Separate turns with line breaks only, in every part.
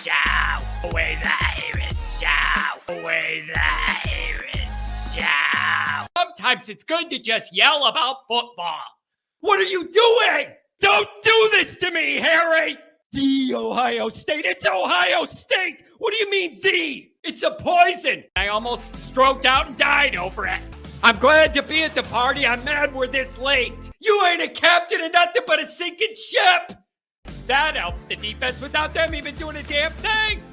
Show. Always Irish. Show. Always Irish. Show. Sometimes it's good to just yell about football. What are you doing? Don't do this to me, Harry! The Ohio State. It's Ohio State! What do you mean, the? It's a poison. I almost stroked out and died over it. I'm glad to be at the party. I'm mad we're this late. You ain't a captain of nothing but a sinking ship. That helps the defense without them even doing a damn thing.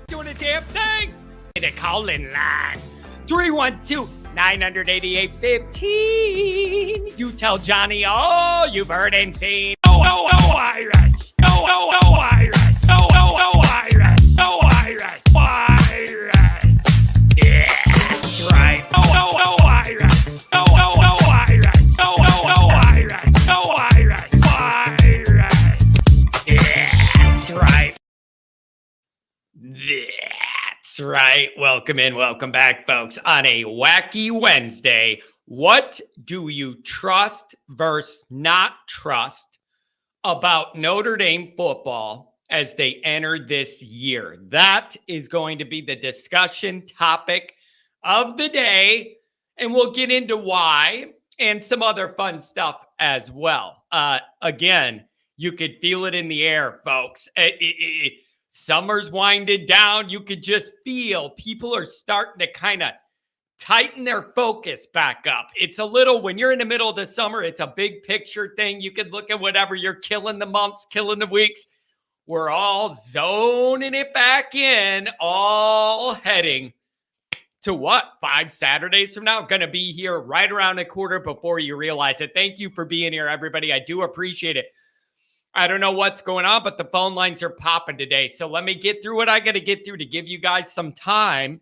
Doing a damn thing. The call-in line. 312-988-15. You tell Johnny all you've heard and seen. Oh, Irish. Oh, Irish. Oh, Irish. Oh, Irish. Irish. Yeah, that's right. Oh, Irish. Oh, Irish. Oh, Irish. Oh, Irish. Irish. Yeah, that's right. That's right. Welcome in. Welcome back, folks. On a wacky Wednesday, what do you trust versus not trust about Notre Dame football as they enter this year? That is going to be the discussion topic of the day, and we'll get into why and some other fun stuff as well. Again, you could feel it in the air, folks. Summer's winded down. You could just feel people are starting to kind of tighten their focus back up. It's a little, when you're in the middle of the summer, it's a big picture thing. You could look at whatever, you're killing the months, killing the weeks. We're all zoning it back in, all heading to what? 5 Saturdays from now? Going to be here right around a quarter before you realize it. Thank you for being here, everybody. I do appreciate it. I don't know what's going on, but the phone lines are popping today. So let me get through what I got to get through to give you guys some time.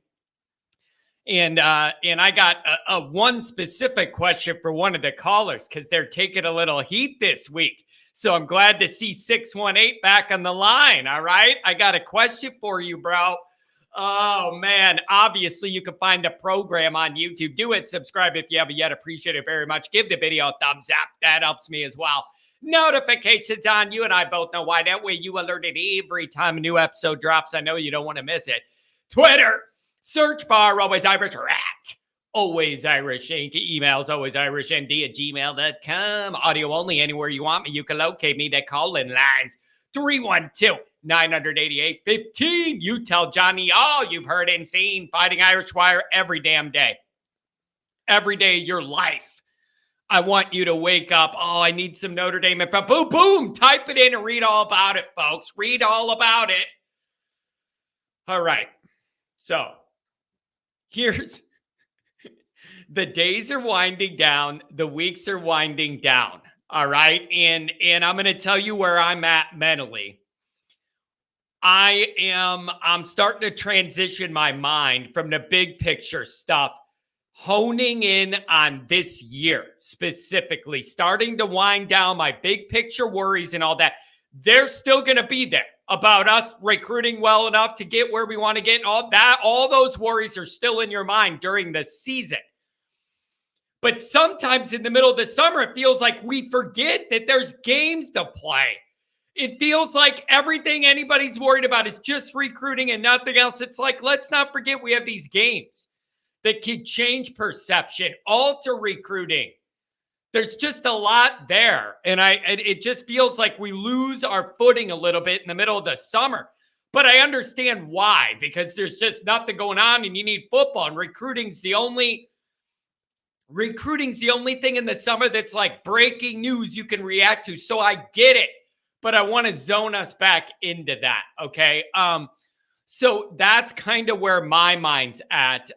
And I got a one specific question for one of the callers because they're taking a little heat this week. So I'm glad to see 618 back on the line. All right. I got a question for you, bro. Oh, man. Obviously, you can find a program on YouTube. Do it. Subscribe if you haven't yet. Appreciate it very much. Give the video a thumbs up. That helps me as well. Notifications on. You and I both know why. That way you alerted every time a new episode drops. I know you don't want to miss it. Twitter, search bar, Always Irish, or at Always Irish Inc. Emails, alwaysirishnd@gmail.com. Audio only, anywhere you want me. You can locate me. They call-in lines 312-988-15. You tell Johnny all you've heard and seen. Fighting Irish Wire every damn day. Every day of your life. I want you to wake up. Oh, I need some Notre Dame info. Boom, boom. Type it in and read all about it, folks. Read all about it. All right. So here's the days are winding down. The weeks are winding down. All right. And I'm going to tell you where I'm at mentally. I'm starting to transition my mind from the big picture stuff, honing in on this year specifically, starting to wind down my big picture worries and all that. They're still going to be there about us recruiting well enough to get where we want to get. And all that, all those worries are still in your mind during the season. But sometimes in the middle of the summer, it feels like we forget that there's games to play. It feels like everything anybody's worried about is just recruiting and nothing else. It's like, let's not forget we have these games that could change perception, alter recruiting. There's just a lot there. And it just feels like we lose our footing a little bit in the middle of the summer. But I understand why, because there's just nothing going on and you need football. And recruiting's the only thing in the summer that's like breaking news you can react to. So I get it, but I want to zone us back into that. Okay. So that's kind of where my mind's at.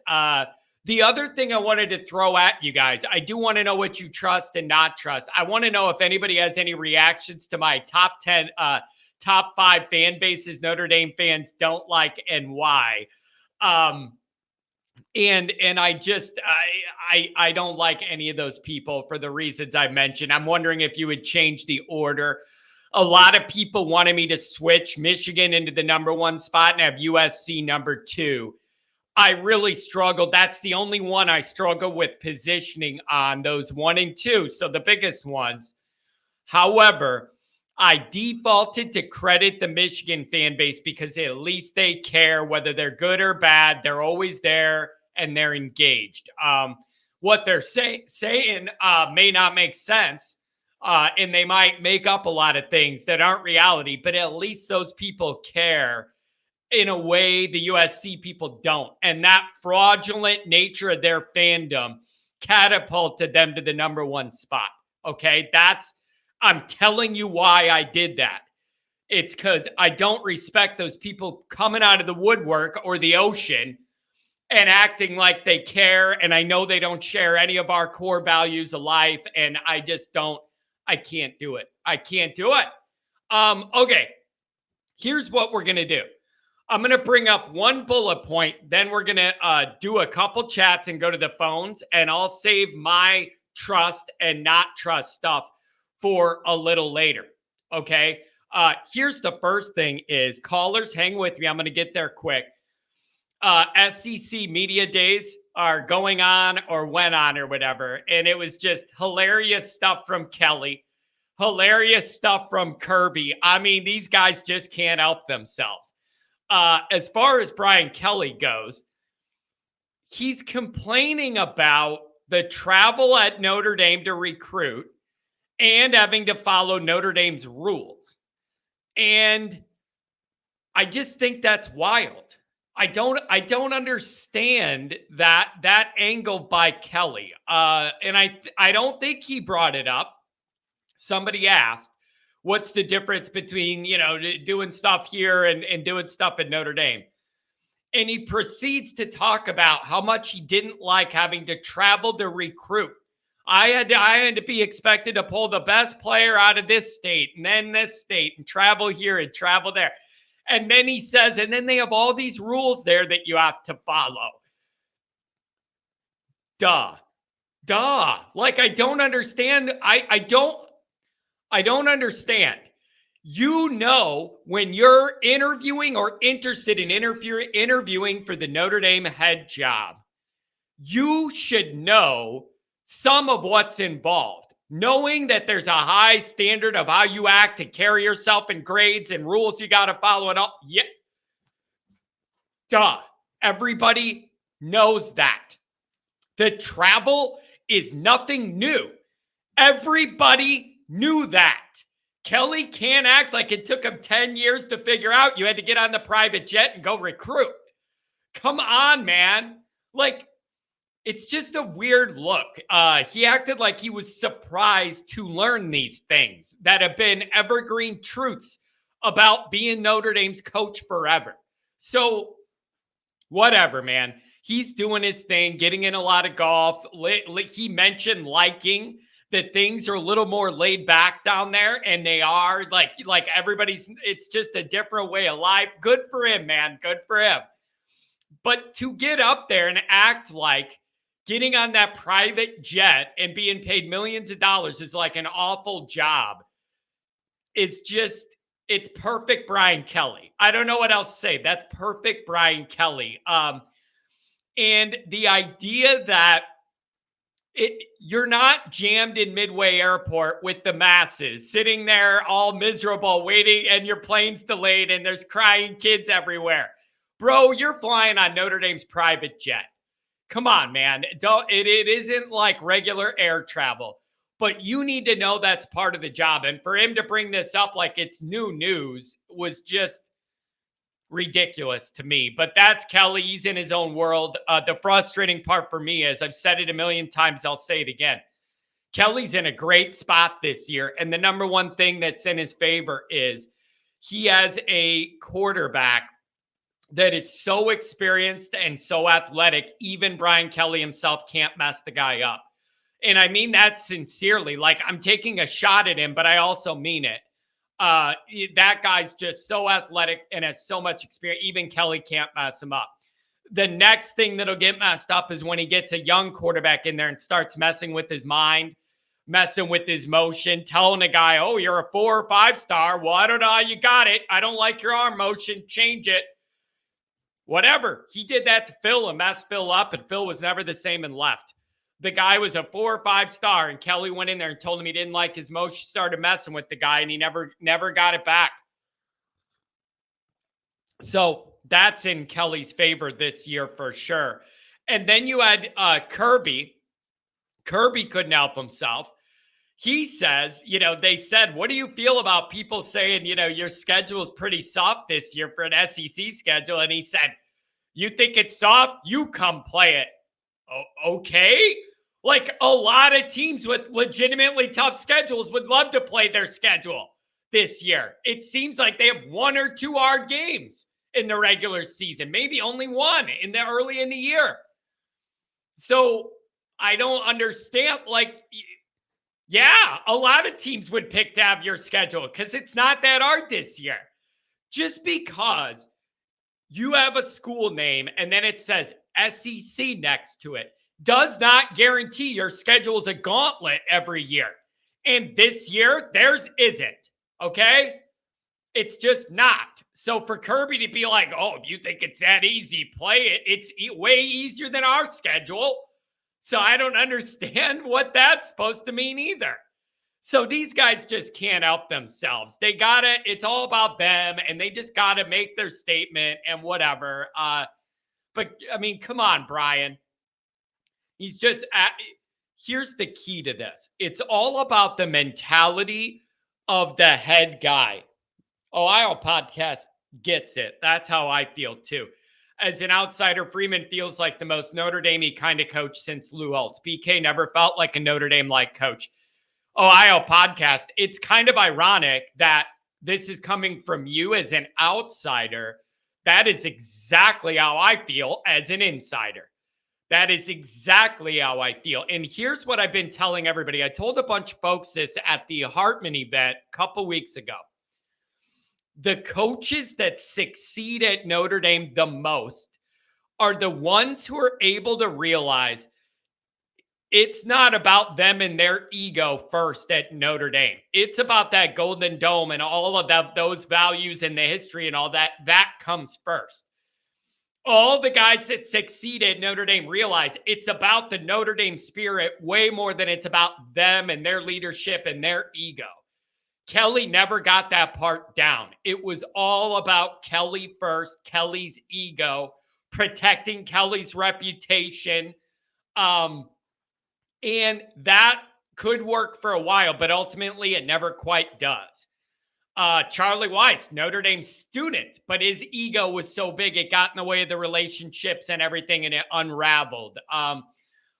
The other thing I wanted to throw at you guys, I do want to know what you trust and not trust. I want to know if anybody has any reactions to my top 5 fan bases Notre Dame fans don't like and why. And I don't like any of those people for the reasons I mentioned. I'm wondering if you would change the order. A lot of people wanted me to switch Michigan into the number 1 spot and have USC number 2. I really struggled. That's the only one I struggle with positioning on, those 1 and 2. So the biggest ones. However, I defaulted to credit the Michigan fan base because at least they care whether they're good or bad. They're always there and they're engaged. What they're saying may not make sense, and they might make up a lot of things that aren't reality, but at least those people care in a way the USC people don't. And that fraudulent nature of their fandom catapulted them to the number one spot. Okay, I'm telling you why I did that. It's because I don't respect those people coming out of the woodwork or the ocean and acting like they care. And I know they don't share any of our core values of life. And I can't do it. I can't do it. Okay, here's what we're going to do. I'm going to bring up one bullet point. Then we're going to do a couple chats and go to the phones. And I'll save my trust and not trust stuff for a little later. Okay. Here's the first thing is callers, hang with me. I'm going to get there quick. SEC media days are going on or went on or whatever. And it was just hilarious stuff from Kelly, hilarious stuff from Kirby. I mean, these guys just can't help themselves. As far as Brian Kelly goes, he's complaining about the travel at Notre Dame to recruit and having to follow Notre Dame's rules. And I just think that's wild. I don't understand that angle by Kelly. And I don't think he brought it up. Somebody asked, what's the difference between, doing stuff here and doing stuff at Notre Dame? And he proceeds to talk about how much he didn't like having to travel to recruit. I had to be expected to pull the best player out of this state and then this state and travel here and travel there. And then he says, and then they have all these rules there that you have to follow. Duh. Like, I don't understand. I don't understand. When you're interviewing or interested in interviewing for the Notre Dame head job, you should know some of what's involved. Knowing that there's a high standard of how you act and carry yourself and grades and rules you got to follow and all. Yeah. Duh. Everybody knows that. The travel is nothing new. Everybody knew that. Kelly can't act like it took him 10 years to figure out you had to get on the private jet and go recruit. Come on, man. Like, it's just a weird look. He acted like he was surprised to learn these things that have been evergreen truths about being Notre Dame's coach forever. So, whatever, man. He's doing his thing, getting in a lot of golf. He mentioned liking that things are a little more laid back down there, and they are like everybody's. It's just a different way of life. Good for him, man. Good for him. But to get up there and act like getting on that private jet and being paid millions of dollars is like an awful job. It's perfect Brian Kelly. I don't know what else to say. That's perfect Brian Kelly. And the idea that you're not jammed in Midway Airport with the masses sitting there all miserable waiting and your plane's delayed and there's crying kids everywhere. Bro, you're flying on Notre Dame's private jet. Come on, man. It isn't like regular air travel, but you need to know that's part of the job. And for him to bring this up like it's new news was just ridiculous to me. But that's Kelly. He's in his own world. The frustrating part for me is, I've said it a million times, I'll say it again. Kelly's in a great spot this year. And the number one thing that's in his favor is he has a quarterback that is so experienced and so athletic, even Brian Kelly himself can't mess the guy up. And I mean that sincerely. Like, I'm taking a shot at him, but I also mean it. That guy's just so athletic and has so much experience. Even Kelly can't mess him up. The next thing that'll get messed up is when he gets a young quarterback in there and starts messing with his mind, messing with his motion, telling a guy, oh, you're a 4 or 5 star. Well, I don't know how you got it. I don't like your arm motion. Change it. Whatever. He did that to Phil and messed Phil up, and Phil was never the same and left. the guy was a 4 or 5 star, and Kelly went in there and told him he didn't like his motion, started messing with the guy, and he never got it back. So that's in Kelly's favor this year for sure. And then you had Kirby. Kirby couldn't help himself. He says, they said, what do you feel about people saying, your schedule is pretty soft this year for an SEC schedule? And he said, you think it's soft? You come play it. Okay. Like a lot of teams with legitimately tough schedules would love to play their schedule this year. It seems like they have 1 or 2 hard games in the regular season, maybe only 1 early in the year. So I don't understand. Yeah, a lot of teams would pick to have your schedule because it's not that hard this year. Just because you have a school name and then it says SEC next to it does not guarantee your schedule is a gauntlet every year. And this year, theirs isn't. Okay? It's just not. So for Kirby to be like, oh, if you think it's that easy, play it. It's way easier than our schedule. So I don't understand what that's supposed to mean either. So these guys just can't help themselves. It's all about them, and they just got to make their statement and whatever. But I mean, come on, Brian. Here's the key to this. It's all about the mentality of the head guy. Ohio Podcast gets it. That's how I feel too. As an outsider, Freeman feels like the most Notre Dame-y kind of coach since Lou Holtz. BK never felt like a Notre Dame-like coach. Ohio Podcast, it's kind of ironic that this is coming from you as an outsider. That is exactly how I feel as an insider. That is exactly how I feel. And here's what I've been telling everybody. I told a bunch of folks this at the Hartman event a couple weeks ago. The coaches that succeed at Notre Dame the most are the ones who are able to realize it's not about them and their ego first at Notre Dame. It's about that Golden Dome and all of those values and the history and all that. That comes first. All the guys that succeed at Notre Dame realize it's about the Notre Dame spirit way more than it's about them and their leadership and their ego. Kelly never got that part down. It was all about Kelly first, Kelly's ego, protecting Kelly's reputation. And that could work for a while, but ultimately it never quite does. Charlie Weiss, Notre Dame student, but his ego was so big it got in the way of the relationships and everything, and it unraveled.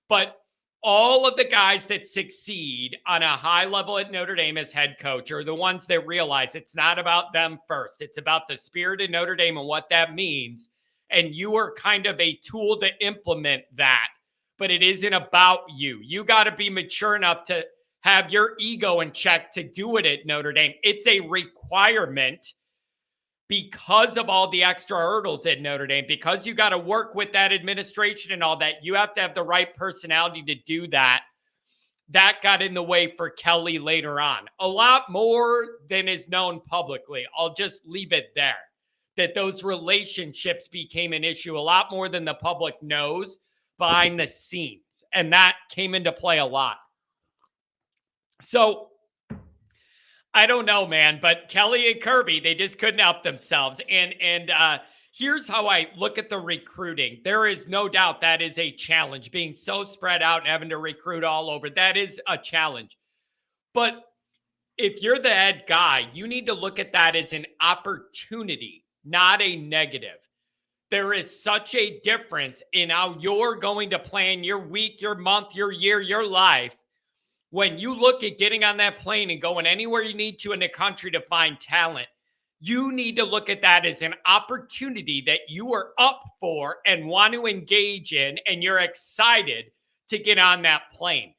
But all of the guys that succeed on a high level at Notre Dame as head coach are the ones that realize it's not about them first. It's about the spirit of Notre Dame and what that means. And you are kind of a tool to implement that, but it isn't about you. You got to be mature enough to have your ego in check to do it at Notre Dame. It's a requirement because of all the extra hurdles at Notre Dame, because you got to work with that administration and all that. You have to have the right personality to do that. That got in the way for Kelly later on. A lot more than is known publicly. I'll just leave it there. That those relationships became an issue a lot more than the public knows behind the scenes. And that came into play a lot. So I don't know, man, but Kelly and Kirby, they just couldn't help themselves. And here's how I look at the recruiting. There is no doubt that is a challenge. Being so spread out and having to recruit all over, that is a challenge. But if you're the head guy, you need to look at that as an opportunity, not a negative. There is such a difference in how you're going to plan your week, your month, your year, your life. When you look at getting on that plane and going anywhere you need to in the country to find talent, you need to look at that as an opportunity that you are up for and want to engage in, and you're excited to get on that plane.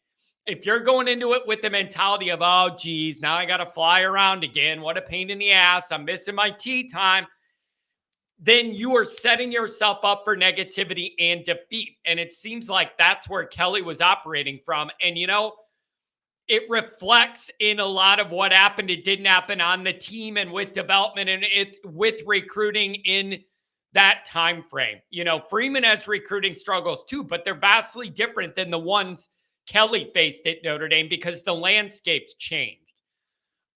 If you're going into it with the mentality of, oh, geez, now I got to fly around again. What a pain in the ass. I'm missing my tea time. Then you are setting yourself up for negativity and defeat. And it seems like that's where Kelly was operating from. And, it reflects in a lot of what happened. It didn't happen on the team and with development and with recruiting in that time frame. You know, Freeman has recruiting struggles too, but they're vastly different than the ones Kelly faced at Notre Dame because the landscape's changed.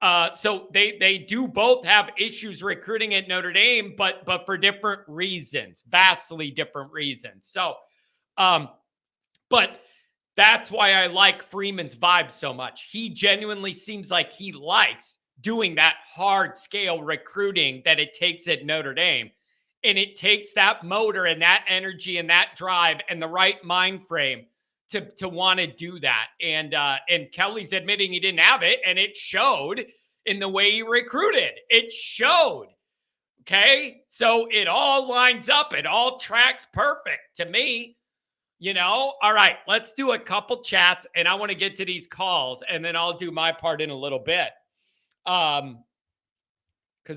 So they do both have issues recruiting at Notre Dame, but for different reasons, vastly different reasons. So, but that's why I like Freeman's vibe so much. He genuinely seems like he likes doing that hard scale recruiting that it takes at Notre Dame. And it takes that motor and that energy and that drive and the right mind frame to want to do that. And Kelly's admitting he didn't have it, and it showed in the way he recruited. It showed. Okay? So it all lines up. It all tracks perfect to me. You know? All right, let's do a couple chats, and I want to get to these calls, and then I'll do my part in a little bit. Because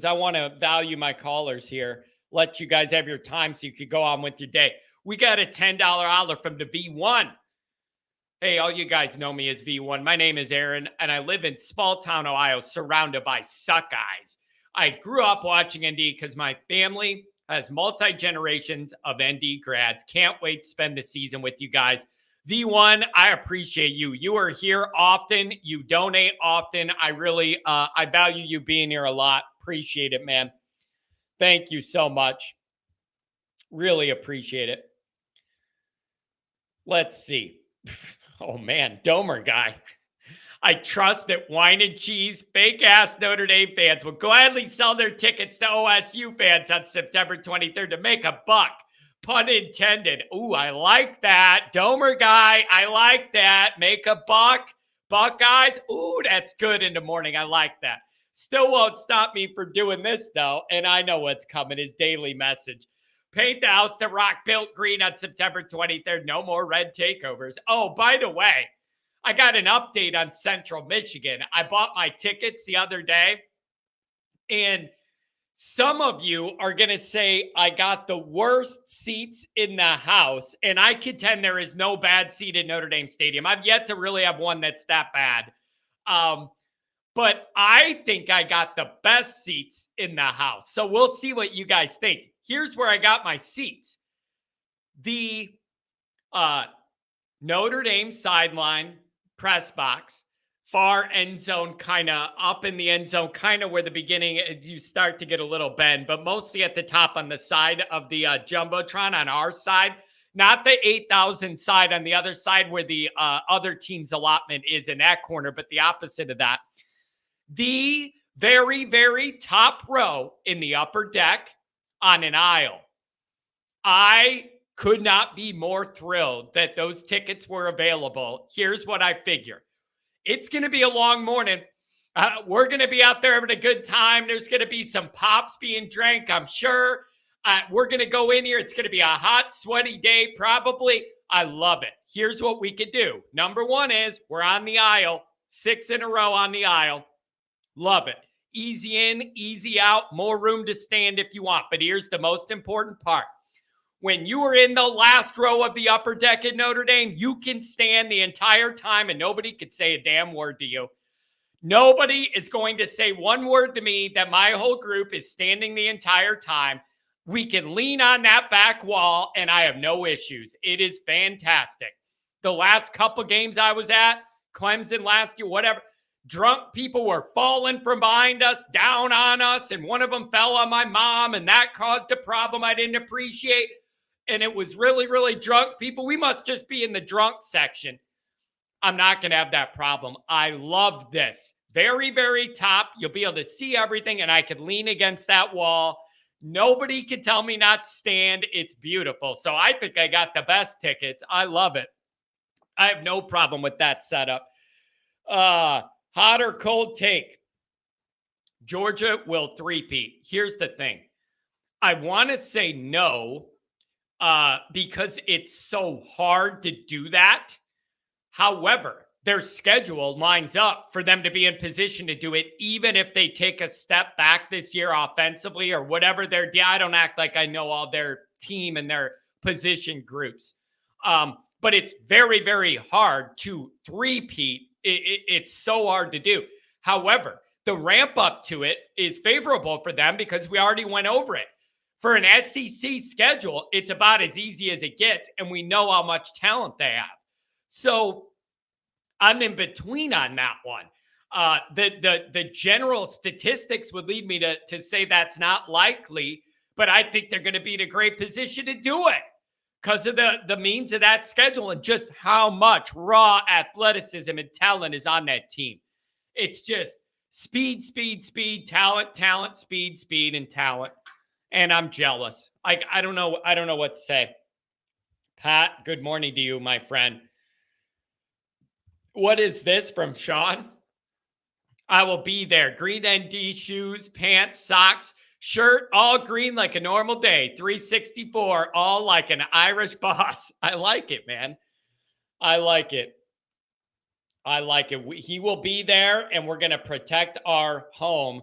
I want to value my callers here. Let you guys have your time so you could go on with your day. We got a $10 holler from the V1. Hey, all you guys know me as V1. My name is Aaron, and I live in small town, Ohio, surrounded by Suckeyes. I grew up watching ND because my family has multi-generations of ND grads. Can't wait to spend the season with you guys. V1, I appreciate you. You are here often. You donate often. I really, I value you being here a lot. Appreciate it, man. Thank you so much. Really appreciate it. Let's see. Oh, man. Domer guy. I trust that wine and cheese, fake-ass Notre Dame fans will gladly sell their tickets to OSU fans on September 23rd to make a buck. Pun intended. Ooh, I like that. Domer guy, I like that. Make a buck. Buckeyes. Ooh, that's good in the morning. I like that. Still won't stop me from doing this, though, and I know what's coming. His daily message. Paint the house to rock built green on September 23rd. No more red takeovers. Oh, by the way, I got an update on Central Michigan. I bought my tickets the other day, and some of you are going to say I got the worst seats in the house, and I contend there is no bad seat in Notre Dame Stadium. I've yet to really have one that's that bad. But I think I got the best seats in the house. So we'll see what you guys think. Here's where I got my seats. The Notre Dame sideline press box, far end zone, kind of up in the end zone, kind of where the beginning, you start to get a little bend, but mostly at the top on the side of the Jumbotron on our side. Not the 8,000 side on the other side where the other team's allotment is in that corner, but the opposite of that. The very, very top row in the upper deck on an aisle. I could not be more thrilled that those tickets were available. Here's what I figure. It's going to be a long morning. We're going to be out there having a good time. There's going to be some pops being drank, I'm sure. We're going to go in here. It's going to be a hot, sweaty day, probably. I love it. Here's what we could do. Number one is we're on the aisle, 6 in a row on the aisle. Love it. Easy in, easy out, more room to stand if you want. But here's the most important part. When you are in the last row of the upper deck at Notre Dame, you can stand the entire time and nobody could say a damn word to you. Nobody is going to say one word to me that my whole group is standing the entire time. We can lean on that back wall and I have no issues. It is fantastic. The last couple games I was at, Clemson last year, whatever, drunk people were falling from behind us, down on us, and one of them fell on my mom, and that caused a problem I didn't appreciate. And it was really, really drunk people. We must just be in the drunk section. I'm not going to have that problem. I love this. Very, very top. You'll be able to see everything, and I could lean against that wall. Nobody can tell me not to stand. It's beautiful. So I think I got the best tickets. I love it. I have no problem with that setup. Hot or cold take. Georgia will three-peat. Here's the thing. I want to say no because it's so hard to do that. However, their schedule lines up for them to be in position to do it, even if they take a step back this year offensively or whatever their I don't act like I know all their team and their position groups. But it's very, very hard to three-peat. It's so hard to do. However, the ramp up to it is favorable for them because we already went over it. For an SEC schedule, it's about as easy as it gets, and we know how much talent they have. So I'm in between on that one. The general statistics would lead me to say that's not likely, but I think they're going to be in a great position to do it because of the means of that schedule and just how much raw athleticism and talent is on that team. It's just speed, talent, speed, and talent. And I'm jealous. I don't know what to say. Pat, good morning to you, my friend. What is this from Sean? I will be there. Green ND shoes, pants, socks, shirt, all green like a normal day. 364, all like an Irish boss. I like it, man. I like it. He will be there, and we're going to protect our home.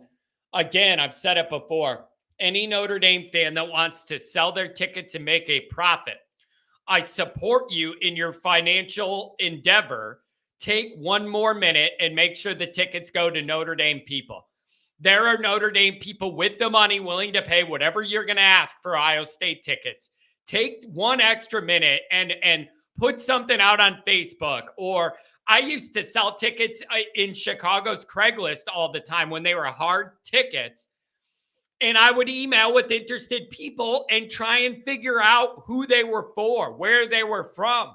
Again, I've said it before. Any Notre Dame fan that wants to sell their tickets and make a profit, I support you in your financial endeavor. Take one more minute and make sure the tickets go to Notre Dame people. There are Notre Dame people with the money willing to pay whatever you're going to ask for Ohio State tickets. Take one extra minute and put something out on Facebook. Or I used to sell tickets in Chicago's Craigslist all the time when they were hard tickets. And I would email with interested people and try and figure out who they were for, where they were from.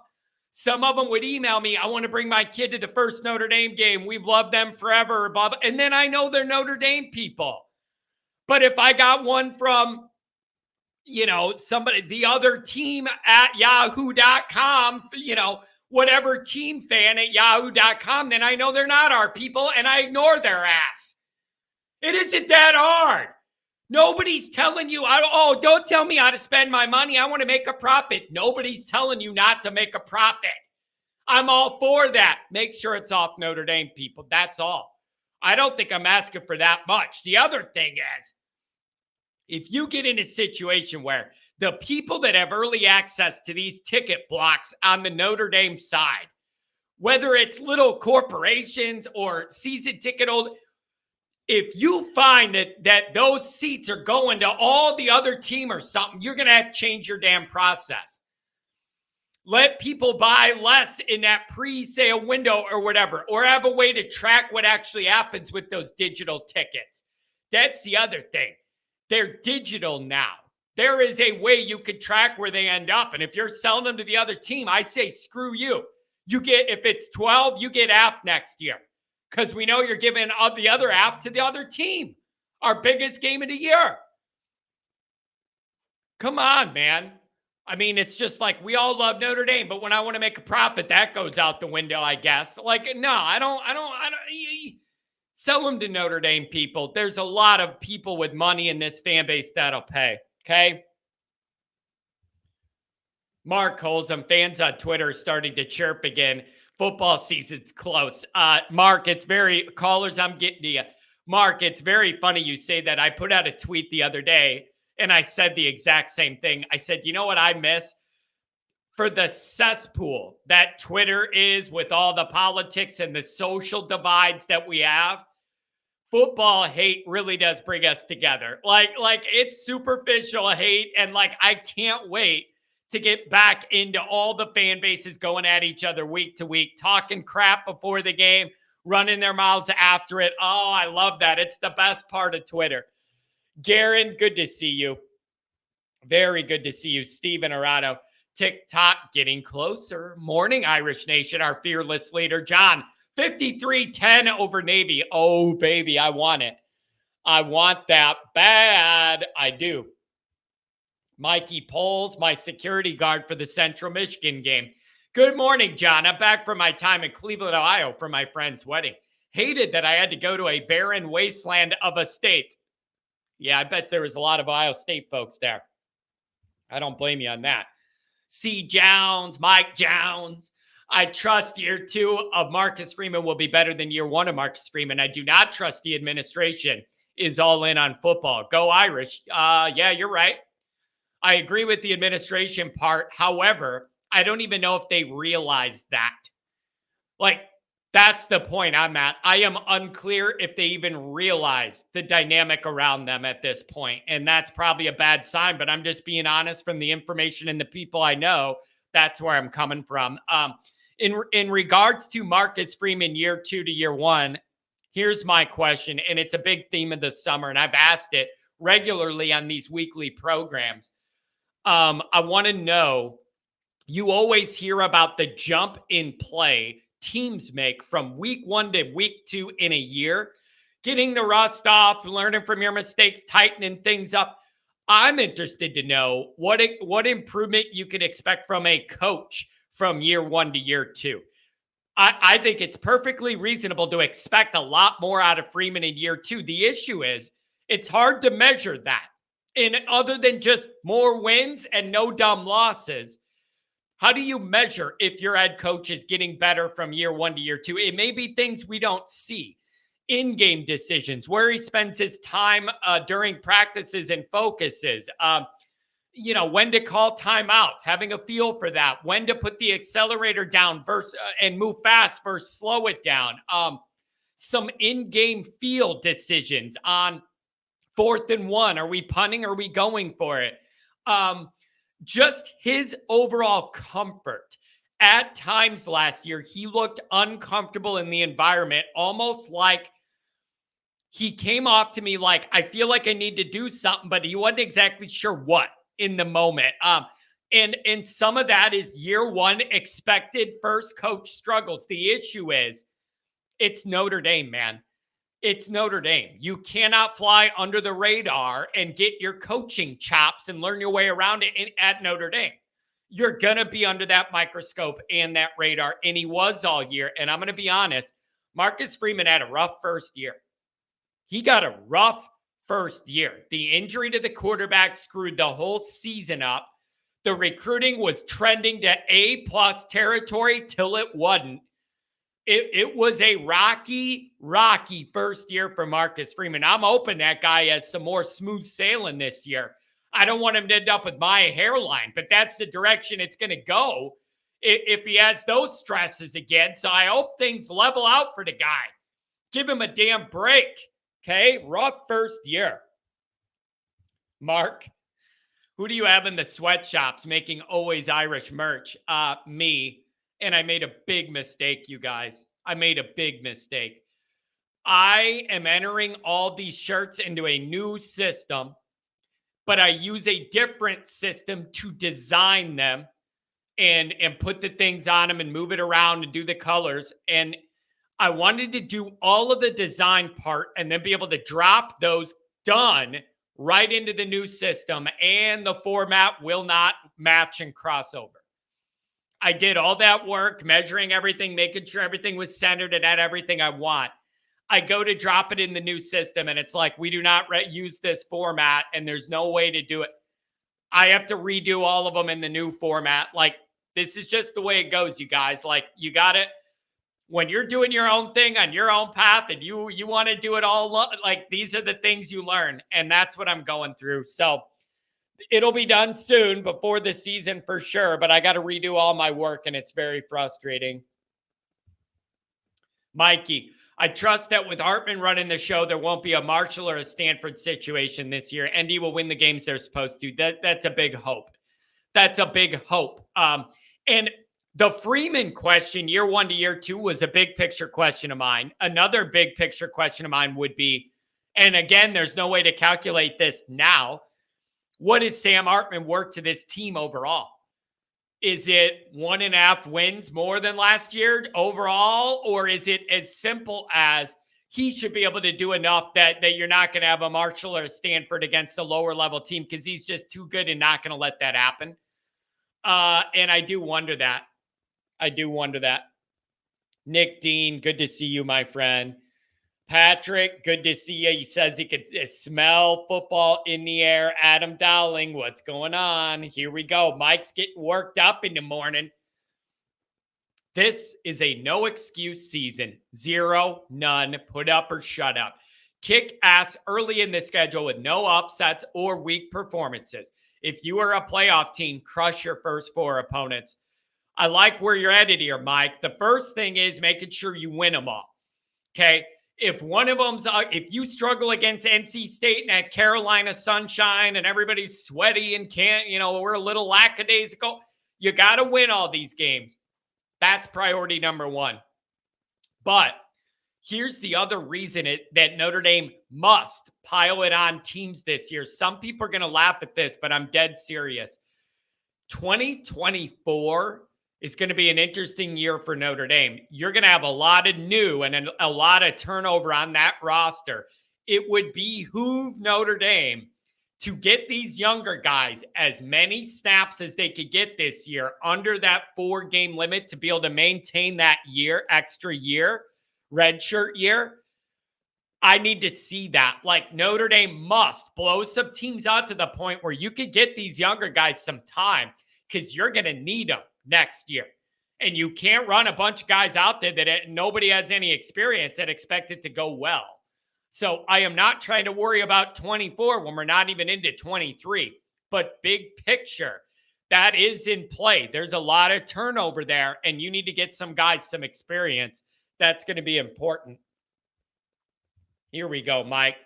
Some of them would email me, I want to bring my kid to the first Notre Dame game. We've loved them forever, blah, blah. And then I know they're Notre Dame people. But if I got one from, somebody, the other team at yahoo.com, whatever team fan at yahoo.com, then I know they're not our people and I ignore their ass. It isn't that hard. Nobody's telling you, don't tell me how to spend my money. I want to make a profit. Nobody's telling you not to make a profit. I'm all for that. Make sure it's off Notre Dame people. That's all. I don't think I'm asking for that much. The other thing is, if you get in a situation where the people that have early access to these ticket blocks on the Notre Dame side, whether it's little corporations or season ticket holders, if you find that those seats are going to all the other team or something, you're going to have to change your damn process. Let people buy less in that pre-sale window or whatever, or have a way to track what actually happens with those digital tickets. That's the other thing. They're digital now. There is a way you could track where they end up. And if you're selling them to the other team, I say, screw you. If it's 12, you get half next year. Because we know you're giving the other half to the other team. Our biggest game of the year. Come on, man. I mean, it's just like we all love Notre Dame, but when I want to make a profit, that goes out the window, I guess. Like, no, I don't sell them to Notre Dame people. There's a lot of people with money in this fan base that'll pay. Okay. Mark Holzum, fans on Twitter are starting to chirp again. Football season's close. Mark, callers, I'm getting to you. Mark, it's very funny you say that. I put out a tweet the other day and I said the exact same thing. I said, you know what I miss? For the cesspool that Twitter is with all the politics and the social divides that we have, football hate really does bring us together. Like it's superficial hate. And I can't wait to get back into all the fan bases going at each other week to week, talking crap before the game, running their mouths after it. Oh, I love that. It's the best part of Twitter. Garen, good to see you. Very good to see you. Steven Arado, TikTok getting closer. Morning, Irish Nation, our fearless leader. John, 53-10 over Navy. Oh, baby, I want it. I want that bad. I do. Mikey Poles, my security guard for the Central Michigan game. Good morning, John. I'm back from my time in Cleveland, Ohio for my friend's wedding. Hated that I had to go to a barren wasteland of a state. Yeah, I bet there was a lot of Ohio State folks there. I don't blame you on that. C. Jones, Mike Jones. I trust year 2 of Marcus Freeman will be better than year 1 of Marcus Freeman. I do not trust the administration is all in on football. Go Irish. Yeah, you're right. I agree with the administration part. However, I don't even know if they realize that. That's the point I'm at. I am unclear if they even realize the dynamic around them at this point. And that's probably a bad sign, but I'm just being honest from the information and the people I know. That's where I'm coming from. In regards to Marcus Freeman year 2 to year 1, here's my question. And it's a big theme of the summer. And I've asked it regularly on these weekly programs. I want to know, you always hear about the jump in play teams make from week 1 to week 2 in a year, getting the rust off, learning from your mistakes, tightening things up. I'm interested to know what improvement you could expect from a coach from year 1 to year 2. I think it's perfectly reasonable to expect a lot more out of Freeman in year 2. The issue is it's hard to measure that. And other than just more wins and no dumb losses, how do you measure if your head coach is getting better from year 1 to year 2? It may be things we don't see. In-game decisions, where he spends his time during practices and focuses. When to call timeouts, having a feel for that. When to put the accelerator down versus and move fast versus slow it down. Some in-game field decisions on 4th and 1. Are we punting? Are we going for it? Just his overall comfort. At times last year, he looked uncomfortable in the environment, almost like he came off to me like, I feel like I need to do something, but he wasn't exactly sure what in the moment. And some of that is year 1 expected first coach struggles. The issue is it's Notre Dame, man. It's Notre Dame. You cannot fly under the radar and get your coaching chops and learn your way around it at Notre Dame. You're going to be under that microscope and that radar, and he was all year. And I'm going to be honest, Marcus Freeman had a rough first year. He got a rough first year. The injury to the quarterback screwed the whole season up. The recruiting was trending to A+ territory till it wasn't. It was a rocky first year for Marcus Freeman. I'm hoping that guy has some more smooth sailing this year. I don't want him to end up with my hairline, but that's the direction it's going to go if he has those stresses again. So I hope things level out for the guy. Give him a damn break. Okay? Rough first year. Mark, who do you have in the sweatshops making always Irish merch? Me. And I made a big mistake, you guys. I made a big mistake. I am entering all these shirts into a new system, but I use a different system to design them and put the things on them and move it around and do the colors. And I wanted to do all of the design part and then be able to drop those done right into the new system, and the format will not match and cross over. I did all that work, measuring everything, making sure everything was centered and had everything I want. I go to drop it in the new system, and it's like, we do not use this format, and there's no way to do it. I have to redo all of them in the new format. Like, this is just the way it goes, you guys. Like, you got it. When you're doing your own thing on your own path and you want to do it all, like, these are the things you learn, and that's what I'm going through. So it'll be done soon, before the season for sure, but I got to redo all my work, and it's very frustrating. Mikey, I trust that with Hartman running the show, there won't be a Marshall or a Stanford situation this year. ND will win the games they're supposed to. That's a big hope. That's a big hope. And the Freeman question, year 1 to year 2, was a big picture question of mine. Another big picture question of mine would be, and again, there's no way to calculate this now, what is Sam Hartman work to this team overall? Is it 1.5 wins more than last year overall? Or is it as simple as he should be able to do enough that you're not going to have a Marshall or a Stanford against a lower level team because he's just too good and not going to let that happen? And I do wonder that. Nick Dean, good to see you, my friend. Patrick, good to see you. He says he could smell football in the air. Adam Dowling, what's going on? Here we go. Mike's getting worked up in the morning. This is a no excuse season. 0, none, put up or shut up. Kick ass early in the schedule with no upsets or weak performances. If you are a playoff team, crush your first 4 opponents. I like where you're headed here, Mike. The first thing is making sure you win them all. Okay. If one of them's, if you struggle against NC State and at Carolina Sunshine and everybody's sweaty and can't, we're a little lackadaisical, you got to win all these games. That's priority number one. But here's the other reason that Notre Dame must pile it on teams this year. Some people are going to laugh at this, but I'm dead serious. 2024 is going to be an interesting year for Notre Dame. You're going to have a lot of new and a lot of turnover on that roster. It would behoove Notre Dame to get these younger guys as many snaps as they could get this year under that 4-game limit to be able to maintain that extra year, redshirt year. I need to see that. Like, Notre Dame must blow some teams out to the point where you could get these younger guys some time, because you're going to need them next year. And you can't run a bunch of guys out there that nobody has any experience and expect it to go well. So I am not trying to worry about 24 when we're not even into 23. But big picture, that is in play. There's a lot of turnover there, and you need to get some guys some experience. That's going to be important. Here we go, Mike.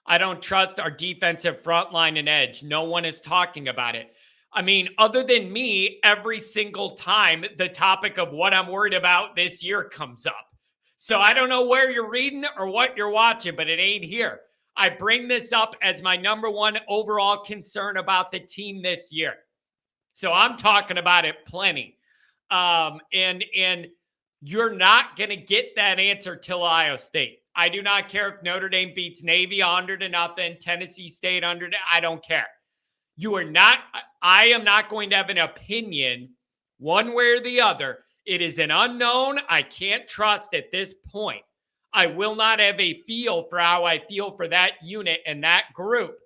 I don't trust our defensive front line and edge. No one is talking about it. I mean, other than me, every single time the topic of what I'm worried about this year comes up. So I don't know where you're reading or what you're watching, but it ain't here. I bring this up as my number one overall concern about the team this year. So I'm talking about it plenty. And you're not going to get that answer till Ohio State. I do not care if Notre Dame beats Navy 100-0, Tennessee State 100. I don't care. I am not going to have an opinion one way or the other. It is an unknown I can't trust at this point. I will not have a feel for how I feel for that unit and that group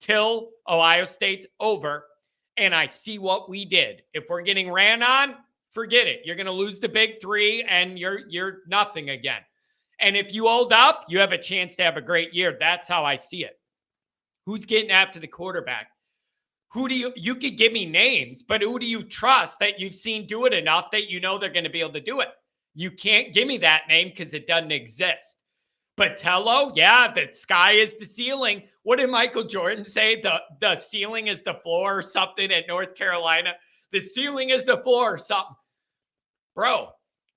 till Ohio State's over and I see what we did. If we're getting ran on, forget it. You're going to lose the big three and you're nothing again. And if you hold up, you have a chance to have a great year. That's how I see it. Who's getting after the quarterback? You could give me names, but who do you trust that you've seen do it enough that you know they're going to be able to do it? You can't give me that name because it doesn't exist. Patello, yeah, the sky is the ceiling. What did Michael Jordan say? The ceiling is the floor or something at North Carolina. The ceiling is the floor or something. Bro,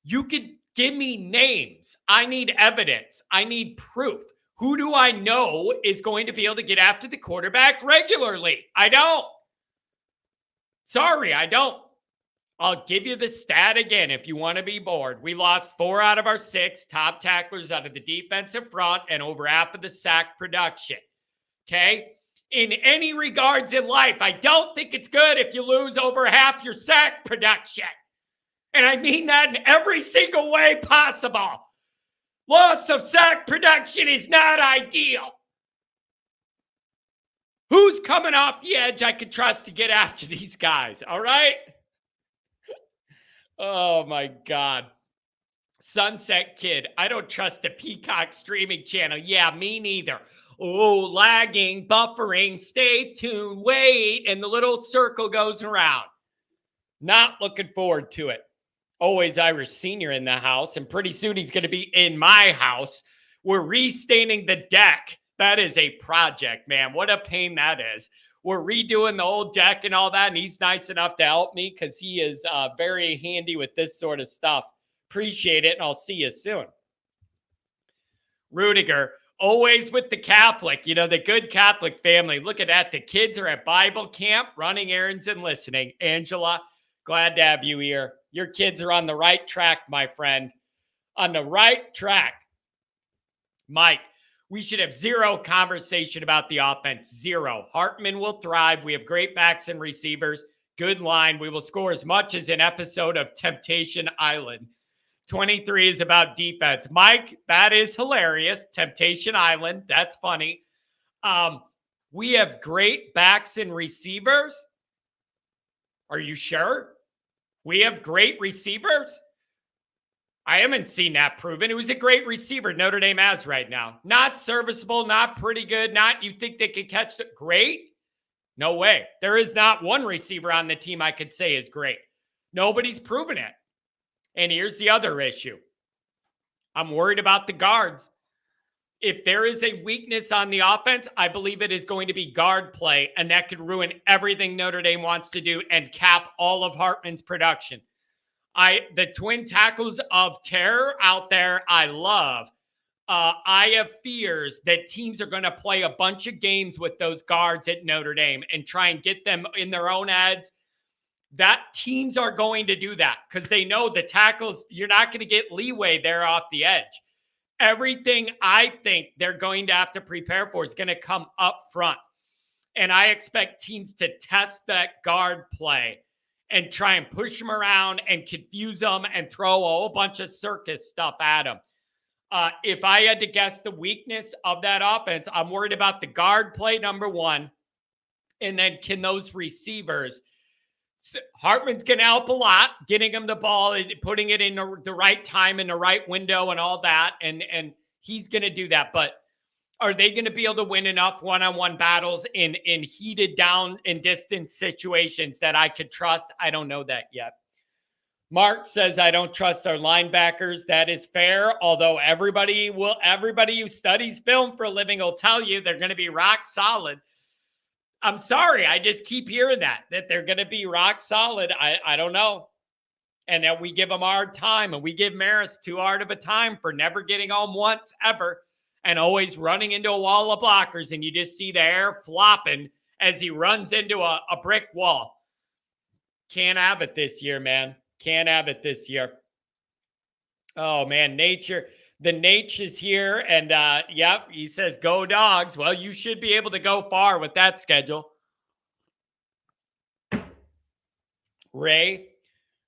you could give me names. I need evidence. I need proof. Who do I know is going to be able to get after the quarterback regularly? I don't. Sorry, I don't. I'll give you the stat again if you want to be bored. We lost 4 out of our 6 top tacklers out of the defensive front and over half of the sack production. Okay? In any regards in life, I don't think it's good if you lose over half your sack production. And I mean that in every single way possible. Loss of sack production is not ideal. Who's coming off the edge I could trust to get after these guys? All right? Oh, my God. Sunset Kid. I don't trust the Peacock streaming channel. Yeah, me neither. Oh, lagging, buffering, stay tuned, wait, and the little circle goes around. Not looking forward to it. Always Irish Senior in the house, and pretty soon he's going to be in my house. We're restaining the deck. That is a project, man. What a pain that is. We're redoing the old deck and all that, and he's nice enough to help me because he is very handy with this sort of stuff. Appreciate it, and I'll see you soon. Rudiger, always with the Catholic, the good Catholic family. Look at that. The kids are at Bible camp, running errands and listening. Angela, glad to have you here. Your kids are on the right track, my friend. On the right track. Mike, we should have zero conversation about the offense. Zero. Hartman will thrive. We have great backs and receivers. Good line. We will score as much as an episode of Temptation Island. 23 is about defense. Mike, that is hilarious. Temptation Island. That's funny. We have great backs and receivers. Are you sure? We have great receivers? I haven't seen that proven. It was a great receiver Notre Dame has right now. Not serviceable, not pretty good, not you think they could catch it. Great? No way. There is not one receiver on the team I could say is great. Nobody's proven it. And here's the other issue. I'm worried about the guards. If there is a weakness on the offense, I believe it is going to be guard play, and that could ruin everything Notre Dame wants to do and cap all of Hartman's production. The twin tackles of terror out there, I love. I have fears that teams are going to play a bunch of games with those guards at Notre Dame and try and get them in their own heads. That teams are going to do that because they know the tackles, you're not going to get leeway there off the edge. Everything I think they're going to have to prepare for is going to come up front. And I expect teams to test that guard play and try and push them around and confuse them and throw a whole bunch of circus stuff at them. If I had to guess the weakness of that offense, I'm worried about the guard play, number one. And then can those receivers, Hartman's going to help a lot, getting him the ball and putting it in the right time in the right window and all that. And he's going to do that. But are they going to be able to win enough one-on-one battles in heated down and distance situations that I could trust? I don't know that yet. Mark says, I don't trust our linebackers. That is fair. Although everybody who studies film for a living will tell you they're going to be rock solid. I'm sorry. I just keep hearing that they're going to be rock solid. I don't know. And that we give them a hard time, and we give Maris too hard of a time for never getting home once ever and always running into a wall of blockers. And you just see the air flopping as he runs into a brick wall. Can't have it this year, man. Can't have it this year. Oh, man, nature. The Nate is here, and yep, he says, go Dogs. Well, you should be able to go far with that schedule. Ray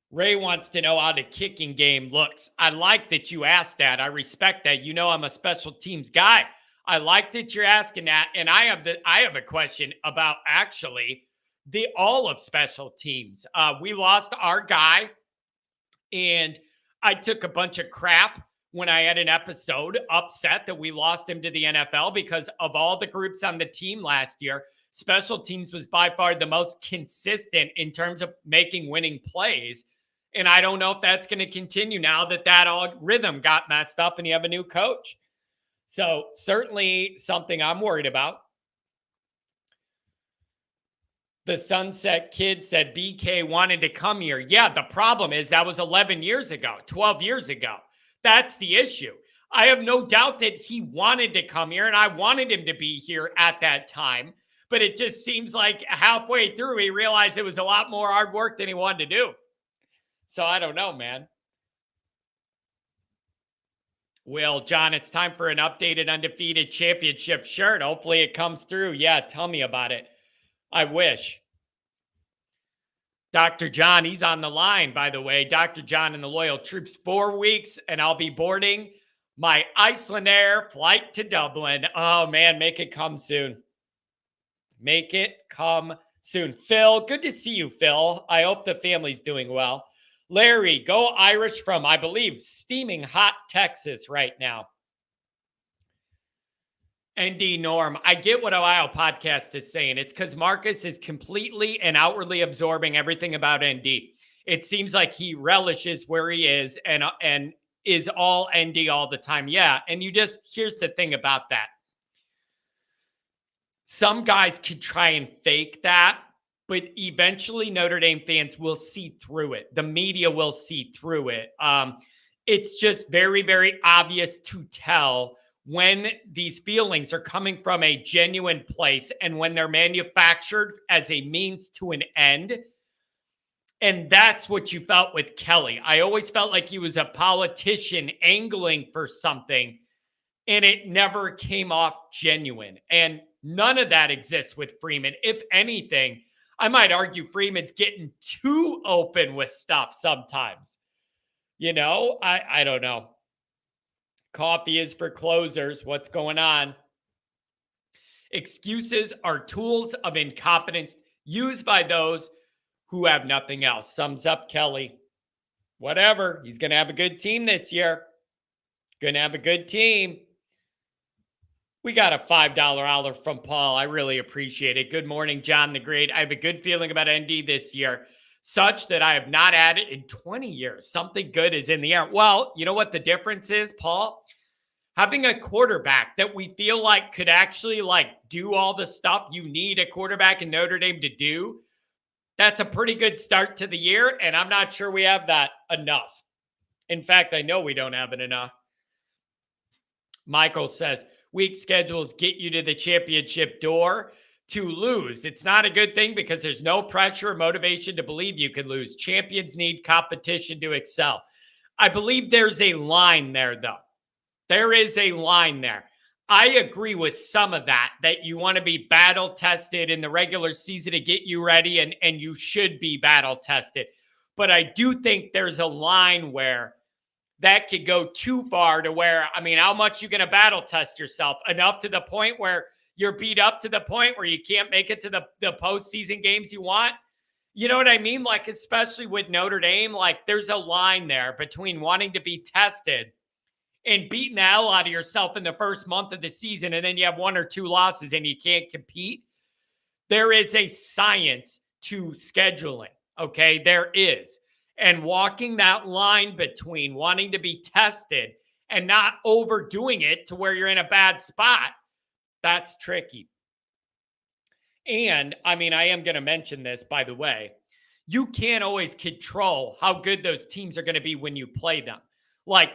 wants to know how the kicking game looks. I like that you asked that. I respect that. You know I'm a special teams guy. I like that you're asking that, and I have a question about actually all of special teams. We lost our guy, and I took a bunch of crap when I had an episode upset that we lost him to the NFL because of all the groups on the team last year, special teams was by far the most consistent in terms of making winning plays. And I don't know if that's going to continue now that all rhythm got messed up and you have a new coach. So certainly something I'm worried about. The Sunset Kid said BK wanted to come here. Yeah, the problem is that was 11 years ago, 12 years ago. That's the issue. I have no doubt that he wanted to come here, and I wanted him to be here at that time. But it just seems like halfway through, he realized it was a lot more hard work than he wanted to do. So I don't know, man. Will, John, it's time for an updated undefeated championship shirt. Hopefully it comes through. Yeah, tell me about it. I wish. Dr. John, he's on the line, by the way. Dr. John and the Loyal Troops, 4 weeks, and I'll be boarding my Iceland Air flight to Dublin. Oh, man, make it come soon. Make it come soon. Phil, good to see you, Phil. I hope the family's doing well. Larry, go Irish from, I believe, steaming hot Texas right now. ND Norm, I get what Ohio Podcast is saying. It's because Marcus is completely and outwardly absorbing everything about ND. It seems like he relishes where he is and is all ND all the time. Yeah, and here's the thing about that. Some guys could try and fake that, but eventually Notre Dame fans will see through it. The media will see through it. It's just very, very obvious to tell when these feelings are coming from a genuine place and when they're manufactured as a means to an end. And that's what you felt with Kelly. I always felt like he was a politician angling for something, and it never came off genuine. And none of that exists with Freeman. If anything, I might argue Freeman's getting too open with stuff sometimes. You know, I don't know. Coffee is for closers. What's going on? Excuses are tools of incompetence used by those who have nothing else. Sums up Kelly. Whatever. He's going to have a good team this year. Going to have a good team. We got a $5 hour from Paul. I really appreciate it. Good morning, John the Great. I have a good feeling about ND this year. such that I have not had it in 20 years. Something good is in the air. Well, you know what the difference is, Paul? Having a quarterback that we feel like could actually do all the stuff you need a quarterback in Notre Dame to do. That's a pretty good start to the year, and I'm not sure we have that enough. In fact, I know we don't have it enough. Michael says, weak schedules get you to the championship door to lose. It's not a good thing because there's no pressure or motivation to believe you can lose. Champions need competition to excel. I believe there's a line there, though. There is a line there. I agree with some of that you want to be battle tested in the regular season to get you ready, and you should be battle tested. But I do think there's a line where that could go too far to where, how much you going to battle test yourself? Enough to the point where you're beat up to the point where you can't make it to the postseason games you want? You know what I mean? Especially with Notre Dame, there's a line there between wanting to be tested and beating the hell out of yourself in the first month of the season, and then you have 1 or 2 losses and you can't compete. There is a science to scheduling, okay? There is. And walking that line between wanting to be tested and not overdoing it to where you're in a bad spot, that's tricky. And, I am going to mention this, by the way. You can't always control how good those teams are going to be when you play them.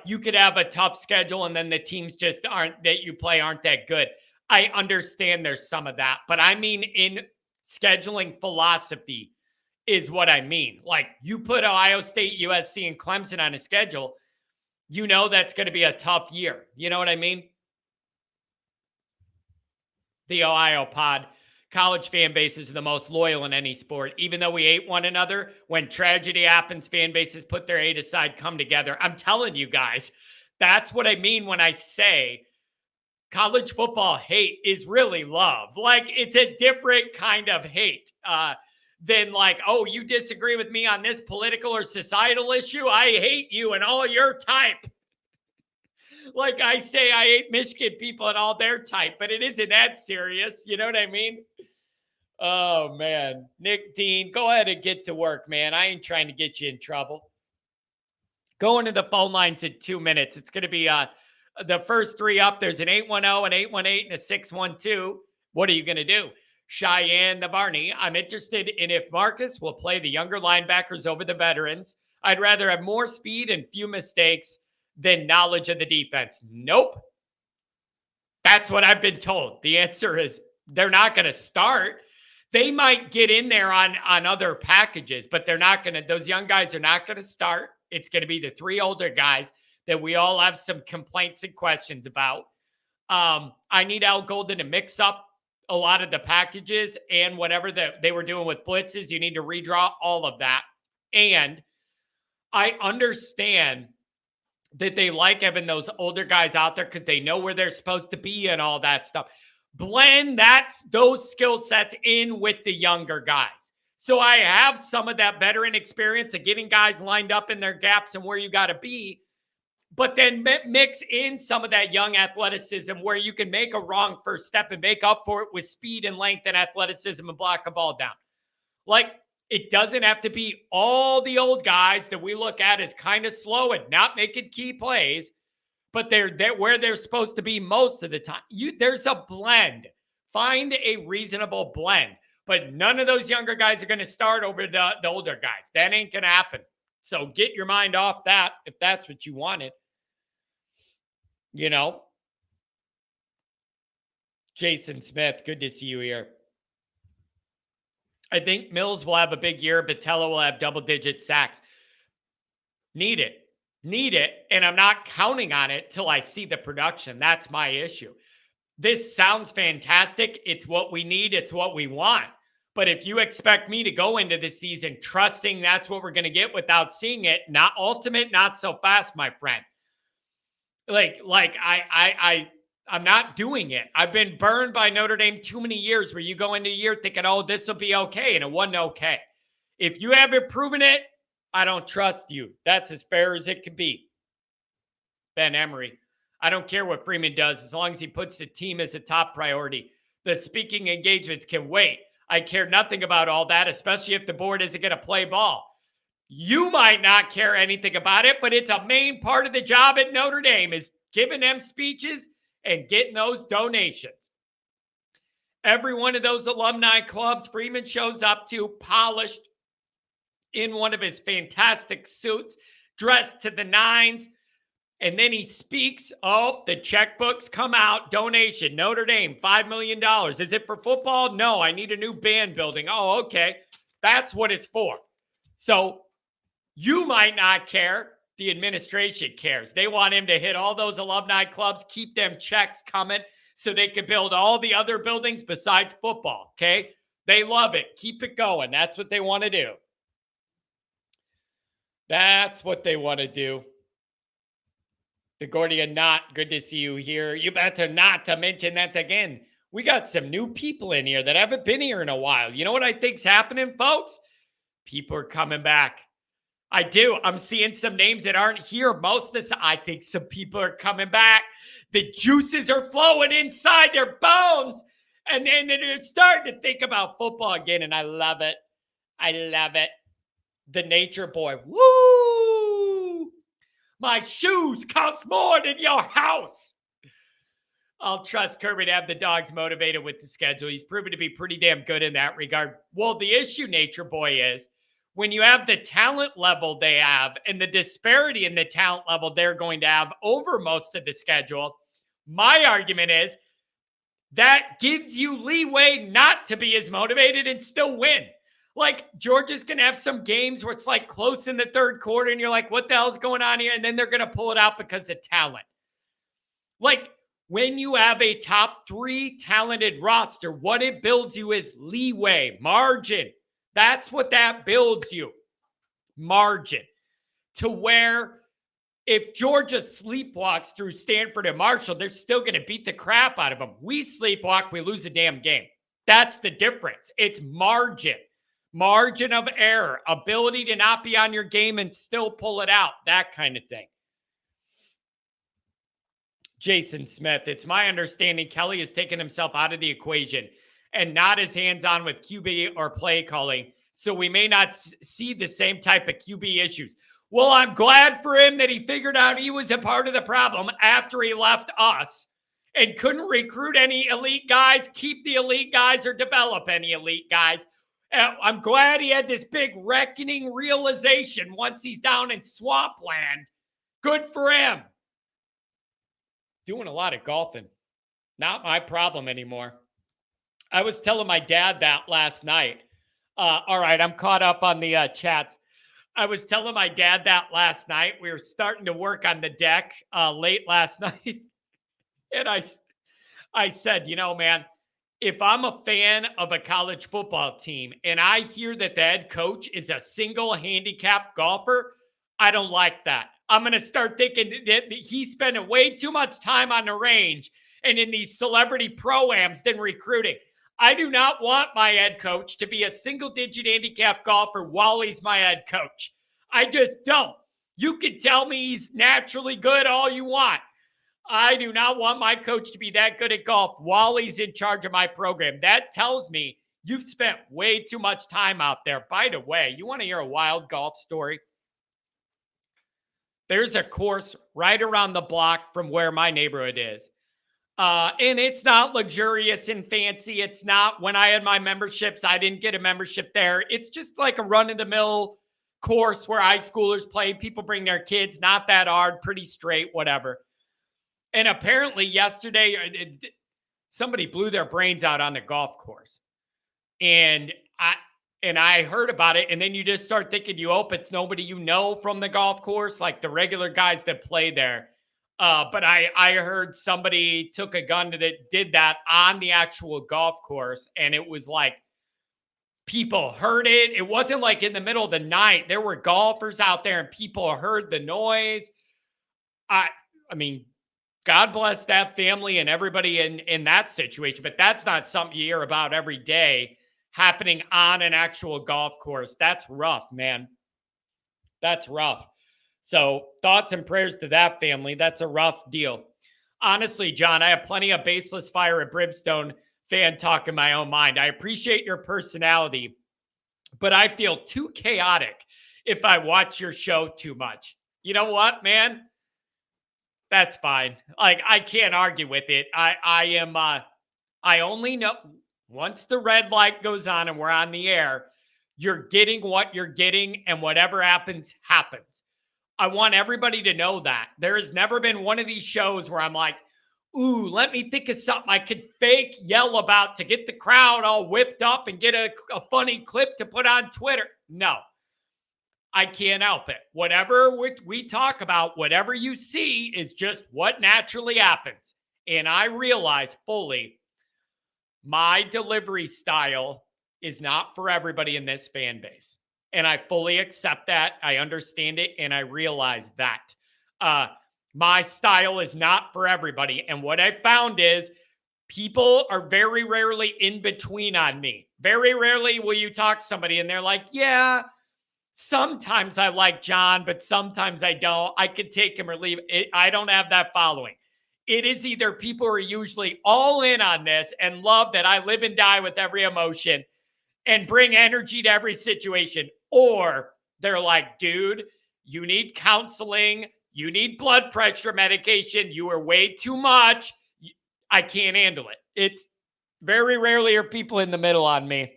You could have a tough schedule and then the teams just that you play aren't that good. I understand there's some of that, but in scheduling philosophy is what I mean. You put Ohio State, USC, and Clemson on a schedule, that's going to be a tough year. You know what I mean? The Ohio pod. College fan bases are the most loyal in any sport. Even though we hate one another, when tragedy happens, fan bases put their hate aside, come together. I'm telling you guys, that's what I mean when I say college football hate is really love. It's a different kind of hate than oh, you disagree with me on this political or societal issue? I hate you and all your type. I say I hate Michigan people and all their type, but it isn't that serious. You know what I mean? Oh, man. Nick Dean, go ahead and get to work, man. I ain't trying to get you in trouble. Going to the phone lines in 2 minutes. It's going to be the first 3 up. There's an 810, an 818, and a 612. What are you going to do? Cheyenne the Barney. I'm interested in if Marcus will play the younger linebackers over the veterans. I'd rather have more speed and few mistakes than knowledge of the defense. Nope. That's what I've been told. The answer is they're not going to start. They might get in there on other packages, but they're not going to. Those young guys are not going to start. It's going to be the 3 older guys that we all have some complaints and questions about. I need Al Golden to mix up a lot of the packages and whatever that they were doing with blitzes. You need to redraw all of that. And I understand that they like having those older guys out there because they know where they're supposed to be and all that stuff. Blend those skill sets in with the younger guys. So I have some of that veteran experience of getting guys lined up in their gaps and where you got to be, but then mix in some of that young athleticism where you can make a wrong first step and make up for it with speed and length and athleticism and block a ball down. It doesn't have to be all the old guys that we look at as kind of slow and not making key plays, but they're where they're supposed to be most of the time. There's a blend. Find a reasonable blend. But none of those younger guys are going to start over the older guys. That ain't going to happen. So get your mind off that if that's what you wanted. Jason Smith, good to see you here. I think Mills will have a big year. Botello will have double-digit sacks. Need it. And I'm not counting on it till I see the production. That's my issue. This sounds fantastic. It's what we need. It's what we want. But if you expect me to go into the season trusting that's what we're going to get without seeing it, not ultimate, not so fast, my friend. I'm not doing it. I've been burned by Notre Dame too many years where you go into a year thinking, oh, this will be okay. And it wasn't okay. If you haven't proven it, I don't trust you. That's as fair as it can be. Ben Emery. I don't care what Freeman does as long as he puts the team as a top priority. The speaking engagements can wait. I care nothing about all that, especially if the board isn't going to play ball. You might not care anything about it, but it's a main part of the job at Notre Dame is giving them speeches and getting those donations. Every one of those alumni clubs Freeman shows up to, polished in one of his fantastic suits, dressed to the nines, and then he speaks. Oh, the checkbooks come out. Donation, Notre Dame, $5 million. Is it for football? No, I need a new band building. Oh, okay. That's what it's for. So you might not care. The administration cares. They want him to hit all those alumni clubs, keep them checks coming so they can build all the other buildings besides football, okay? They love it. Keep it going. That's what they want to do. That's what they want to do. The Gordian Knot, good to see you here. You better not to mention that again. We got some new people in here that haven't been here in a while. You know what I think's happening, folks? People are coming back. I do. I'm seeing some names that aren't here most of this. I think some people are coming back. The juices are flowing inside their bones. And then they're starting to think about football again. And I love it. I love it. The nature boy. Woo! My shoes cost more than your house. I'll trust Kirby to have the dogs motivated with the schedule. He's proven to be pretty damn good in that regard. Well, the issue, nature boy, is when you have the talent level they have and the disparity in the talent level they're going to have over most of the schedule, my argument is that gives you leeway not to be as motivated and still win. Like, Georgia's going to have some games where it's like close in the third quarter and you're like, what the hell's going on here? And then they're going to pull it out because of talent. Like, when you have a top 3 talented roster, what it builds you is leeway, margin. That's what that builds you. Margin. To where if Georgia sleepwalks through Stanford and Marshall, they're still going to beat the crap out of them. We sleepwalk, we lose a damn game. That's the difference. It's margin. Margin of error. Ability to not be on your game and still pull it out. That kind of thing. Jason Smith, it's my understanding Kelly has taken himself out of the equation and not as hands-on with QB or play calling, so we may not see the same type of QB issues. Well, I'm glad for him that he figured out he was a part of the problem after he left us and couldn't recruit any elite guys, keep the elite guys, or develop any elite guys. I'm glad he had this big reckoning realization once he's down in swampland. Good for him. Doing a lot of golfing. Not my problem anymore. I was telling my dad that last night. All right, I'm caught up on the chats. I was telling my dad that last night. We were starting to work on the deck late last night. And I said, you know, man, if I'm a fan of a college football team and I hear that the head coach is a single handicapped golfer, I don't like that. I'm going to start thinking that he's spending way too much time on the range and in these celebrity pro-ams than recruiting. I do not want my head coach to be a single-digit handicap golfer while he's my head coach. I just don't. You can tell me he's naturally good all you want. I do not want my coach to be that good at golf while he's in charge of my program. That tells me you've spent way too much time out there. By the way, you want to hear a wild golf story? There's a course right around the block from where my neighborhood is. And it's not luxurious and fancy. It's not, when I had my memberships, I didn't get a membership there. It's just like a run-of-the-mill course where high schoolers play. People bring their kids, not that hard, pretty straight, whatever. And apparently yesterday, somebody blew their brains out on the golf course. And I heard about it, and then you just start thinking, you hope it's nobody you know from the golf course, like the regular guys that play there. But I heard somebody took a gun that did that on the actual golf course, and it was like people heard it. It wasn't like in the middle of the night. There were golfers out there, and people heard the noise. I mean, God bless that family and everybody in that situation, but that's not something you hear about every day happening on an actual golf course. That's rough, man. That's rough. So thoughts and prayers to that family. That's a rough deal. Honestly, John, I have plenty of baseless fire and brimstone fan talking my own mind. I appreciate your personality, but I feel too chaotic if I watch your show too much. You know what, man? That's fine. Like, I can't argue with it. I only know once the red light goes on and we're on the air, you're getting what you're getting, and whatever happens, happens. I want everybody to know that. There has never been one of these shows where I'm like, ooh, let me think of something I could fake yell about to get the crowd all whipped up and get a funny clip to put on Twitter. No, I can't help it. Whatever we talk about, whatever you see is just what naturally happens. And I realize fully my delivery style is not for everybody in this fan base. And I fully accept that. I understand it. And I realize that. My style is not for everybody. And what I found is people are very rarely in between on me. Very rarely will you talk to somebody and they're like, yeah, sometimes I like John, but sometimes I don't. I could take him or leave it. I don't have that following. It is either people are usually all in on this and love that I live and die with every emotion and bring energy to every situation, or they're like, dude, you need counseling. You need blood pressure medication. You are way too much. I can't handle it. It's very rarely are people in the middle on me.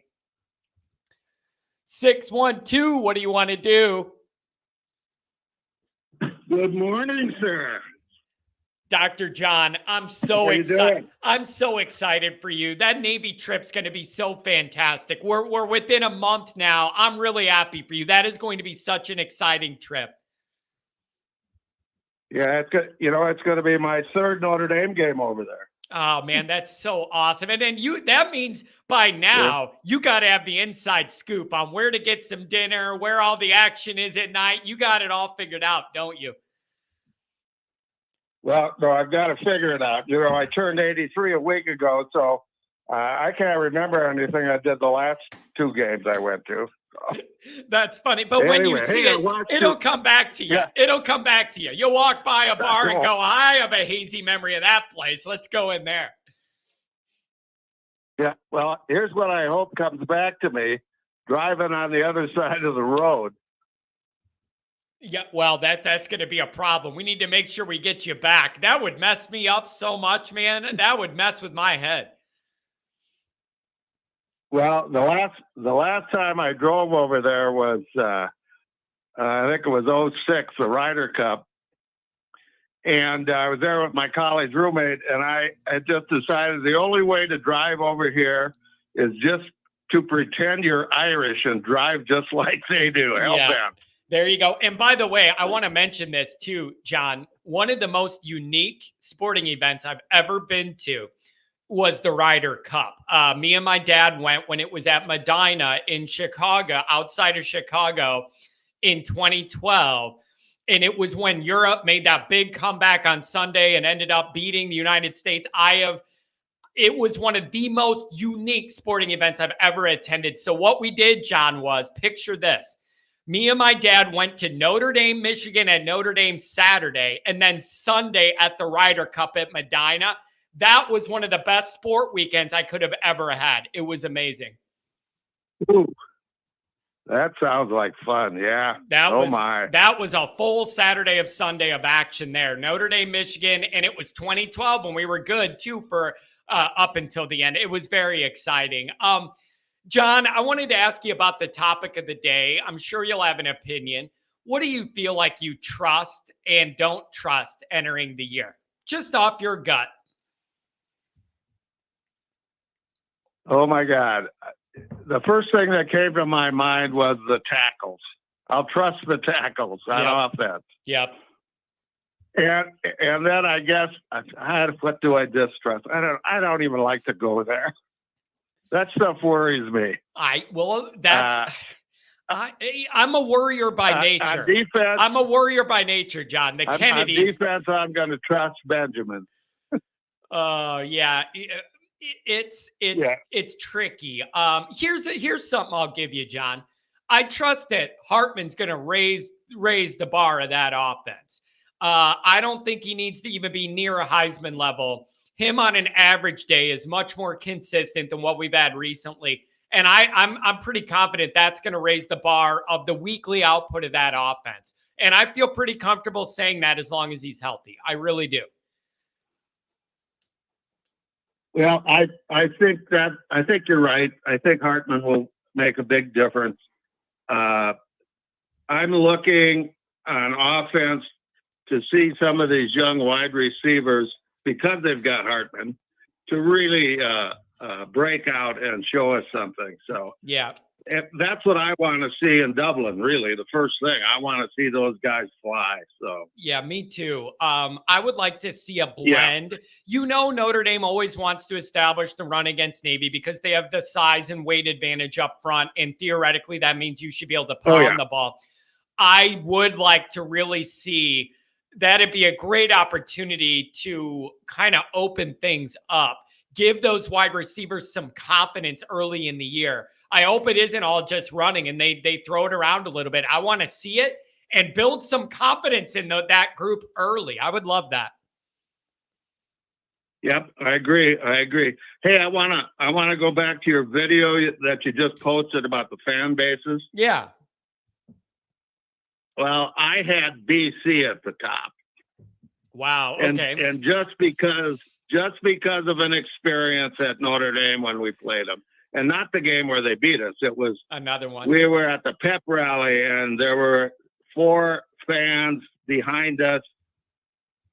612, what do you want to do?
Good morning, sir.
Dr. John, I'm so excited. I'm so excited for you. That Navy trip's going to be so fantastic. We're within a month now. I'm really happy for you. That is going to be such an exciting trip.
Yeah, it's good. You know, it's going to be my third Notre Dame game over there.
Oh man, that's so awesome. And then that means by now you got to have the inside scoop on where to get some dinner, where all the action is at night. You got it all figured out, don't you?
Well, no, I've got to figure it out. You know, I turned 83 a week ago, so I can't remember anything I did the last two games I went to. So.
That's funny. But anyway, when you see it'll come back to you. Yeah. It'll come back to you. You'll walk by a bar and go, I have a hazy memory of that place. Let's go in there.
Yeah, well, here's what I hope comes back to me, driving on the other side of the road.
Yeah, well, that's going to be a problem. We need to make sure we get you back. That would mess me up so much, man. That would mess with my head.
Well, the last time I drove over there was, I think it was 06, the Ryder Cup. And I was there with my college roommate, and I had just decided the only way to drive over here is just to pretend you're Irish and drive just like they do. Help them.
There you go. And by the way, I want to mention this too, John. One of the most unique sporting events I've ever been to was the Ryder Cup. Me and my dad went when it was at Medina in Chicago, outside of Chicago in 2012. And it was when Europe made that big comeback on Sunday and ended up beating the United States. It was one of the most unique sporting events I've ever attended. So what we did, John, was picture this. Me and my dad went to Notre Dame, Michigan at Notre Dame Saturday, and then Sunday at the Ryder Cup at Medina. That was one of the best sport weekends I could have ever had. It was amazing.
Ooh, that sounds like fun. Yeah.
That was a full Saturday of Sunday of action there. Notre Dame, Michigan, and it was 2012 when we were good too for up until the end. It was very exciting. John, I wanted to ask you about the topic of the day. I'm sure you'll have an opinion. What do you feel like you trust and don't trust entering the year? Just off your gut.
Oh, my God. The first thing that came to my mind was the tackles. I'll trust the tackles on offense.
Yep.
And then I guess, what do I distrust? I don't even like to go there. That stuff worries me. I'm a worrier by nature.
On defense, I'm a worrier by nature, John. The Kennedys.
On defense, I'm going to trust Benjamin.
Yeah. It's tricky. Here's something I'll give you, John. I trust that Hartman's going to raise the bar of that offense. I don't think he needs to even be near a Heisman level him on an average day is much more consistent than what we've had recently. And I'm pretty confident that's going to raise the bar of the weekly output of that offense. And I feel pretty comfortable saying that as long as he's healthy. I really do.
Well, I think you're right. I think Hartman will make a big difference. I'm looking on offense to see some of these young wide receivers, because they've got Hartman, to really break out and show us something. So
yeah,
that's what I want to see in Dublin. Really, the first thing I want to see those guys fly. So
yeah, me too. I would like to see a blend. Yeah. Notre Dame always wants to establish the run against Navy because they have the size and weight advantage up front, and theoretically that means you should be able to pound the ball. I would like to really see that. It'd be a great opportunity to kind of open things up, give those wide receivers some confidence early in the year. I hope it isn't all just running and they throw it around a little bit. I want to see it and build some confidence in that group early. I would love that.
Yep, I agree. Hey, I wanna go back to your video that you just posted about the fan bases.
Yeah.
Well, I had BC at the top.
Wow. Okay.
And just because of an experience at Notre Dame when we played them, and not the game where they beat us, it was
another one.
We were at the pep rally, and there were 4 fans behind us,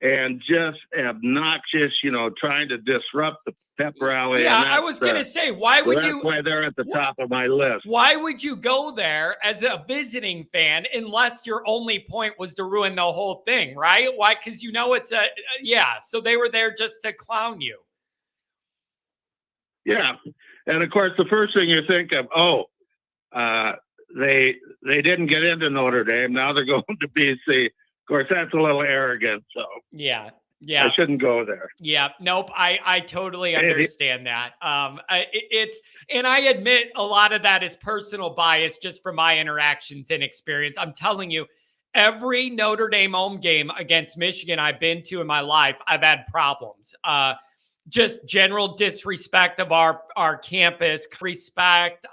and just obnoxious, trying to disrupt the pep rally.
Yeah, I was going to say, why would you?
That's why they're at the top of my list.
Why would you go there as a visiting fan unless your only point was to ruin the whole thing, right? Why? Because it's so they were there just to clown you.
Yeah, and of course, the first thing you think of, they didn't get into Notre Dame. Now they're going to BC. Of course, that's a little arrogant. So
yeah,
I shouldn't go there.
Yeah, nope. I totally understand that. And I admit a lot of that is personal bias just from my interactions and experience. I'm telling you, every Notre Dame home game against Michigan I've been to in my life, I've had problems. Just general disrespect of our campus, respect.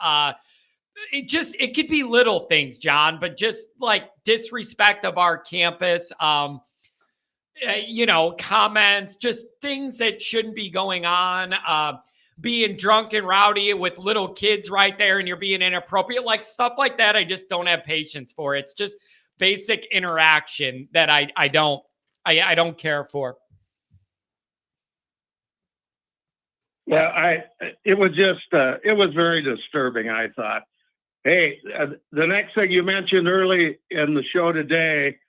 It could be little things, John, but just like disrespect of our campus, comments, just things that shouldn't be going on, being drunk and rowdy with little kids right there and you're being inappropriate, like stuff like that. I just don't have patience for. It's just basic interaction that I don't care for.
Yeah, it was very disturbing, I thought. Hey, the next thing you mentioned early in the show today,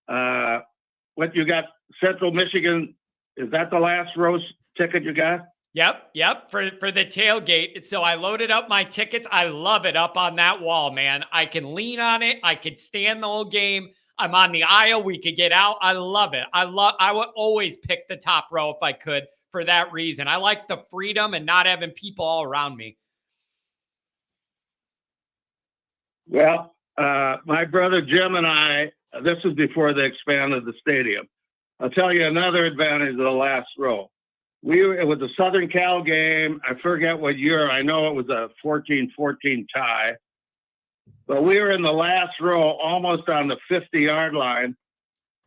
what you got, Central Michigan, is that the last row ticket you got?
Yep. For the tailgate. So I loaded up my tickets. I love it up on that wall, man. I can lean on it. I could stand the whole game. I'm on the aisle. We could get out. I love it. I would always pick the top row if I could for that reason. I like the freedom and not having people all around me.
Well, my brother Jim and I, this was before they expanded the stadium. I'll tell you another advantage of the last row. It was a Southern Cal game. I forget what year. I know it was a 14-14 tie. But we were in the last row, almost on the 50-yard line.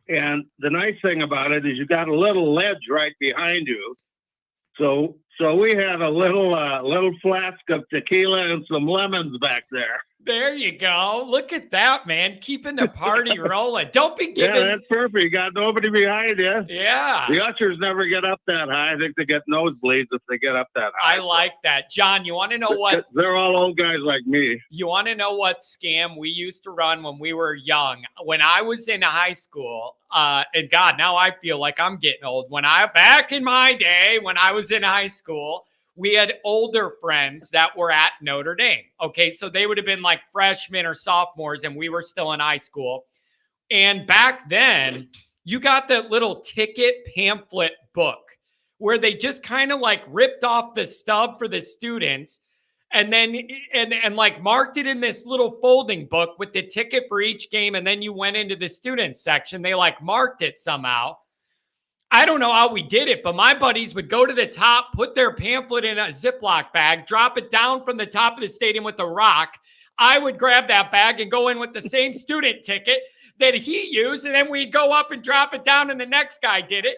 And the nice thing about it is you got a little ledge right behind you. So we had a little flask of tequila and some lemons back there.
There you go. Look at that, man. Keeping the party rolling. Don't be giving.
Yeah, that's perfect. You got nobody behind you.
Yeah.
The ushers never get up that high. I think they get nosebleeds if they get up that high.
I like that. John, you want to know what?
They're all old guys like me.
You want to know what scam we used to run when we were young? When I was in high school, and God, now I feel like I'm getting old. Back in my day, when I was in high school, we had older friends that were at Notre Dame. Okay, so they would have been like freshmen or sophomores, and we were still in high school. And back then, you got that little ticket pamphlet book where they just kind of like ripped off the stub for the students and then and like marked it in this little folding book with the ticket for each game. And then you went into the student section. They like marked it somehow. I don't know how we did it, but my buddies would go to the top, put their pamphlet in a Ziploc bag, drop it down from the top of the stadium with a rock. I would grab that bag and go in with the same student ticket that he used, and then we'd go up and drop it down, and the next guy did it.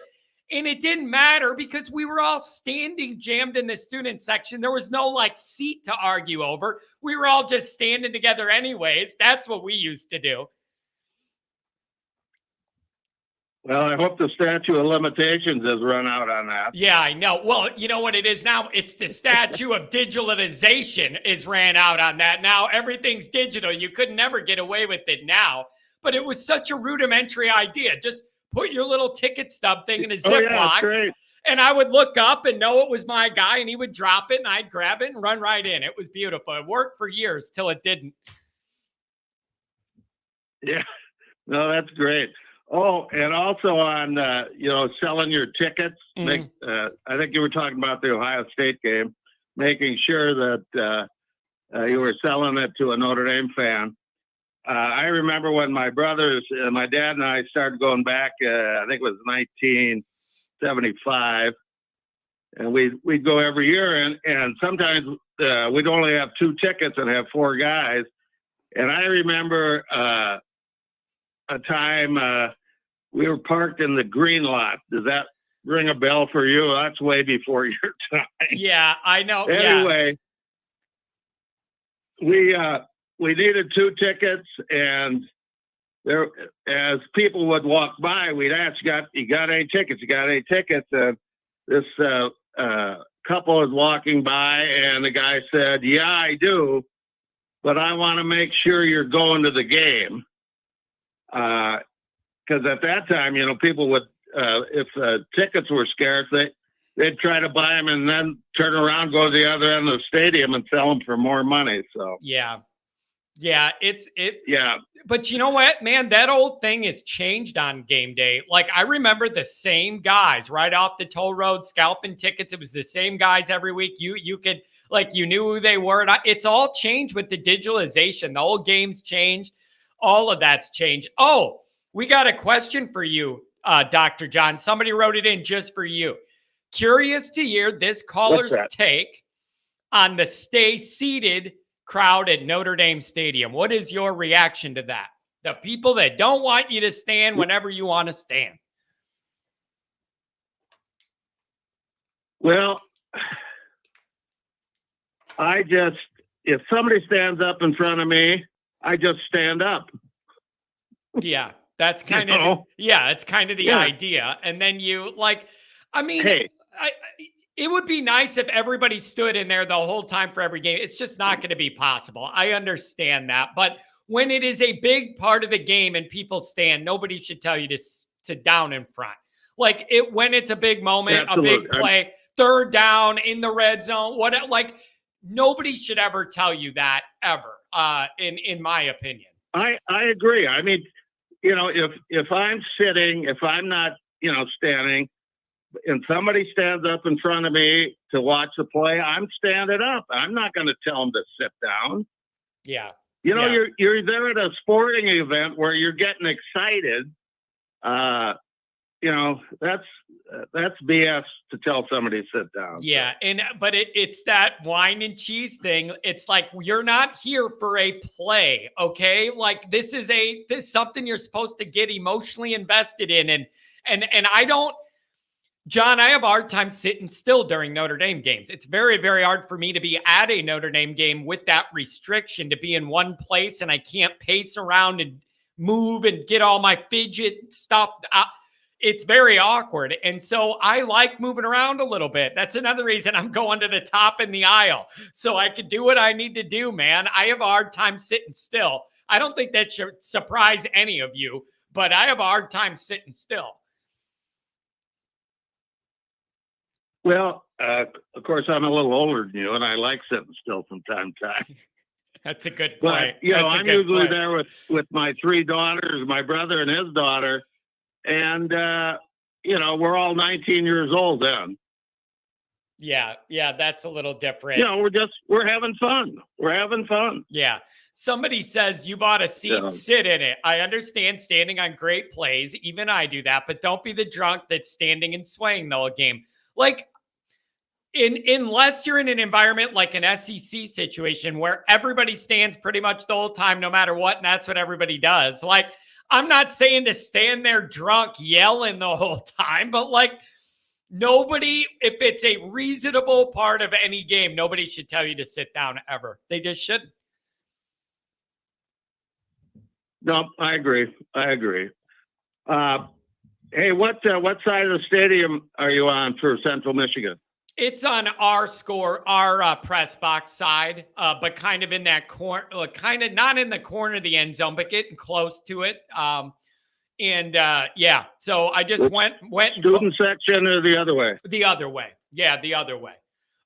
And it didn't matter because we were all standing jammed in the student section. There was no like seat to argue over. We were all just standing together anyways. That's what we used to do.
Well, I hope the statute of limitations has run out on that.
Yeah, I know. Well, you know what it is now? It's the statute of digitalization is ran out on that. Now everything's digital. You could never get away with it now. But it was such a rudimentary idea. Just put your little ticket stub thing in a Ziploc. And I would look up and know it was my guy, and he would drop it, and I'd grab it and run right in. It was beautiful. It worked for years till it didn't.
Yeah, no, that's great. Oh, and also on, selling your tickets. I think you were talking about the Ohio State game, making sure that you were selling it to a Notre Dame fan. I remember when my brothers, my dad and I started going back, I think it was 1975, and we'd go every year, and sometimes we'd only have 2 tickets and have 4 guys. And I remember a time we were parked in the green lot. Does that ring a bell for you? That's way before your time.
Yeah, I know.
Anyway, we needed 2 tickets, and there, as people would walk by, we'd ask, you got any tickets? You got any tickets? And this couple was walking by, and the guy said, yeah, I do, but I want to make sure you're going to the game. Because at that time, people would, if tickets were scarce, they'd try to buy them and then turn around, go to the other end of the stadium and sell them for more money. So
yeah,
yeah.
But you know what, man, that old thing has changed on game day. Like I remember the same guys right off the toll road scalping tickets. It was the same guys every week. You could you knew who they were. And it's all changed with the digitalization. The old games changed. All of that's changed. Oh, we got a question for you, Dr. John. Somebody wrote it in just for you. Curious to hear this caller's take on the stay seated crowd at Notre Dame Stadium. What is your reaction to that? The people that don't want you to stand whenever you want to stand.
Well, if somebody stands up in front of me, I just stand up.
Yeah. That's kind of, it's kind of the idea. And then it would be nice if everybody stood in there the whole time for every game. It's just not going to be possible. I understand that. But when it is a big part of the game and people stand, nobody should tell you to sit down in front. When it's a big moment, absolutely. A big play, third down in the red zone, nobody should ever tell you that ever, in my opinion.
I agree. I mean, if I'm sitting, if I'm not, standing, and somebody stands up in front of me to watch the play, I'm standing up. I'm not going to tell them to sit down.
Yeah.
You're there at a sporting event where you're getting excited. That's BS to tell somebody to sit down.
Yeah. But it's that wine and cheese thing. It's like, you're not here for a play. Okay. This is something you're supposed to get emotionally invested in. And I don't, John, I have a hard time sitting still during Notre Dame games. It's very, very hard for me to be at a Notre Dame game with that restriction to be in one place, and I can't pace around and move and get all my fidget stuff out. It's very awkward. And so I like moving around a little bit. That's another reason I'm going to the top in the aisle so I can do what I need to do, man. I have a hard time sitting still. I don't think that should surprise any of you, but I have a hard time sitting still.
Well, of course, I'm a little older than you, and I like sitting still from time to time.
That's a good point.
But, I'm usually there with my 3 daughters, my brother and his daughter, and, we're all 19 years old then.
Yeah. Yeah. That's a little different.
You know, we're having fun. We're having fun.
Yeah. Somebody says you bought a seat,
Yeah.
sit in it. I understand standing on great plays. Even I do that, but don't be the drunk that's standing and swaying the whole game. Like, unless you're in an environment like an SEC situation where everybody stands pretty much the whole time, no matter what, and that's what everybody does. Like, I'm not saying to stand there drunk yelling the whole time, but like, nobody, if it's a reasonable part of any game, nobody should tell you to sit down ever. They just shouldn't.
No, I agree. Hey, what side of the stadium are you on for Central Michigan?
It's on our press box side, but kind of in that corner, kind of not in the corner of the end zone, but getting close to it. Yeah, so I just went
student section or the other way?
The other way. Yeah, the other way.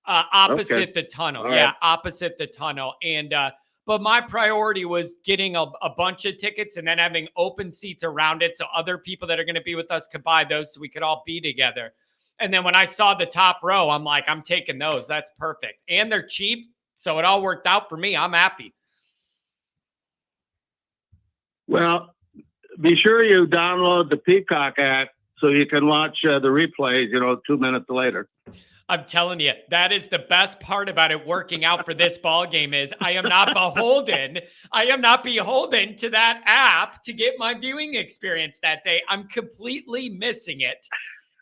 Opposite the tunnel. Yeah, opposite the tunnel. And but my priority was getting a bunch of tickets and then having open seats around it so other people that are going to be with us could buy those so we could all be together. And then when I saw the top row, I'm like, I'm taking those. That's perfect. And they're cheap. So it all worked out for me. I'm happy.
Well, be sure you download the Peacock app so you can watch the replays, 2 minutes later.
I'm telling you, that is the best part about it working out for this ball game is I am not beholden. I am not beholden to that app to get my viewing experience that day. I'm completely missing it.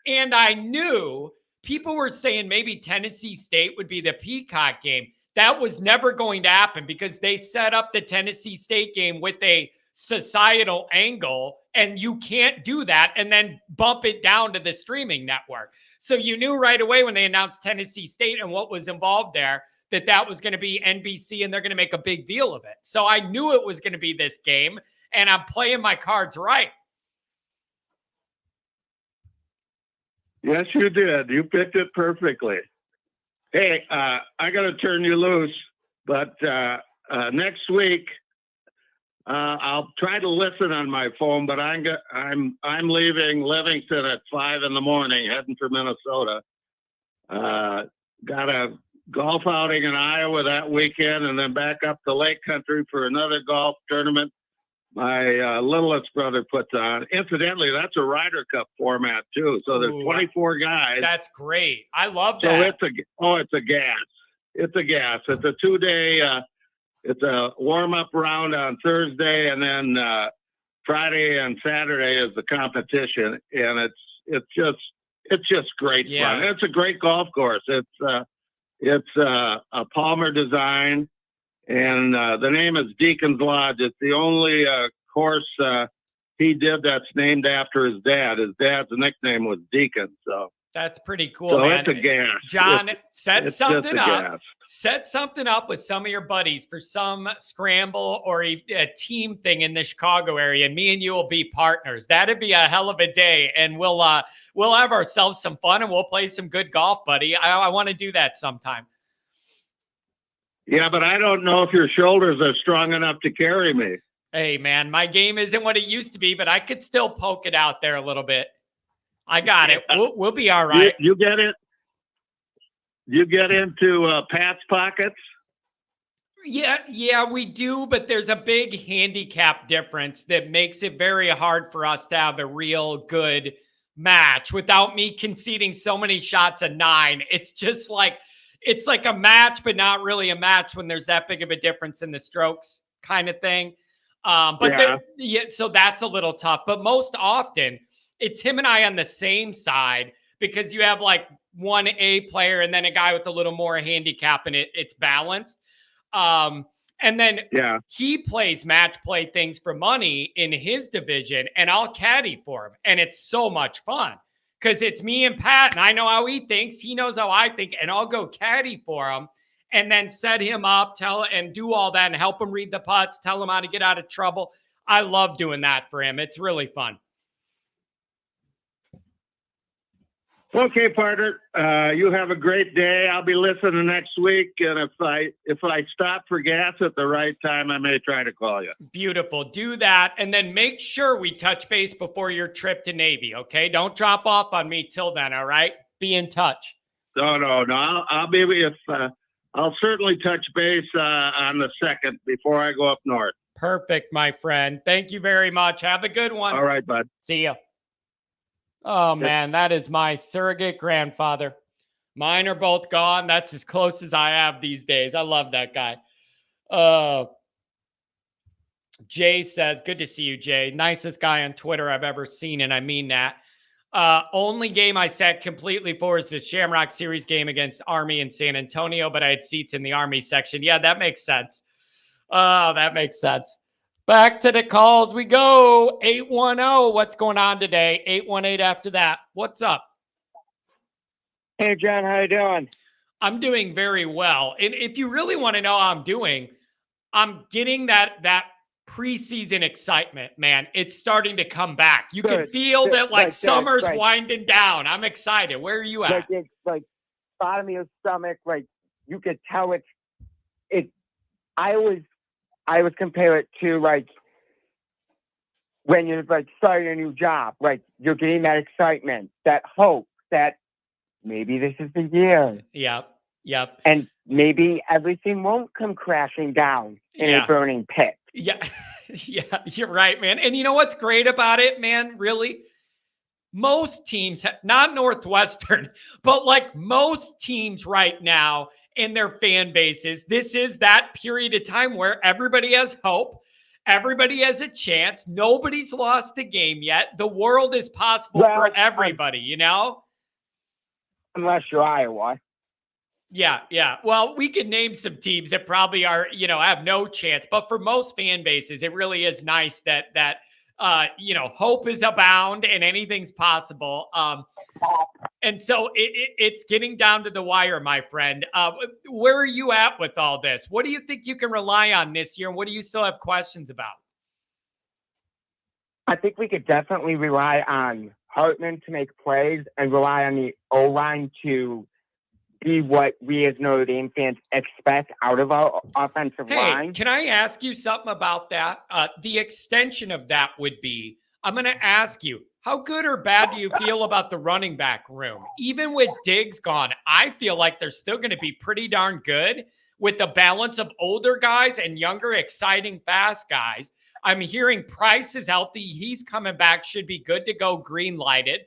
And I knew people were saying maybe Tennessee State would be the Peacock game. That was never going to happen because they set up the Tennessee State game with a societal angle, and you can't do that and then bump it down to the streaming network. So you knew right away when they announced Tennessee State and what was involved there that was going to be NBC and they're going to make a big deal of it. So I knew it was going to be this game, and I'm playing my cards right.
Yes, you did. You picked it perfectly. Hey, I got to turn you loose, but next week I'll try to listen on my phone. But I'm leaving Livingston at 5 a.m, heading for Minnesota. Got a golf outing in Iowa that weekend, and then back up to Lake Country for another golf tournament my littlest brother puts on. Incidentally, that's a Ryder Cup format too. So there's 24 guys.
That's great. I love that.
So it's a gas. It's a 2-day. It's a warm-up round on Thursday, and then Friday and Saturday is the competition, and it's just great fun. It's a great golf course. It's a Palmer design. And the name is Deacon's Lodge. It's the only course he did that's named after his dad. His dad's nickname was Deacon. So
that's pretty cool, man.
It's a gas.
John, set something up. Set something up with some of your buddies for some scramble or a team thing in the Chicago area, and me and you will be partners. That'd be a hell of a day, and we'll have ourselves some fun, and we'll play some good golf, buddy. I want to do that sometime.
Yeah, but I don't know if your shoulders are strong enough to carry me.
Hey, man, my game isn't what it used to be, but I could still poke it out there a little bit. I got it. We'll be all right.
You get it? You get into Pat's pockets?
Yeah, we do, but there's a big handicap difference that makes it very hard for us to have a real good match without me conceding so many shots of 9. It's like a match, but not really a match when there's that big of a difference in the strokes kind of thing. So that's a little tough. But most often, it's him and I on the same side because you have like one A player and then a guy with a little more handicap, and it's balanced. And then he plays match play things for money in his division, and I'll caddy for him. And it's so much fun. Because it's me and Pat, and I know how he thinks. He knows how I think, and I'll go caddy for him and then set him up, and do all that and help him read the putts, tell him how to get out of trouble. I love doing that for him. It's really fun.
Okay, partner. You have a great day. I'll be listening next week, and if I stop for gas at the right time, I may try to call you.
Beautiful. Do that, and then make sure we touch base before your trip to Navy, okay? Don't drop off on me till then, all right? Be in touch.
No. I'll be if I'll certainly touch base on the 2nd before I go up north.
Perfect, my friend. Thank you very much. Have a good one.
All right, bud.
See ya. Oh, man, that is my surrogate grandfather. Mine are both gone. That's as close as I have these days. I love that guy. Jay says, good to see you, Jay. Nicest guy on Twitter I've ever seen, and I mean that. Only game I sat completely for is the Shamrock Series game against Army in San Antonio, but I had seats in the Army section. Yeah, that makes sense. Oh, that makes sense. Back to the calls we go. 810. What's going on today? 818 after that. What's up?
Hey, John, how you doing?
I'm doing very well. And if you really want to know how I'm doing, I'm getting that preseason excitement, man. It's starting to come back. You can feel that summer's winding down. I'm excited. Where are you at?
It's like bottom of your stomach, like you could tell it. I always compare it to like when you're like starting a new job, like you're getting that excitement, that hope that maybe this is the year.
Yep.
And maybe everything won't come crashing down in a burning pit.
Yeah. Yeah, you're right, man. And you know what's great about it, man? Really? Most teams, not Northwestern, but like most teams right now in their fan bases, this is that period of time where everybody has hope. Everybody has a chance. Nobody's lost the game yet. The world is possible for everybody, you know?
Unless you're Iowa.
Yeah. Well, we can name some teams that probably are, have no chance. But for most fan bases, it really is nice that hope is abound and anything's possible. And so it's getting down to the wire, my friend. Where are you at with all this? What do you think you can rely on this year? And what do you still have questions about?
I think we could definitely rely on Hartman to make plays and rely on the O-line to be what we as Notre Dame fans expect out of our offensive line.
Can I ask you something about that? The extension of that would be, I'm going to ask you, how good or bad do you feel about the running back room? Even with Diggs gone, I feel like they're still going to be pretty darn good with the balance of older guys and younger, exciting, fast guys. I'm hearing Price is healthy. He's coming back, should be good to go, green lighted.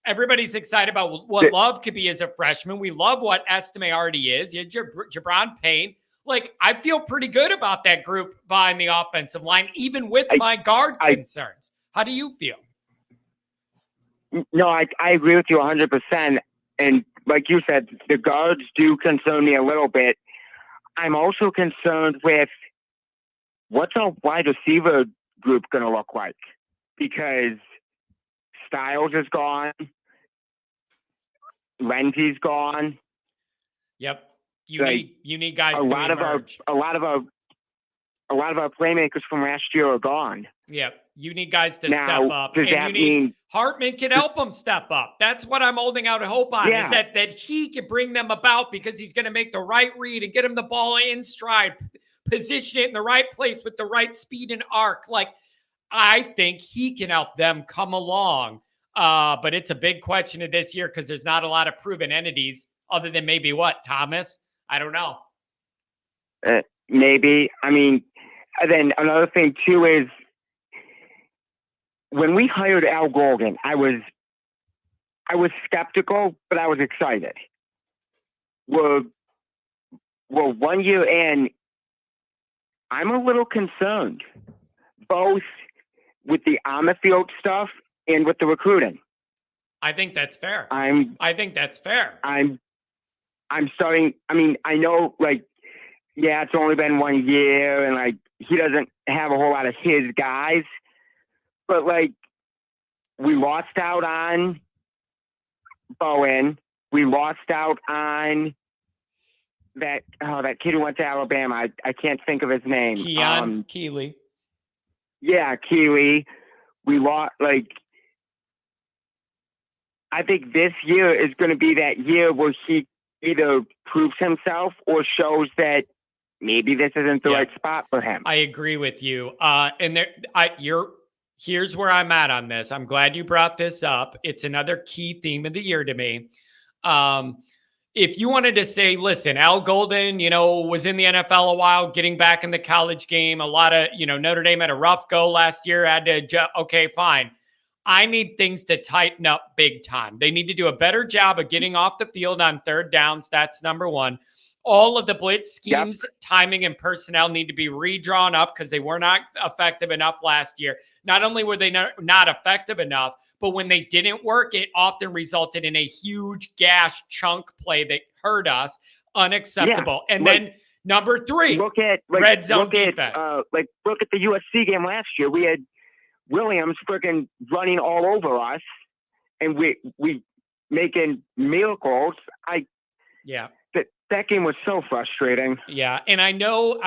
Everybody's excited about what Love could be as a freshman. We love what Estime already is. You had Jabron Payne. Like, I feel pretty good about that group behind the offensive line, even with my guard concerns. How do you feel?
No, I agree with you 100%. And like you said, the guards do concern me a little bit. I'm also concerned with what's our wide receiver group going to look like? Because Styles is gone. Lindsey's gone.
Yep. You need guys to emerge.
A lot of our playmakers from last year are gone.
Yep. You need guys to step up.
Does that mean
Hartman can help them step up? That's what I'm holding out hope on, is that he can bring them about because he's going to make the right read and get him the ball in stride, position it in the right place with the right speed and arc. Like, I think he can help them come along. But it's a big question of this year because there's not a lot of proven entities other than maybe Thomas? I don't know.
Maybe. I mean, and then another thing too is when we hired Al Golden, I was skeptical, but I was excited. We're 1 year in. I'm a little concerned, both with the on the field stuff and with the recruiting.
I think that's fair.
I
think that's fair.
I'm starting. I mean, I know, like, yeah, it's only been 1 year, and like he doesn't have a whole lot of his guys, but like we lost out on Bowen. We lost out on that kid who went to Alabama. I can't think of his name.
Keeley.
Yeah, Keeley. We lost, like, I think this year is going to be that year where he either proves himself or shows that maybe this isn't the right spot for him.
I agree with you. Here's where I'm at on this. I'm glad you brought this up. It's another key theme of the year to me. if you wanted to say, listen, Al Golden, was in the NFL a while, getting back in the college game. A lot of, Notre Dame had a rough go last year. Okay, fine. I need things to tighten up big time. They need to do a better job of getting off the field on third downs. That's number one. All of the blitz schemes, timing, and personnel need to be redrawn up because they were not effective enough last year. Not only were they not effective enough, but when they didn't work, it often resulted in a huge gash chunk play that hurt us. Unacceptable. And then number three,
look at
red zone defense.
Look at the USC game last year. We had Williams freaking running all over us, and we making miracles. That game was so frustrating.
Yeah, and I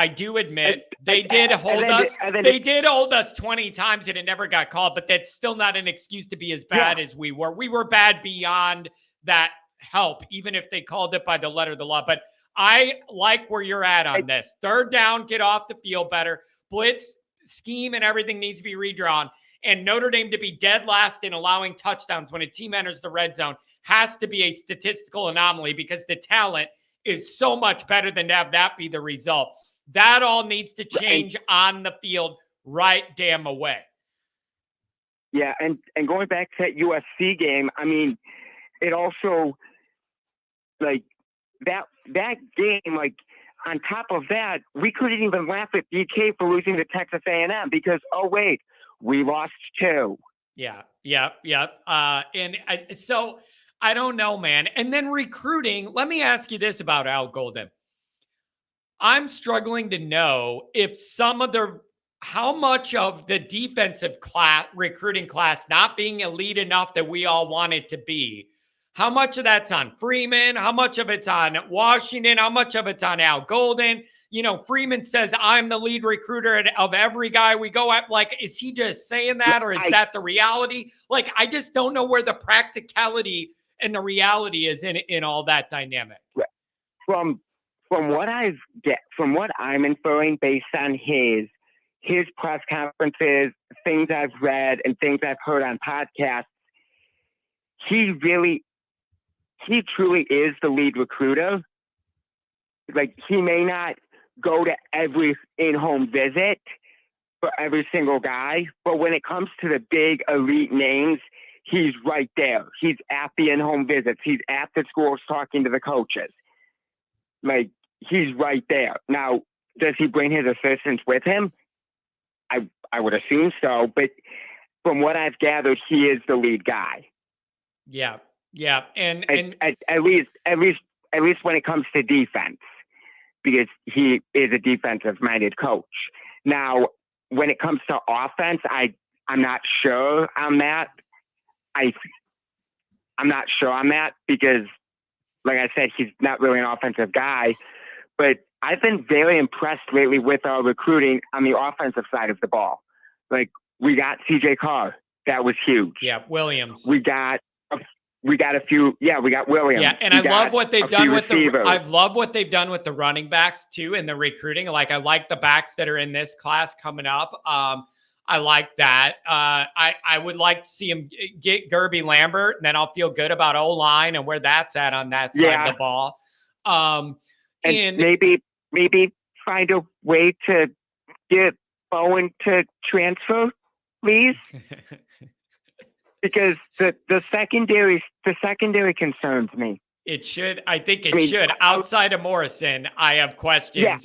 do admit they did hold us. They did hold us 20 times and it never got called, but that's still not an excuse to be as bad as we were. We were bad beyond that help, even if they called it by the letter of the law. But I like where you're at on this. Third down, get off the field better. Blitz scheme and everything needs to be redrawn. And Notre Dame to be dead last in allowing touchdowns when a team enters the red zone has to be a statistical anomaly because the talent is so much better than to have that be the result. That all needs to change on the field right damn away.
Yeah, and going back to that USC game, I mean, it also, like, that game, like, on top of that, we couldn't even laugh at DK for losing to Texas A&M because, oh, wait, we lost 2.
Yeah. So I don't know, man. And then recruiting, let me ask you this about Al Golden. I'm struggling to know if how much of the defensive recruiting class not being elite enough that we all want it to be, how much of that's on Freeman? How much of it's on Washington? How much of it's on Al Golden? Freeman says, I'm the lead recruiter of every guy we go at. Like, is he just saying that or is that the reality? Like, I just don't know where the practicality and the reality is in all that dynamic.
From what I'm inferring based on his press conferences, things I've read and things I've heard on podcasts, he truly is the lead recruiter. Like, he may not go to every in-home visit for every single guy, but when it comes to the big elite names, he's right there. He's at the in-home visits. He's at the schools talking to the coaches. Like, he's right there. Now, does he bring his assistants with him? I would assume so, but from what I've gathered, he is the lead guy.
Yeah. And
at least when it comes to defense, because he is a defensive-minded coach. Now, when it comes to offense, I'm not sure on that. I'm not sure on that because, like I said, he's not really an offensive guy. But I've been very impressed lately with our recruiting on the offensive side of the ball. Like, we got CJ Carr. That was huge.
Yeah, Williams.
We got a few. Yeah, we got Williams.
Yeah, and I love what they've done with I love what they've done with the running backs too, and the recruiting. Like, I like the backs that are in this class coming up. I like that. I would like to see him get Gerby Lambert, and then I'll feel good about O-line and where that's at on that side of the ball.
And maybe find a way to get Bowen to transfer, please. Because the secondary concerns me.
It should. I think it should. Outside of Morrison, I have questions.
Yeah,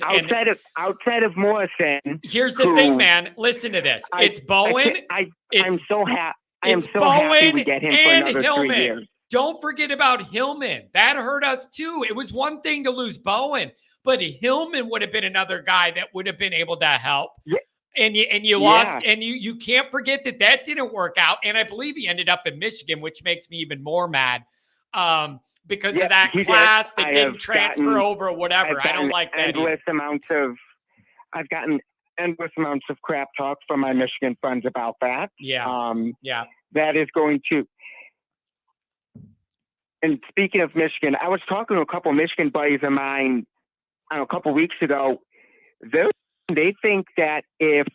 outside of Morrison.
Here's the thing, man. Listen to this. It's Bowen.
I'm so happy. I am so happy we get him for another
Hillman.
3 years.
Don't forget about Hillman. That hurt us too. It was one thing to lose Bowen, but Hillman would have been another guy that would have been able to help. Yeah. And you lost, and you can't forget that didn't work out. And I believe he ended up in Michigan, which makes me even more mad because of that class that didn't transfer over or whatever. I don't like that.
I've gotten endless amounts of crap talk from my Michigan friends about that.
Yeah.
That is going to. And speaking of Michigan, I was talking to a couple of Michigan buddies of mine a couple weeks ago. They think that if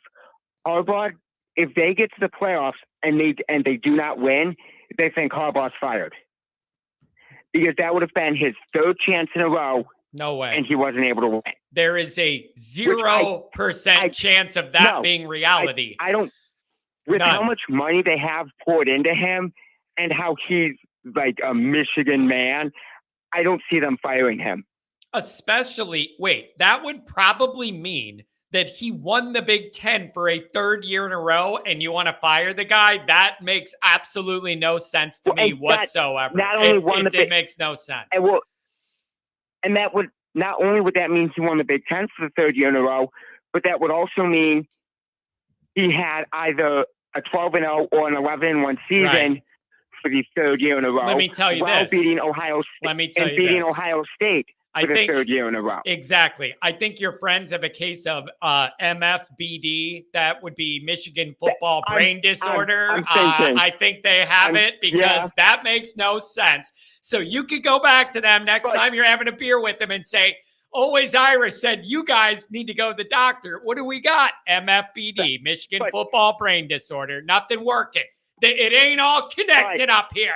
Harbaugh, if they get to the playoffs and they do not win, they think Harbaugh's fired. because that would have been his third chance in a row,
No way.
and he wasn't able to win.
There is a 0% chance of that being reality.
I don't. With
None.
how much money they have poured into him, and how he's like a Michigan man, I don't see them firing him.
Especially, that would probably mean that he won the Big Ten for a third year in a row, and you want to fire the guy? That makes absolutely no sense to me whatsoever.
Not only won
it makes no sense.
And that would not only would that mean he won the Big Ten for the third year in a row, but that would also mean he had either a 12-0 or an 11-1 season for the third year in a row.
Let me tell you
while
this.
beating Ohio State
Let me tell you
beating
this.
Ohio State for the third year in a row.
Exactly. I think your friends have a case of MFBD. That would be Michigan football brain disorder. I think they have it because that makes no sense. So you could go back to them next time you're having a beer with them and say, Always Irish said, you guys need to go to the doctor. What do we got? MFBD, Michigan football brain disorder. Nothing working. It ain't all connected up here.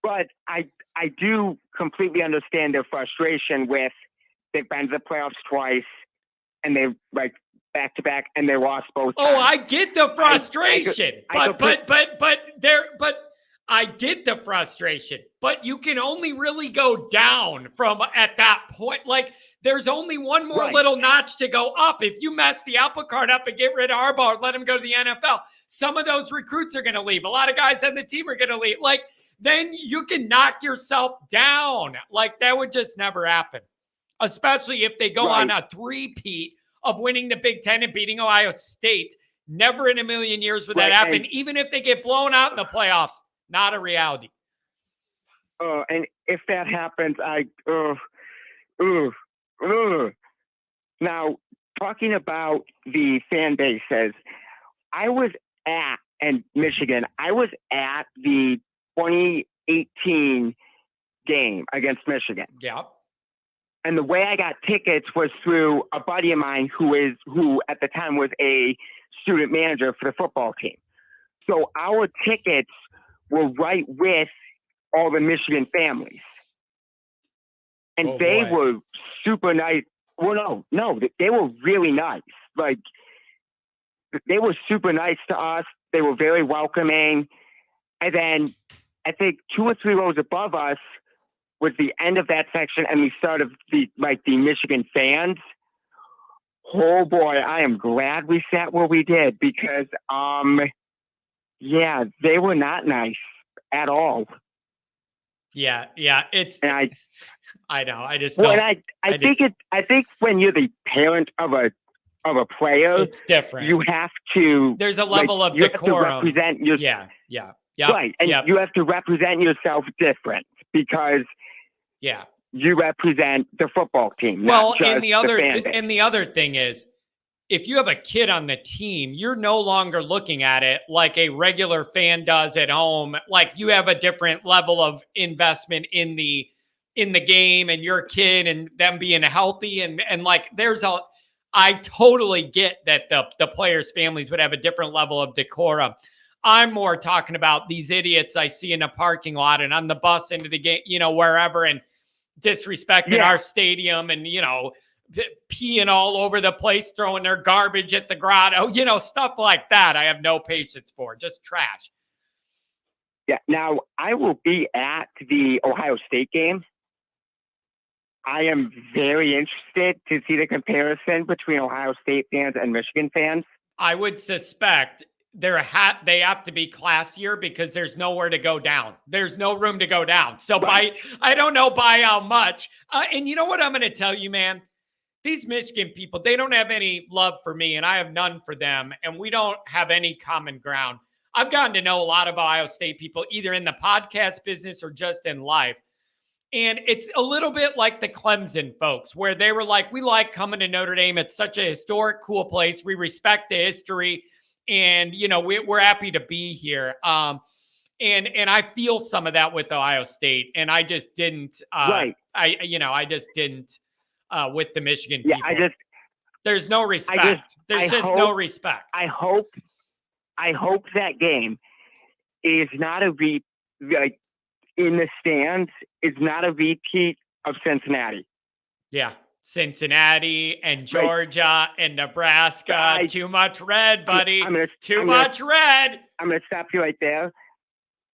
But I do completely understand their frustration with they've been to the playoffs twice and they like back to back and they lost both times.
I get the frustration. I get the frustration, but you can only really go down from at that point. Like there's only one more little notch to go up. If you mess the apple cart up and get rid of Harbaugh or let him go to the NFL, some of those recruits are going to leave. A lot of guys on the team are going to leave. Like, then you can knock yourself down. Like that would just never happen, especially if they go on a three-peat of winning the Big Ten and beating Ohio State. Never in a million years would that happen. Even if they get blown out in the playoffs, not a reality.
And if that happens, Now, talking about the fan bases, I was at the 2018 game against Michigan.
Yeah.
And the way I got tickets was through a buddy of mine who at the time was a student manager for the football team. So our tickets were right with all the Michigan families. And they were super nice. Well, no, they were really nice. Like, they were super nice to us. They were very welcoming. And then I think 2 or 3 rows above us was the end of that section and the start of the Michigan fans. Oh boy, I am glad we sat where we did because, they were not nice at all.
Yeah. I know. I just
well,
don't.
I think when you're the parent of a player,
it's different.
You have to.
There's a level of decorum.
You have to represent your.
Yeah.
Right, and you have to represent yourself different because.
Yeah.
You represent the football team.
Well, and the other thing is, if you have a kid on the team, you're no longer looking at it like a regular fan does at home. Like you have a different level of investment in the game and your kid and them being healthy and like I totally get that the players' families would have a different level of decorum. I'm more talking about these idiots I see in a parking lot and on the bus into the game, wherever, and disrespecting our stadium and, peeing all over the place, throwing their garbage at the grotto, stuff like that. I have no patience for. Just trash.
Yeah. Now, I will be at the Ohio State game. I am very interested to see the comparison between Ohio State fans and Michigan fans.
I would suspect they have to be classier because there's nowhere to go down. There's no room to go down. So I don't know by how much. And you know what I'm going to tell you, man? These Michigan people, they don't have any love for me and I have none for them. And we don't have any common ground. I've gotten to know a lot of Ohio State people, either in the podcast business or just in life. And it's a little bit like the Clemson folks, where they were like, we like coming to Notre Dame. It's such a historic, cool place. We respect the history. And, we're happy to be here. And I feel some of that with Ohio State. And I just didn't, I just didn't with the Michigan people.
Yeah,
there's no respect. There's no respect.
I hope that game is not in the stands is not a repeat of Cincinnati.
Yeah. Cincinnati and Georgia and Nebraska. Too much red, buddy. Too much red.
I'm going to stop you right there.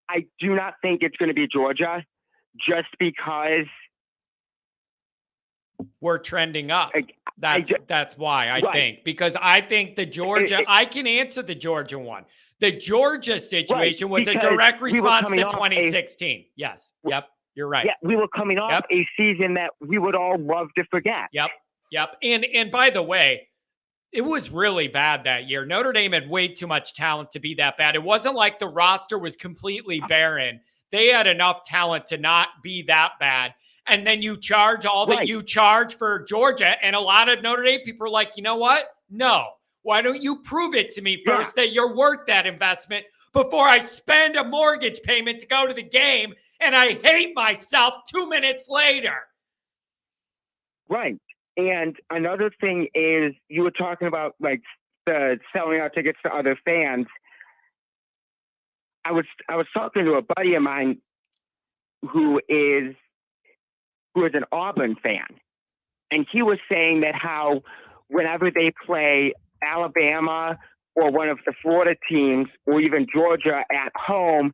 I do not think it's going to be Georgia just because
we're trending up. That's why I think, because I think the Georgia, I can answer the Georgia one. The Georgia situation was a direct response to 2016. Yes. Yep. You're right.
Yeah. We were coming off a season that we would all love to forget.
Yep. And by the way, it was really bad that year. Notre Dame had way too much talent to be that bad. It wasn't like the roster was completely barren. They had enough talent to not be that bad. And then you charge all that you charge for Georgia. And a lot of Notre Dame people are like, you know what? No. Why don't you prove it to me first that you're worth that investment before I spend a mortgage payment to go to the game and I hate myself 2 minutes later?
Right. And another thing is, you were talking about like the selling out tickets to other fans. I was talking to a buddy of mine who is an Auburn fan, and he was saying that how whenever they play Alabama or one of the Florida teams or even Georgia at home,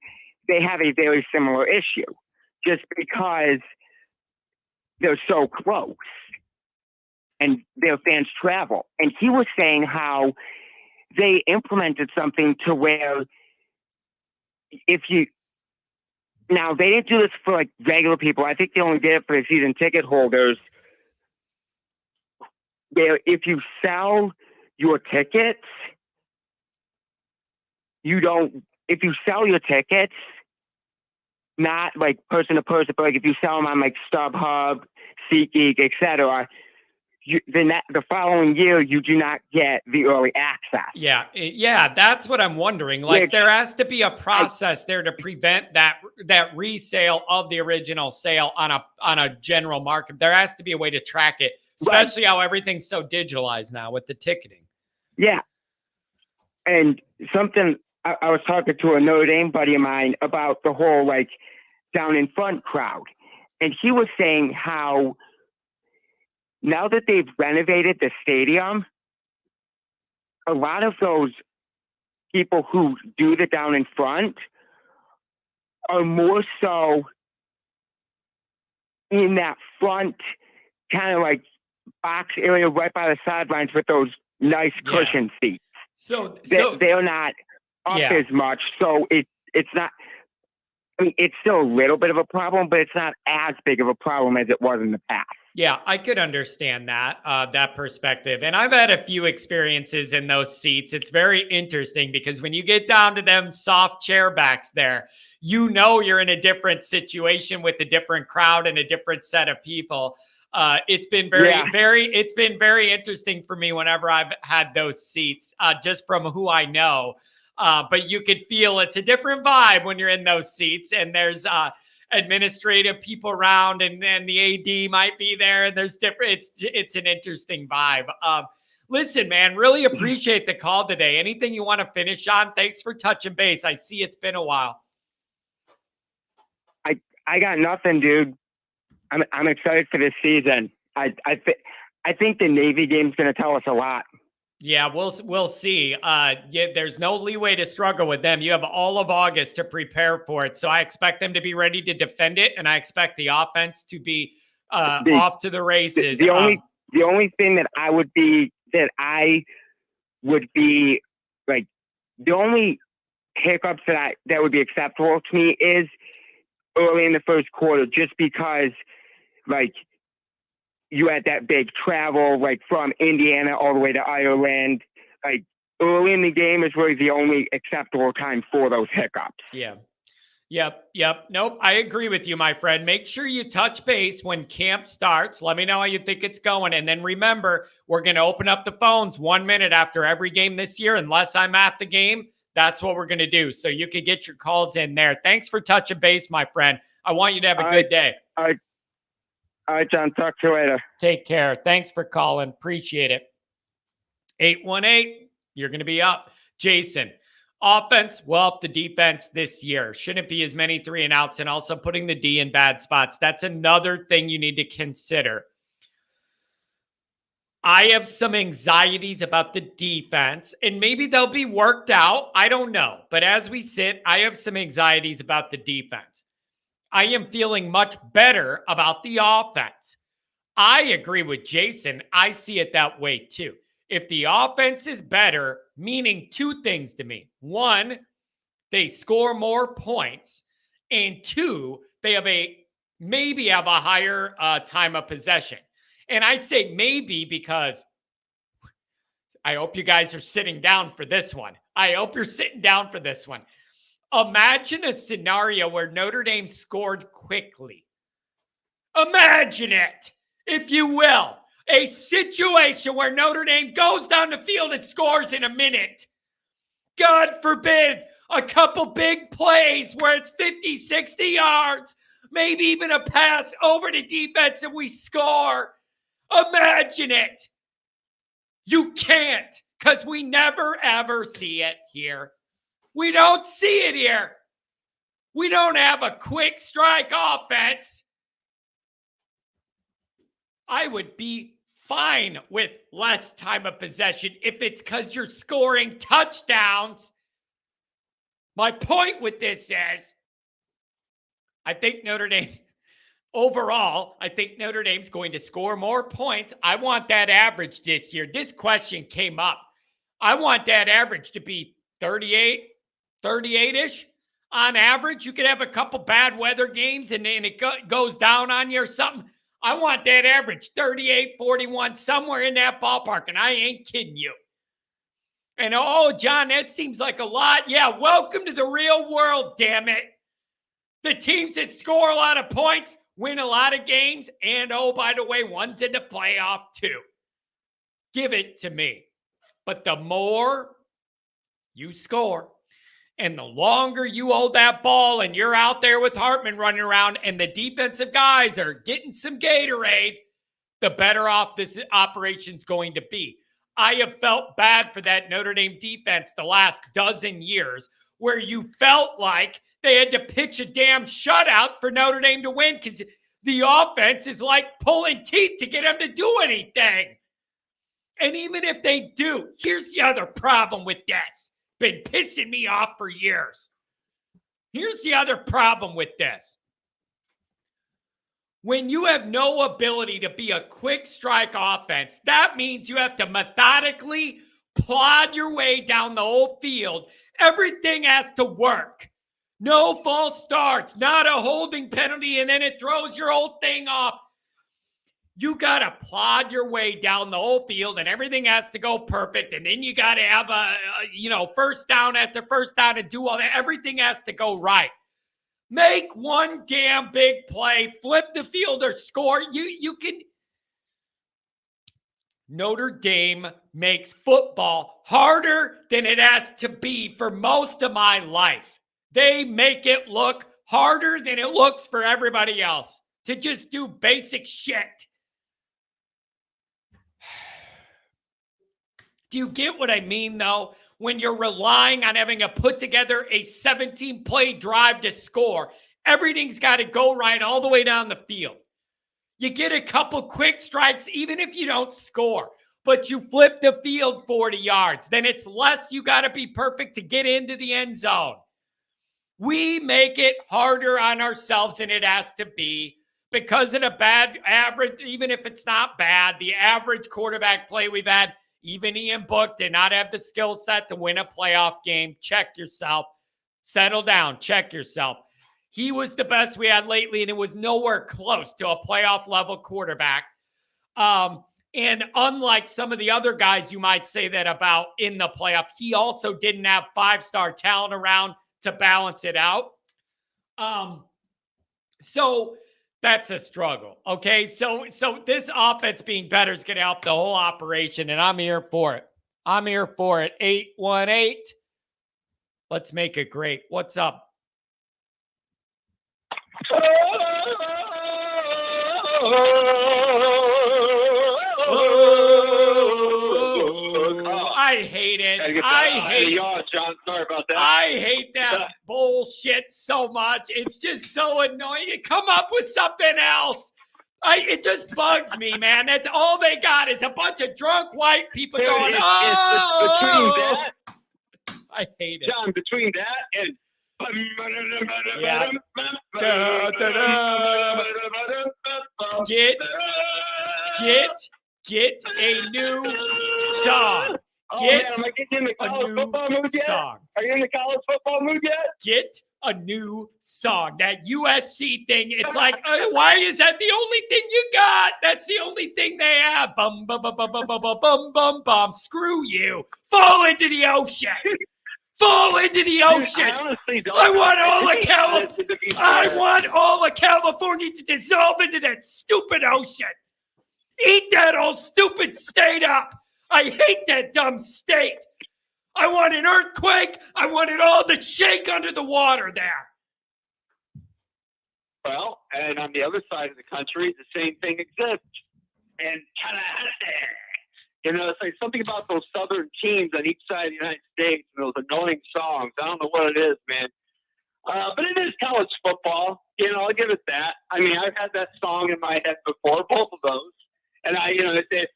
they have a very similar issue, just because they're so close and their fans travel. And he was saying how they implemented something to where now they didn't do this for like regular people. I think they only did it for the season ticket holders. If you sell your tickets, if you sell your tickets, not like person to person, but like if you sell them on like StubHub, SeatGeek, etc., then the following year you do not get the early access.
Yeah, that's what I'm wondering. Like, there has to be a process there to prevent that resale of the original sale on a general market. There has to be a way to track it, especially how everything's so digitalized now with the ticketing.
Yeah, and something I was talking to a Notre Dame buddy of mine about the whole like down in front crowd, and he was saying how now that they've renovated the stadium, a lot of those people who do the down in front are more so in that front kind of like box area right by the sidelines with those nice cushion seats.
So
they're not up as much. So it's not, I mean, it's still a little bit of a problem, but it's not as big of a problem as it was in the past.
Yeah, I could understand that perspective. And I've had a few experiences in those seats. It's very interesting because when you get down to them soft chair backs there, you know you're in a different situation with a different crowd and a different set of people. It's been it's been very interesting for me whenever I've had those seats, just from who I know. But you could feel it's a different vibe when you're in those seats, and there's administrative people around, and then the AD might be there, and there's different, it's an interesting vibe. Listen, man, really appreciate the call today. Anything you want to finish on? Thanks for touching base. I see it's been a while.
I got nothing, dude. I'm excited for this season. I think the Navy game's going to tell us a lot.
Yeah, we'll see. There's no leeway to struggle with them. You have all of August to prepare for it. So I expect them to be ready to defend it, and I expect the offense to be off to the races.
The only thing that I would be like, the only hiccups that would be acceptable to me is early in the first quarter, just because like you had that big travel, like from Indiana all the way to Ireland. Like early in the game is really the only acceptable time for those hiccups.
Yeah. Yep. Nope. I agree with you, my friend. Make sure you touch base when camp starts. Let me know how you think it's going. And then remember, we're going to open up the phones 1 minute after every game this year. Unless I'm at the game, that's what we're going to do. So you can get your calls in there. Thanks for touching base, my friend. I want you to have a good day.
All right, John. Talk to you later.
Take care. Thanks for calling. Appreciate it. 818, you're going to be up. Jason, Offense will help the defense this year. Shouldn't be as many 3 and outs, and also putting the D in bad spots. That's another thing you need to consider. I have some anxieties about the defense, and maybe they'll be worked out. I don't know. But as we sit, I have some anxieties about the defense. I am feeling much better about the offense. I agree with Jason. I see it that way too. If the offense is better, meaning 2 things to me. 1, they score more points. And 2, they maybe have a higher time of possession. And I say maybe because I hope you guys are sitting down for this one. I hope you're sitting down for this one. Imagine a scenario where Notre Dame scored quickly. Imagine it, if you will. A situation where Notre Dame goes down the field and scores in a minute. God forbid, a couple big plays where it's 50, 60 yards, maybe even a pass over to defense and we score. Imagine it. You can't, because we never, ever see it here. We don't see it here. We don't have a quick strike offense. I would be fine with less time of possession if it's because you're scoring touchdowns. My point with this is, I think Notre Dame, overall, I think Notre Dame's going to score more points. I want that average this year. This question came up. I want that average to be 38-ish. On average, you could have a couple bad weather games and then it goes down on you or something. I want that average 38, 41, somewhere in that ballpark, and I ain't kidding you. And oh, John, that seems like a lot. Yeah, welcome to the real world, damn it. The teams that score a lot of points win a lot of games, and oh, by the way, one's in the playoff too. Give it to me. But the more you score, and the longer you hold that ball and you're out there with Hartman running around and the defensive guys are getting some Gatorade, the better off this operation's going to be. I have felt bad for that Notre Dame defense the last dozen years where you felt like they had to pitch a damn shutout for Notre Dame to win because the offense is like pulling teeth to get them to do anything. And even if they do, here's the other problem with this. Been pissing me off for years. Here's the other problem with this. When you have no ability to be a quick strike offense, that means you have to methodically plod your way down the whole field. Everything has to work. No false starts, not a holding penalty, and then it throws your whole thing off. You got to plod your way down the whole field and everything has to go perfect. And then you got to have a first down after first down and do all that. Everything has to go right. Make one damn big play, flip the field or score. You can. Notre Dame makes football harder than it has to be for most of my life. They make it look harder than it looks for everybody else to just do basic shit. Do you get what I mean, though? When you're relying on having to put together a 17-play drive to score, everything's got to go right all the way down the field. You get a couple quick strikes, even if you don't score, but you flip the field 40 yards. Then it's less you got to be perfect to get into the end zone. We make it harder on ourselves than it has to be because of the bad average, even if it's not bad, the average quarterback play we've had. Even Ian Book did not have the skill set to win a playoff game. Check yourself. Settle down. Check yourself. He was the best we had lately, and it was nowhere close to a playoff-level quarterback. And unlike some of the other guys you might say that about in the playoff, he also didn't have five-star talent around to balance it out. So that's a struggle. Okay. So this offense being better is going to help the whole operation, and I'm here for it. 818. Let's make it great. What's up? I I hate it.
John. Sorry about that.
I hate that bullshit so much. It's just so annoying. You come up with something else. It just bugs me, man. That's all they got is a bunch of drunk white people going,
between that,
I hate it.
John, between that and
Yeah. Get a new song.
Get am I getting in the
a
college
new
football mood yet?
song.
Are you in the college football mood yet?
Get a new song. That USC thing, it's like, why is that the only thing you got? That's the only thing they have. Bum, bum, bum, bum, bum, bum, bum, bum, bum, bum. Screw you. Fall into the ocean. Fall into the ocean. I want all of California to dissolve into that stupid ocean. Eat that old stupid state up. I hate that dumb state. I want an earthquake. I want it all to shake under the water there.
Well, and on the other side of the country, the same thing exists. And it's like something about those southern teams on each side of the United States and those annoying songs. I don't know what it is, man. But it is college football. I'll give it that. I mean, I've had that song in my head before, both of those. And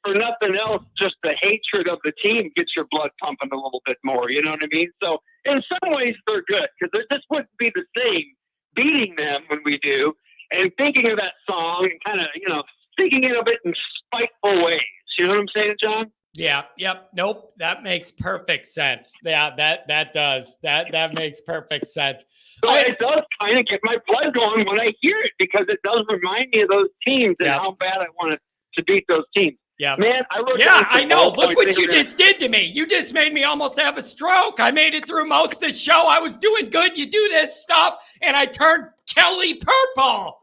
for nothing else, just the hatred of the team gets your blood pumping a little bit more. You know what I mean? So in some ways, they're good because this wouldn't be the same beating them when we do and thinking of that song and kind of, thinking of it in spiteful ways. You know what I'm saying, John?
Yeah. Yep. Nope. That makes perfect sense. Yeah, that does. That makes perfect sense.
So it does kind of get my blood going when I hear it because it does remind me of those teams and how bad I want to beat those teams.
Yeah,
man.
I know. Look what you just did to me. You just made me almost have a stroke. I made it through most of the show. I was doing good. You do this stuff, and I turned Kelly purple.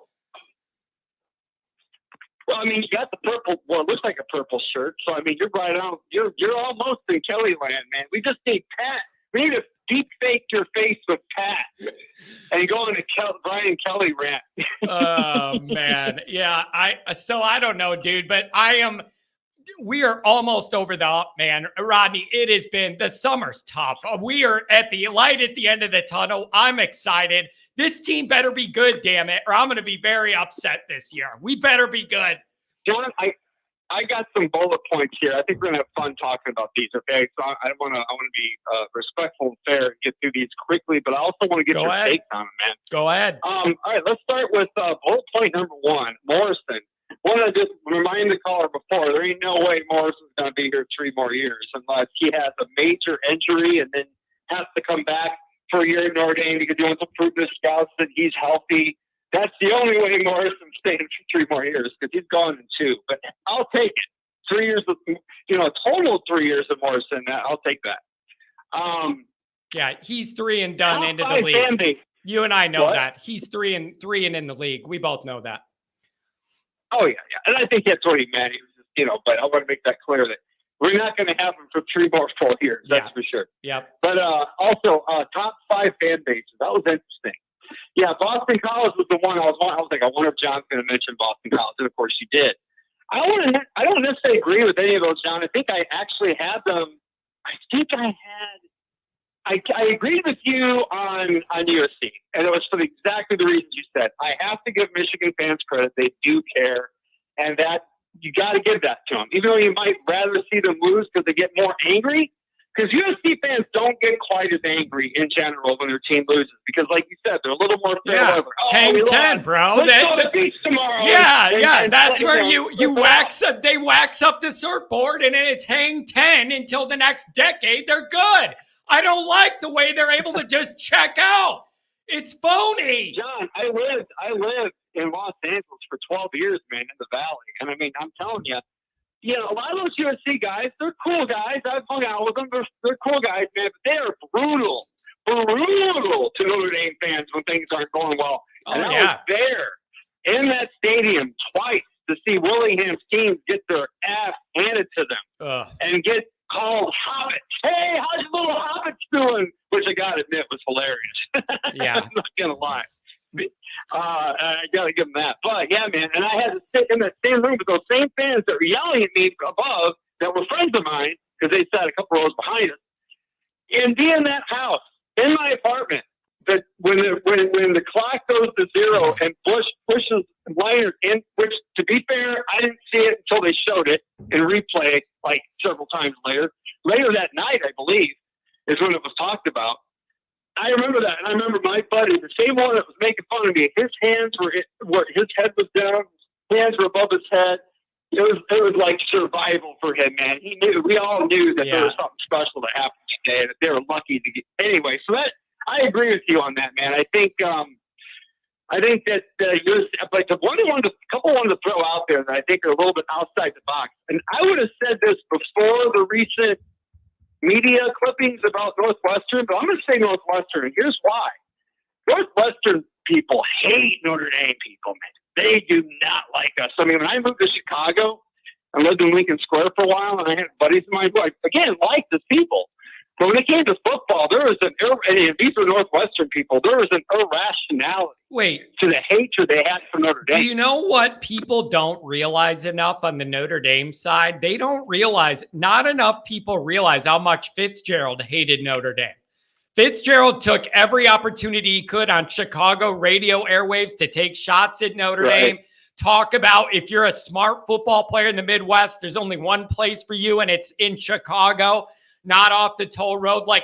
Well, I mean, you got the purple. Well, it looks like a purple shirt. So I mean, you're right on. You're almost in Kelly land, man. We just need Pat. We need to deep fake your face with Pat and go on a Brian Kelly rant.
Oh man, yeah. I don't know, dude, but we are almost over the up, man. Rodney, the summer's tough. We are at the light at the end of the tunnel. I'm excited. This team better be good, damn it, or I'm going to be very upset this year. We better be good.
John, I got some bullet points here. I think we're going to have fun talking about these, okay? So I want to be respectful and fair and get through these quickly, but I also want to get your takes on them, man.
Go ahead.
All right, let's start with bullet point number 1, Morrison. Want to just remind the caller before, there ain't no way Morrison's going to be here 3 more years unless he has a major injury and then has to come back for a year at Notre Dame because he wants to prove to scouts that he's healthy. That's the only way Morrison's staying for 3 more years because he's gone in 2. But I'll take it. 3 years of, a total of 3 years of Morrison. I'll take that.
Yeah, he's 3 and done into the league. You and I know that. He's 3 and in the league. We both know that.
Oh, yeah. And I think that's what he meant. He was just, but I want to make that clear that we're not going to have him for 3 more full years. That's for sure.
Yep.
But also, top 5 fan bases. That was interesting. Yeah, Boston College was the one I was like, I wonder if John's going to mention Boston College. And, of course, he did. I don't necessarily agree with any of those, John. I think I actually had them. I agreed with you on USC, and it was for exactly the reasons you said. I have to give Michigan fans credit. They do care, and that you got to give that to them. Even though you might rather see them lose because they get more angry, because USC fans don't get quite as angry in general when their team loses because, like you said, they're a little more fair.
Yeah. Hang 10, bro.
Let's go to the beach tomorrow.
Yeah. That's where you wax up. They wax up the surfboard, and then it's hang 10 until the next decade. They're good. I don't like the way they're able to just check out. It's phony.
John, I lived in Los Angeles for 12 years, man, in the Valley. And I mean, I'm telling you, a lot of those USC guys, they're cool guys. I've hung out with them. They're cool guys, man, but they are brutal to Notre Dame fans when things aren't going well. And I was there in that stadium twice to see Willingham's team get their ass handed to them and get called Hobbits. Hey, how's your little Hobbits doing? Which I got to admit was hilarious.
Yeah.
I'm not going to lie. I got to give them that. But, yeah, man, and I had to sit in that same room with those same fans that were yelling at me above that were friends of mine because they sat a couple rows behind us. And be in that house, in my apartment, that when the clock goes to 0 and Bush pushes Leinart in, which, to be fair, I didn't see it until they showed it in replay like several times later. Later that night, I believe, is when it was talked about. I remember that, and I remember my buddy, the same one that was making fun of me. His hands were his head was down, his hands were above his head. It was like survival for him, man. He knew. We all knew that there was something special that happened today, and that they were lucky to get. Anyway, so that I agree with you on that, man. I think that like the couple wanted to throw out there that I think are a little bit outside the box. And I would have said this before the recent media clippings about Northwestern, but I'm going to say Northwestern, and here's why. Northwestern people hate Notre Dame people, man. They do not like us. I mean, when I moved to Chicago, I lived in Lincoln Square for a while, and I had buddies of mine who, again, liked the people. But when it came to football, there was and these were Northwestern people, there was an irrationality to the hatred they had for Notre Dame.
Do you know what people don't realize enough on the Notre Dame side? They don't realize, not enough people realize how much Fitzgerald hated Notre Dame. Fitzgerald took every opportunity he could on Chicago radio airwaves to take shots at Notre Dame, talk about if you're a smart football player in the Midwest, there's only one place for you, and it's in Chicago, not off the toll road. Like,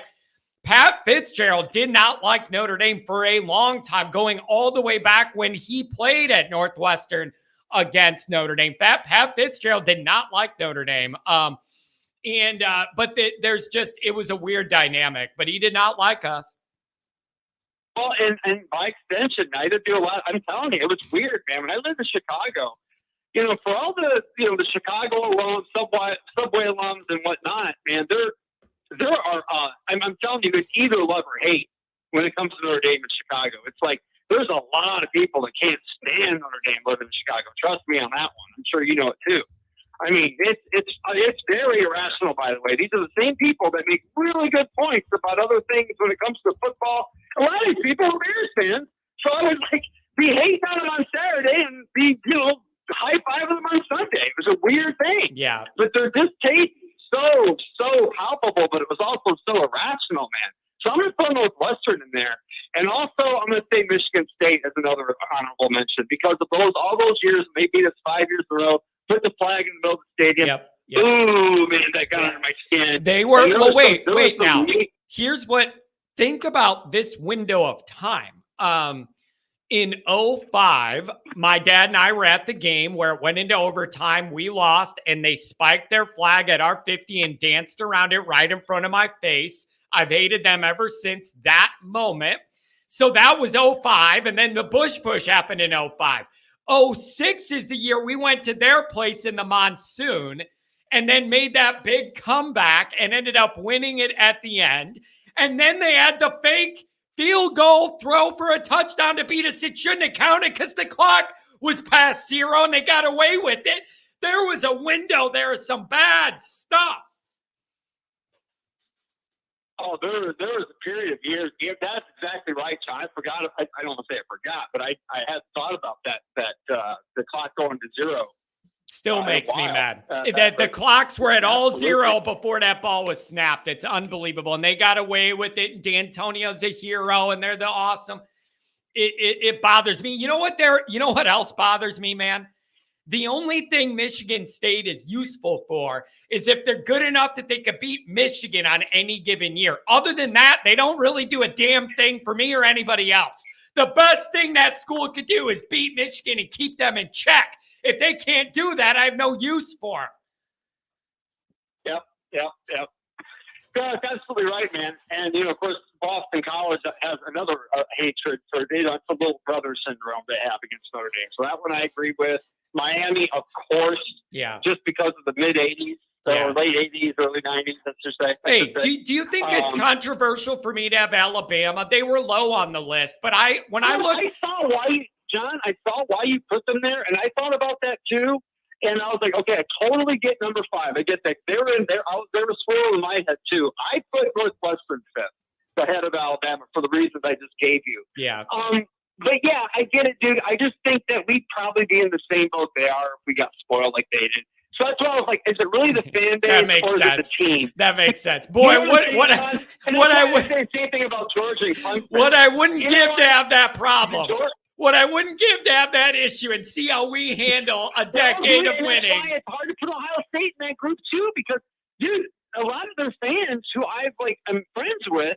Pat Fitzgerald did not like Notre Dame for a long time, going all the way back when he played at Northwestern against Notre Dame. Pat Fitzgerald did not like Notre Dame. But there's just, it was a weird dynamic, but he did not like us.
Well, and by extension, neither do a lot. I'm telling you, it was weird, man. When I lived in Chicago, for all the, the Chicago alums, subway alums and whatnot, man, there are, I'm telling you, it's either love or hate when it comes to Notre Dame in Chicago. It's like, there's a lot of people that can't stand Notre Dame living in Chicago. Trust me on that one. I'm sure you know it too. I mean, it's very irrational, by the way. These are the same people that make really good points about other things when it comes to football. A lot of these people are Bears fans, so I would be hating on them on Saturday and be, high-fiving them on Sunday. It was a weird thing.
Yeah.
But their distaste so palpable, but it was also so irrational, man. So I'm going to put Northwestern in there. And also, I'm going to say Michigan State as another honorable mention because of all those years, and they beat us 5 years in a row, put the flag in the middle of the stadium.
Yep.
Ooh, man, that got under my skin.
They were, well, wait now.
Here's
Think about this window of time. In 2005, my dad and I were at the game where it went into overtime. We lost, and they spiked their flag at our 50 and danced around it right in front of my face. I've hated them ever since that moment. So that was 2005, and then the Bush push happened in 2005. 2006 is the year we went to their place in the monsoon and then made that big comeback and ended up winning it at the end. And then they had the fake field goal throw for a touchdown to beat us. It shouldn't have counted because the clock was past 0 and they got away with it. There was a window. There was some bad stuff.
Oh, there was a period of years. Yeah, that's exactly right, John. I forgot. I don't want to say I forgot, but I had thought about that the clock going to 0.
Still makes me mad. That the clocks were at all 0 before that ball was snapped. It's unbelievable. And they got away with it. D'Antonio's a hero, and they're the awesome. It bothers me. You know what else bothers me, man? The only thing Michigan State is useful for is if they're good enough that they could beat Michigan on any given year. Other than that, they don't really do a damn thing for me or anybody else. The best thing that school could do is beat Michigan and keep them in check. If they can't do that, I have no use for them.
Yep. That's absolutely right, man. And, of course, Boston College has another hatred for it's a little brother syndrome they have against Notre Dame. So that one I agree with. Miami, of course.
Yeah.
Just because of the mid-'80s. Or late 80s, early 90s, let's just say.
Hey, do you think it's controversial for me to have Alabama? They were low on the list, but I
saw why, John, I saw why you put them there, and I thought about that too. And I was like, okay, I totally get number 5. I get that. They were in there. They were swirling in my head too. I put Northwestern 5th ahead of Alabama for the reasons I just gave you.
Yeah.
But yeah, I get it, dude. I just think that we'd probably be in the same boat they are if we got spoiled like they did. So that's why I was like, is it really the fan base
That makes
or is
sense.
it the team?
That makes sense. Boy,
You know
what I would
say the same thing about Georgia and Clemson.
what I wouldn't
You know
give
what?
to have that problem.
Georgia-
What I wouldn't give to have that issue and see how we handle a decade of
and
winning.
That's why it's hard to put Ohio State in that group too, because dude, a lot of their fans who I'm friends with,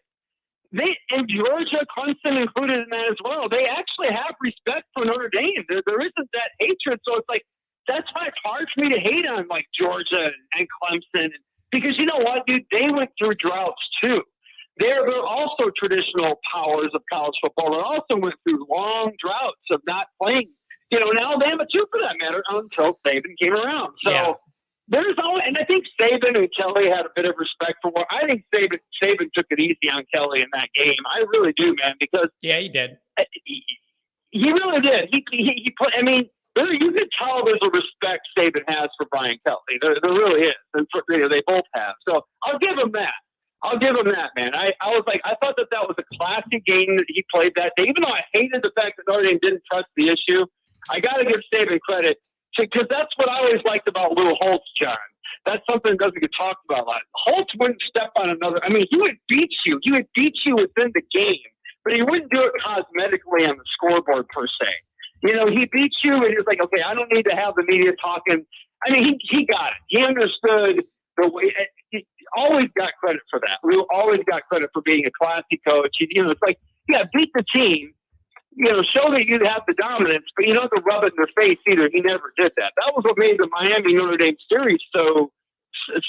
they in Georgia, Clemson included in that as well. They actually have respect for Notre Dame. There isn't that hatred, so it's like that's why it's hard for me to hate on like Georgia and Clemson, because you know what, dude, they went through droughts too. They're also traditional powers of college football. They also went through long droughts of not playing. You know, and Alabama too, for that matter, until Saban came around. So there's always, and I think Saban and Kelly had a bit of respect for what I think. Saban took it easy on Kelly in that game. I really do, man, because
he did.
He really did. He put. I mean, you could tell there's a respect Saban has for Brian Kelly. There really is, and they both have. So I'll give him that. Man. I was like, I thought that was a classic game that he played that day. Even though I hated the fact that Notre Dame didn't press the issue, I got to give Saban credit because that's what I always liked about Lou Holtz, John. That's something that doesn't get talked about a lot. Holtz wouldn't step on another. I mean, he would beat you. He would beat you within the game, but he wouldn't do it cosmetically on the scoreboard per se. You know, he beats you, and he's like, okay, I don't need to have the media talking. I mean, he got it. He understood the way. He always got credit for that. We always got credit for being a classy coach. You know, it's like, yeah, beat the team. You know, show that you have the dominance, but you don't have to rub it in their face either. He never did that. That was what made the Miami Notre Dame series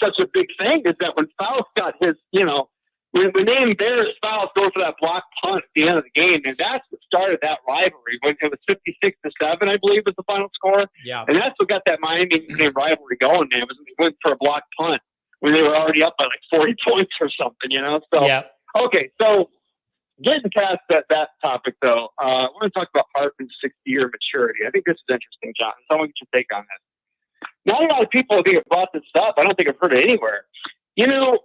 such a big thing. Is that when Faust got his, you know, when they embarrassed Faust going for that block punt at the end of the game, and that's what started that rivalry. When it was 56-7, I believe, was the final score.
Yeah,
and that's what got that Miami rivalry going. Man, was they went for a block punt when they were already up by like 40 points or something. You know, so okay, so. Getting past that topic, though, I want to talk about Hartman's 60-year maturity. I think this is interesting, John. So I want to get your take on this. Not a lot of people have brought this up. I don't think I've heard it anywhere. You know,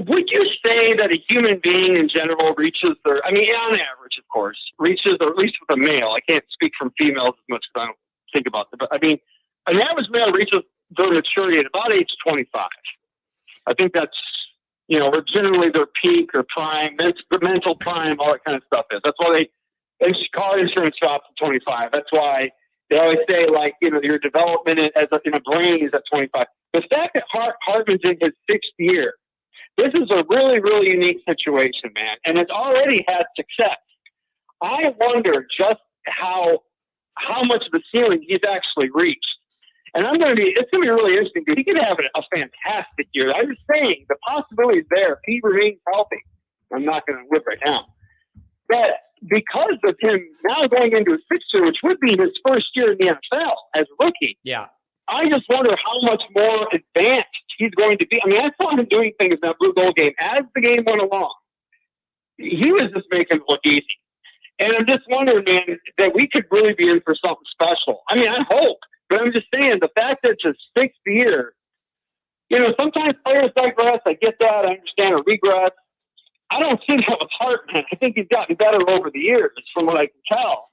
would you say that a human being in general reaches their, I mean, on average, of course, reaches, or at least with a male, I can't speak from females as much as I don't think about them, but I mean, an average male reaches their maturity at about age 25. I think that's, you know, generally their peak or prime, the mental prime, all that kind of stuff is. That's why they car insurance drops at 25. That's why they always say, like, you know, your development in a brain is at 25. The fact that Hartman's in his 6th year, this is a really, really unique situation, man, and it's already had success. I wonder just how much of the ceiling he's actually reached. And it's going to be really interesting because he could have a fantastic year. I'm just saying the possibility is there if he remains healthy. I'm not going to live right now. But because of him now going into his 6th year, which would be his first year in the NFL as a rookie, I just wonder how much more advanced he's going to be. I mean, I saw him doing things in that blue gold game as the game went along. He was just making it look easy. And I'm just wondering, man, that we could really be in for something special. I mean, I hope. But I'm just saying, the fact that it's his 6th year, you know, sometimes players digress. I get that. I understand or regress. I don't see that with Hartman. I think he's gotten better over the years from what I can tell.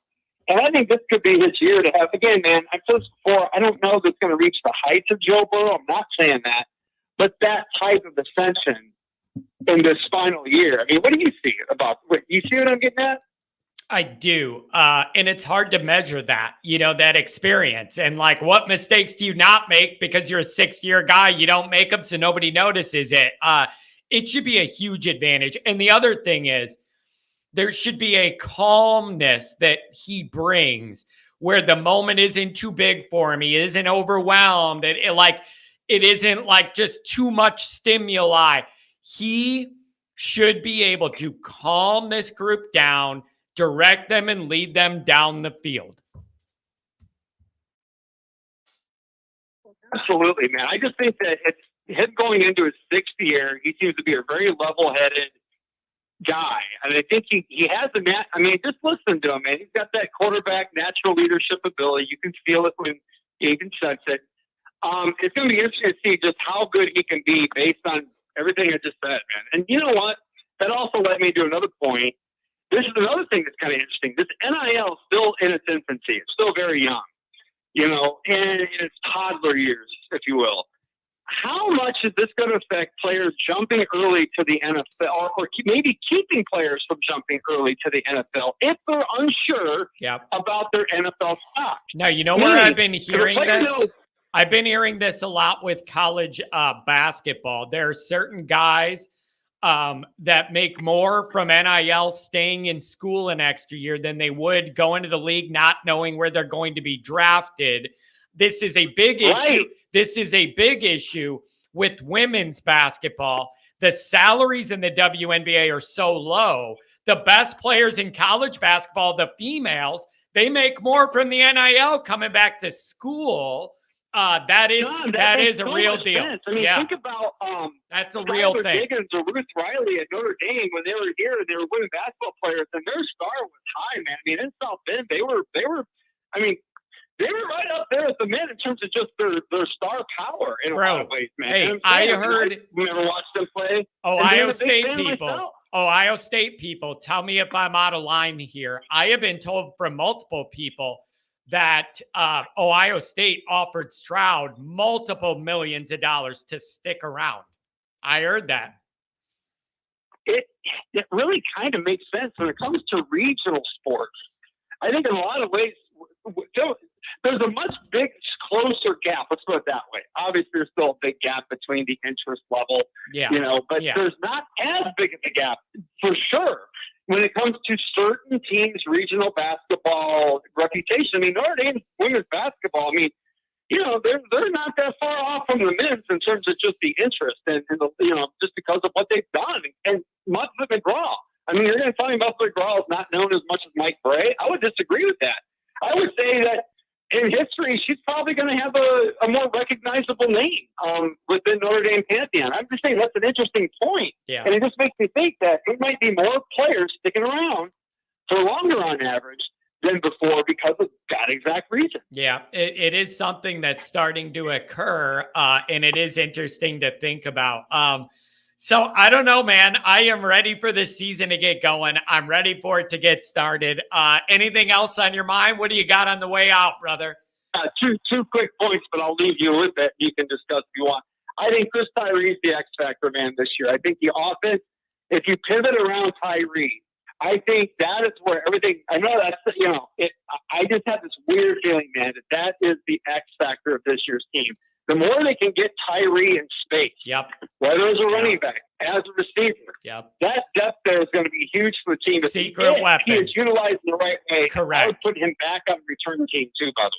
And I think this could be his year to have, again, man, I've said this before, I don't know if it's going to reach the heights of Joe Burrow. I'm not saying that. But that type of ascension in this final year. I mean, what do you see about what you see what I'm getting at?
I do. And it's hard to measure that, you know, that experience. And like, what mistakes do you not make because you're a 6th-year guy? You don't make them so nobody notices it. It should be a huge advantage. And the other thing is there should be a calmness that he brings where the moment isn't too big for him. He isn't overwhelmed. It isn't like just too much stimuli. He should be able to calm this group down, direct them, and lead them down the field.
Absolutely, man. I just think that it's him going into his 6th year. He seems to be a very level-headed guy. And I think he has I mean, just listen to him, man. He's got that quarterback natural leadership ability. You can feel it when you can sense it. It's going to be interesting to see just how good he can be based on everything I just said, man. And you know what? That also led me to another point. This is another thing that's kind of interesting. This NIL is still in its infancy. It's still very young. in its toddler years, if you will. How much is this going to affect players jumping early to the NFL, or maybe keeping players from jumping early to the NFL if they're unsure about their NFL stock?
Now, you know where I've been hearing this? I've been hearing this a lot with college basketball. There are certain guys that make more from NIL staying in school an extra year than they would go into the league not knowing where they're going to be drafted. This is a big issue. This is a big issue with women's basketball. The salaries in the WNBA are so low. The best players in college basketball, the females, they make more from the NIL coming back to school. That is a real deal.
Sense. I mean, think about
that's a real thing.
Diggins or Ruth Riley at Notre Dame when they were here and they were women basketball players, and their star was high, man. I mean, in South Bend, they were right up there with the men in terms of just their star power in a lot of ways, man.
Hey, I heard.
Never watched them play.
Ohio State people, tell me if I'm out of line here. I have been told from multiple people that Ohio State offered Stroud multiple millions of dollars to stick around. I heard that.
It really kind of makes sense when it comes to regional sports. I think in a lot of ways, there's a much closer gap. Let's put it that way. Obviously, there's still a big gap between the interest level, but there's not as big of a gap for sure when it comes to certain teams' regional basketball reputation. I mean, Notre Dame's women's basketball, they're not that far off from the men's in terms of just the interest and just because of what they've done. And Muffet McGraw. I mean, you're going to tell me Muffet McGraw is not known as much as Mike Bray? I would disagree with that. I would say that in history, she's probably going to have a more recognizable name within Notre Dame pantheon. I'm just saying that's an interesting point.
Yeah.
And it just makes me think that it might be more players sticking around for longer on average than before because of that exact reason.
Yeah, it is something that's starting to occur, and it is interesting to think about. So I don't know, man. I am ready for this season to get going. I'm ready for it to get started. Anything else on your mind? What do you got on the way out, brother?
Two quick points, but I'll leave you with it. You can discuss if you want. I think Chris Tyree's the X factor, man, this year. I think the offense, if you pivot around Tyree, I think that is where everything. I know that's I just have this weird feeling, man, that is the X factor of this year's team. The more they can get Tyree in space, whether as a running back, as a receiver, that depth there is going to be huge for the team.
Secret weapon.
He is utilized in the right way.
Correct.
I would put him back on the return team too, by the way.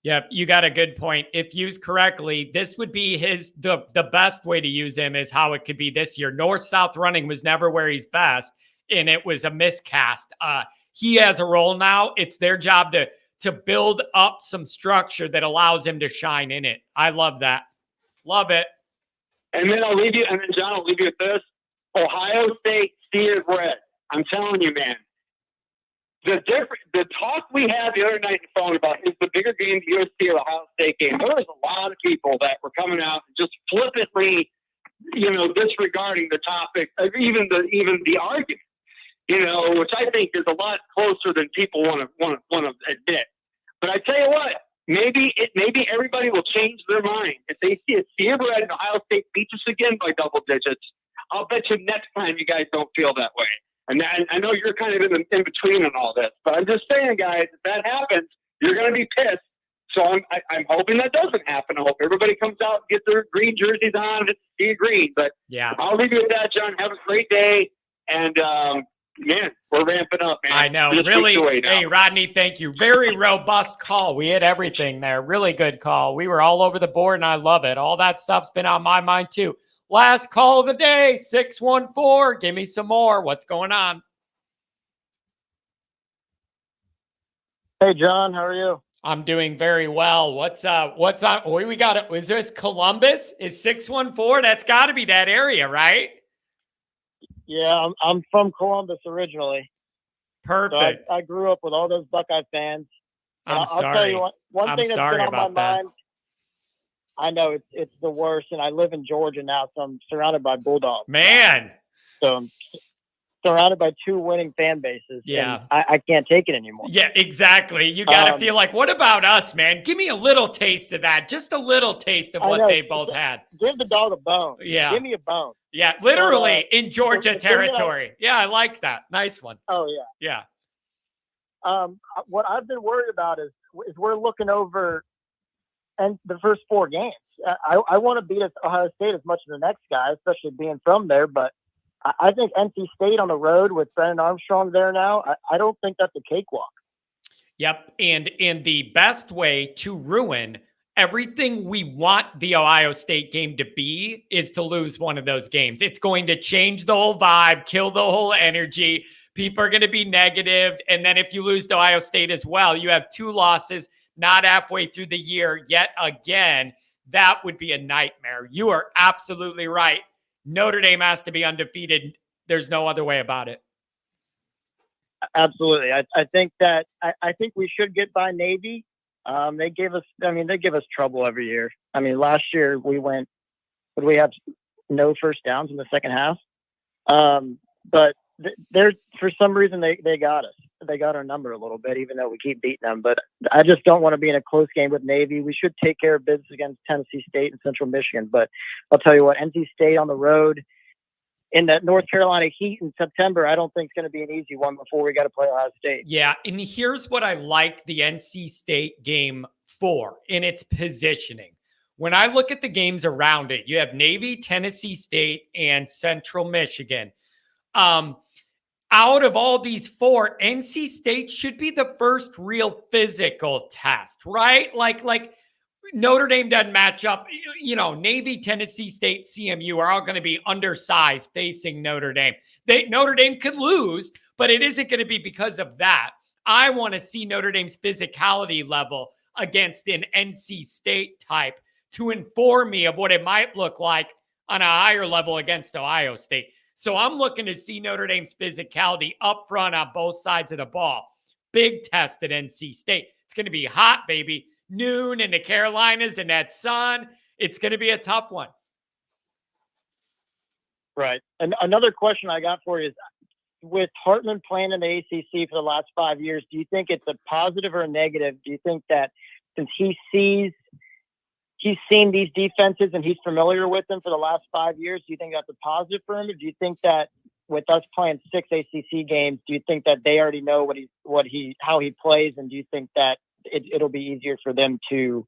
Yep, you got a good point. If used correctly, this would be the best way to use him is how it could be this year. North-south running was never where he's best, and it was a miscast. He has a role now. It's their job to build up some structure that allows him to shine in it. I love that. Love it.
And then John, I'll leave you with this. Ohio State, see it red. I'm telling you, man. The talk we had the other night on the phone about is the bigger game, the USC or the Ohio State game. There was a lot of people that were coming out and just flippantly, disregarding the topic, even the argument. Which I think is a lot closer than people want to admit. But I tell you what, maybe everybody will change their mind if they see it. See red and Ohio State beats us again by double digits. I'll bet you next time you guys don't feel that way. And I know you're kind of in between on all this, but I'm just saying, guys, if that happens, you're going to be pissed. So I'm hoping that doesn't happen. I hope everybody comes out and gets their green jerseys on. It's sea green. But I'll leave you with that, John. Have a great day. And man, we're ramping up, man.
I know. Really. Hey, Rodney, thank you. Very robust call. We hit everything there. Really good call. We were all over the board, and I love it. All that stuff's been on my mind, too. Last call of the day, 614. Give me some more. What's going on?
Hey, John. How are you?
I'm doing very well. What's on? We got it. Is this Columbus? Is 614? That's got to be that area, right?
Yeah, I'm from Columbus originally.
Perfect.
So I grew up with all those Buckeye fans.
I'll
tell you one thing that's been on my mind. I know it's the worst, and I live in Georgia now, so I'm surrounded by bulldogs.
Man.
So surrounded by two winning fan bases.
Yeah.
And I can't take it anymore.
Yeah, exactly. You got to feel like, what about us, man? Give me a little taste of that. Just a little taste of what they both had.
Give the dog a bone.
Yeah.
Give me a bone.
Yeah, literally in Georgia
the
territory. Yeah, I like that. Nice one.
Oh, yeah.
Yeah.
What I've been worried about is we're looking over and the first 4 games. I want to beat Ohio State as much as the next guy, especially being from there. But I think NC State on the road with Brennan Armstrong there now, I don't think that's a cakewalk.
Yep. And in the best way to ruin everything we want the Ohio State game to be is to lose one of those games. It's going to change the whole vibe, kill the whole energy. People are going to be negative. And then if you lose to Ohio State as well, you have 2 losses, not halfway through the year yet again. That would be a nightmare. You are absolutely right. Notre Dame has to be undefeated. There's no other way about it.
Absolutely. I think that I think we should get by Navy. They give us trouble every year. I mean, last year we have no first downs in the second half. But they're for some reason they got us. They got our number a little bit, even though we keep beating them. But I just don't want to be in a close game with Navy. We should take care of business against Tennessee State and Central Michigan. But I'll tell you what, NC State on the road in that North Carolina heat in September, I don't think it's going to be an easy one before we got to play Ohio State.
Yeah, and here's what I like the NC State game for in its positioning. When I look at the games around it, you have Navy, Tennessee State, and Central Michigan. Out of all these 4, NC State should be the first real physical test, right? Like Notre Dame doesn't match up. Navy, Tennessee State, CMU are all going to be undersized facing Notre Dame. Notre Dame could lose, but it isn't going to be because of that. I want to see Notre Dame's physicality level against an NC State type to inform me of what it might look like on a higher level against Ohio State. So I'm looking to see Notre Dame's physicality up front on both sides of the ball. Big test at NC State. It's going to be hot, baby. Noon in the Carolinas and that sun. It's going to be a tough one.
Right. And another question I got for you is, with Hartman playing in the ACC for the last 5 years, do you think it's a positive or a negative? Do you think that since he's seen these defenses and he's familiar with them for the last 5 years, do you think that's a positive for him? Or do you think that with us playing 6 ACC games, do you think that they already know how he plays? And do you think that it'll be easier for them to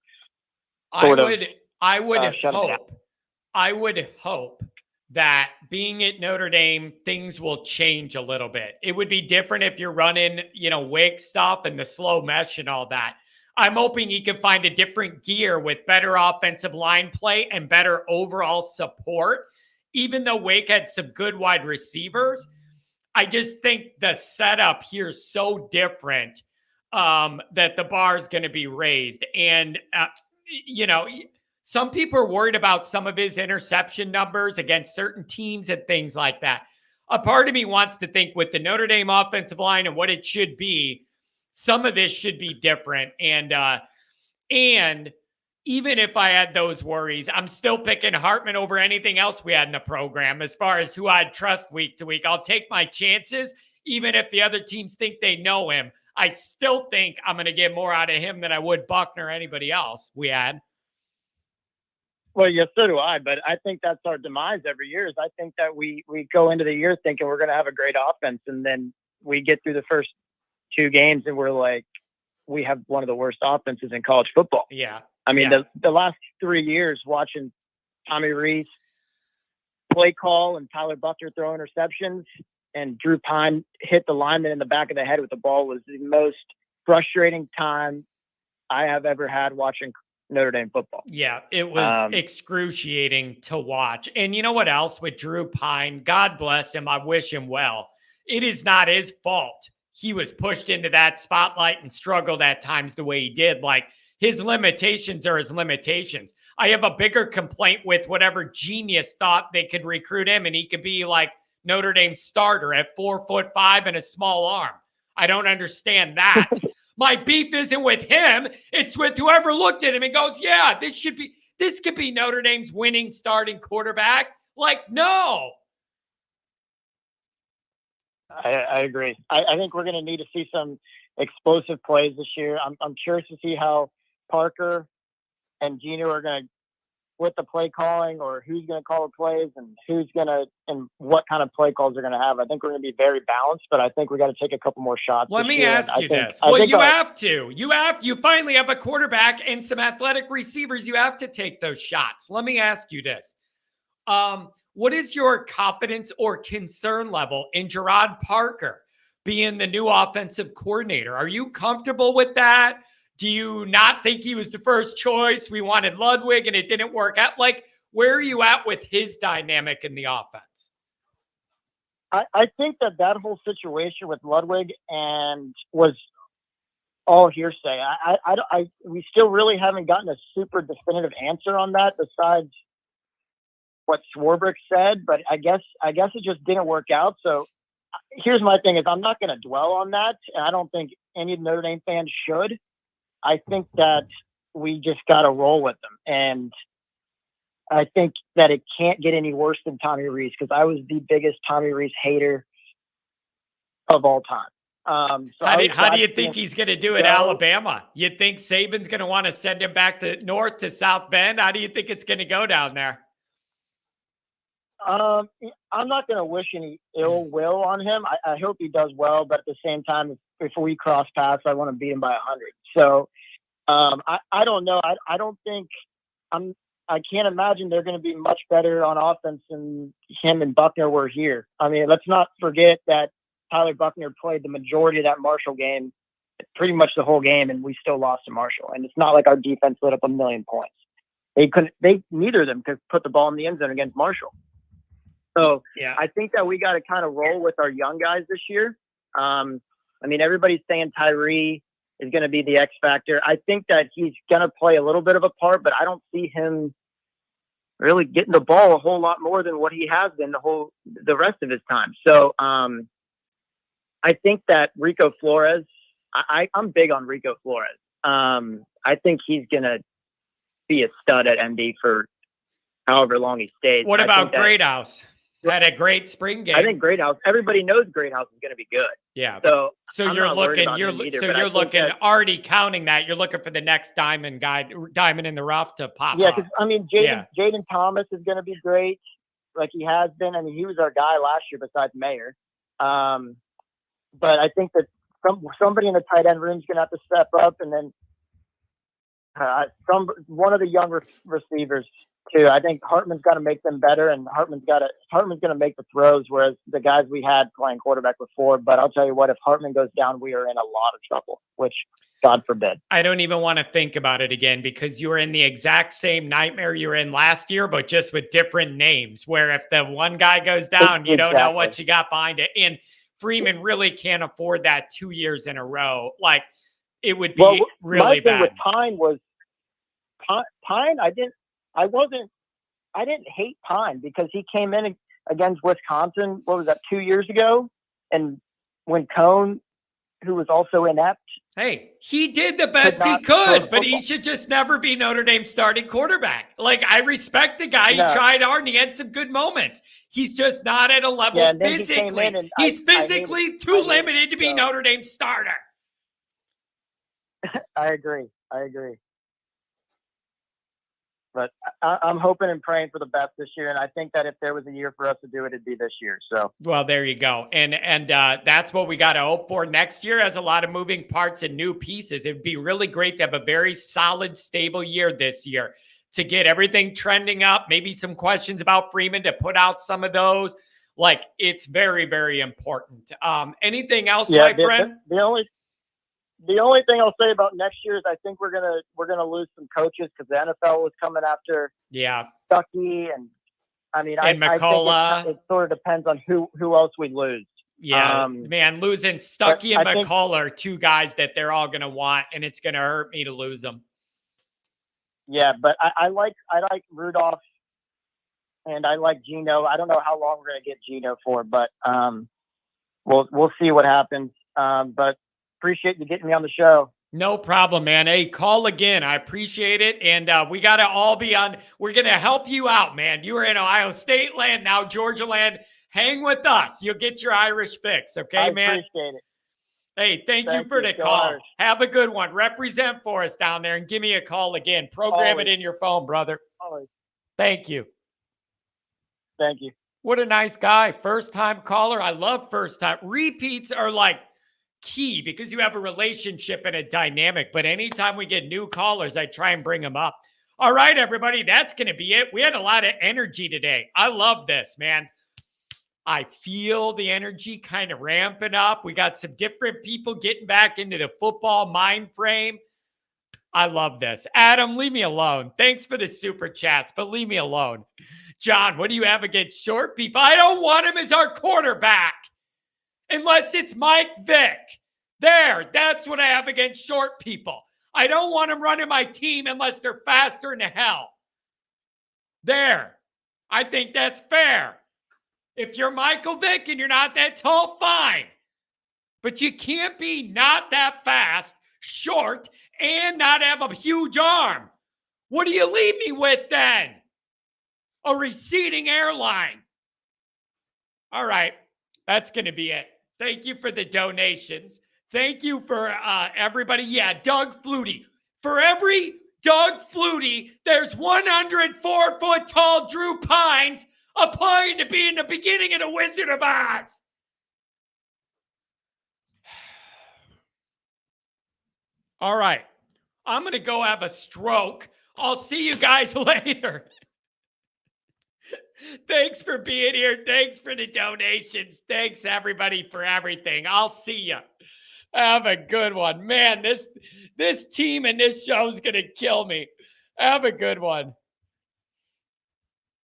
I
would hope that being at Notre Dame, things will change a little bit. It would be different if you're running, Wake stuff and the slow mesh and all that. I'm hoping he can find a different gear with better offensive line play and better overall support. Even though Wake had some good wide receivers, I just think the setup here is so different that the bar is going to be raised. And, some people are worried about some of his interception numbers against certain teams and things like that. A part of me wants to think with the Notre Dame offensive line and what it should be, some of this should be different. And even if I had those worries, I'm still picking Hartman over anything else we had in the program as far as who I'd trust week to week. I'll take my chances, even if the other teams think they know him. I still think I'm going to get more out of him than I would Buckner or anybody else we had.
Well, yes, so do I. But I think that's our demise every year. Is I think that we go into the year thinking we're going to have a great offense, and then we get through the first 2 games and we're like, we have one of the worst offenses in college football.
Yeah.
I mean, the last 3 years watching Tommy Rees play call and Tyler Buckner throw interceptions and Drew Pine hit the lineman in the back of the head with the ball was the most frustrating time I have ever had watching Notre Dame football.
Yeah, it was excruciating to watch. And you know what else with Drew Pine? God bless him. I wish him well. It is not his fault he was pushed into that spotlight and struggled at times the way he did. Like, his limitations are his limitations. I have a bigger complaint with whatever genius thought they could recruit him and he could be like Notre Dame's starter at 4'5" and a small arm. I don't understand that. My beef isn't with him. It's with whoever looked at him and goes, yeah, this could be Notre Dame's winning starting quarterback. Like, no.
I agree. I think we're going to need to see some explosive plays this year. I'm curious to see how Parker and Gino are going to, with the play calling, or who's going to call the plays and and what kind of play calls they're going to have. I think we're going to be very balanced, but I think we got to take a couple more shots.
Let me
year.
ask you this. Well, you have to. You finally have a quarterback and some athletic receivers. You have to take those shots. Let me ask you this. What is your confidence or concern level in Gerard Parker being the new offensive coordinator? Are you comfortable with that? Do you not think he was the first choice? We wanted Ludwig and it didn't work out. Like, where are you at with his dynamic in the offense?
I think that whole situation with Ludwig was all hearsay. We still really haven't gotten a super definitive answer on that besides what Swarbrick said, but I guess it just didn't work out. So here's my thing: is I'm not going to dwell on that, and I don't think any Notre Dame fans should. I think that we just got to roll with them, and I think that it can't get any worse than Tommy Rees, because I was the biggest Tommy Rees hater of all time.
So how do you think he's going to do at Alabama? You think Saban's going to want to send him back to north to South Bend? How do you think it's going to go down there?
I'm not going to wish any ill will on him. I hope he does well, but at the same time, if we cross paths, I want to beat him by 100. So I don't know. I don't think I can't imagine they're going to be much better on offense than him and Buckner were here. I mean, let's not forget that Tyler Buckner played the majority of that Marshall game, pretty much the whole game, and we still lost to Marshall. And it's not like our defense lit up 1,000,000 points. Neither of them could put the ball in the end zone against Marshall. So yeah, I think that we got to kind of roll with our young guys this year. I mean, everybody's saying Tyree is going to be the X factor. I think that he's going to play a little bit of a part, but I don't see him really getting the ball a whole lot more than what he has been the rest of his time. So I think that Rico Flores, I'm big on Rico Flores. I think he's going to be a stud at MD for however long he stays.
What about Greathouse? Had a great spring game.
I think Greathouse. Everybody knows Greathouse is going to be good.
Yeah.
So
you're looking already counting that. You're looking for the next diamond in the rough to pop.
Yeah, because I mean, Jaden Thomas is going to be great, like he has been. I mean, he was our guy last year besides Mayer. But I think that somebody in the tight end room is going to have to step up, and then one of the younger receivers too. I think Hartman's got to make them better, and Hartman's going to make the throws, whereas the guys we had playing quarterback before. But I'll tell you what, if Hartman goes down, we are in a lot of trouble, which God forbid.
I don't even want to think about it again, because you were in the exact same nightmare you were in last year, but just with different names, where if the one guy goes down, you don't know what you got behind it. And Freeman really can't afford that 2 years in a row. Like, it would be really bad.
My thing with Pine was Pine. I didn't hate Pine because he came in against Wisconsin. What was that, 2 years ago? And when Cone, who was also inept.
Hey, he did the best he could, but he should just never be Notre Dame's starting quarterback. Like, I respect the guy. He tried hard and he had some good moments. He's just not at a level physically. He's physically too limited to be Notre Dame's starter.
I agree. But I'm hoping and praying for the best this year, and I think that if there was a year for us to do it, it'd be this year. So,
well, there you go, and that's what we got to hope for next year. Has a lot of moving parts and new pieces. It'd be really great to have a very solid, stable year this year to get everything trending up. Maybe some questions about Freeman to put out some of those. Like, it's very, very important. Anything else, my friend?
The only thing I'll say about next year is I think we're gonna lose some coaches because the NFL was coming after Stuckey, and I mean I think it sort of depends on who else we lose.
Yeah, man, losing Stuckey and McCullough are two guys that they're all gonna want, and it's gonna hurt me to lose them.
Yeah, but I like Rudolph, and I like Gino. I don't know how long we're gonna get Gino for, but we'll see what happens. But appreciate you getting me on the show.
No problem, man. Hey, call again. I appreciate it. And we got to all be on. We're going to help you out, man. You were in Ohio State land, now Georgia land. Hang with us. You'll get your Irish fix. Okay,
I
man?
appreciate it.
Hey, thank you
Thank
for
you.
the
Go
call.
Irish.
Have a good one. Represent for us down there and give me a call again. Program
Always.
it in your phone, brother.
Always.
Thank you.
Thank you.
What a nice guy. First time caller. I love first time. Repeats are like key because you have a relationship and a dynamic. But anytime we get new callers, I try and bring them up. All right, everybody. That's going to be it. We had a lot of energy today. I love this, man. I feel the energy kind of ramping up. We got some different people getting back into the football mind frame. I love this. Adam, leave me alone. Thanks for the super chats, but leave me alone. John, what do you have against short people? I don't want him as our quarterback unless it's Mike Vick. There, that's what I have against short people. I don't want him running my team unless they're faster than hell. There, I think that's fair. If you're Michael Vick and you're not that tall, fine. But you can't be not that fast, short, and not have a huge arm. What do you leave me with then? A receding airline. All right, that's going to be it. Thank you for the donations. Thank you for everybody. Yeah, Doug Flutie. For every Doug Flutie, there's 104-foot tall Drew Pines applying to be in the beginning of the Wizard of Oz. All right. I'm going to go have a stroke. I'll see you guys later. Thanks for being here. Thanks for the donations. Thanks, everybody, for everything. I'll see you. Have a good one. Man, this team and this show is going to kill me. Have a good one.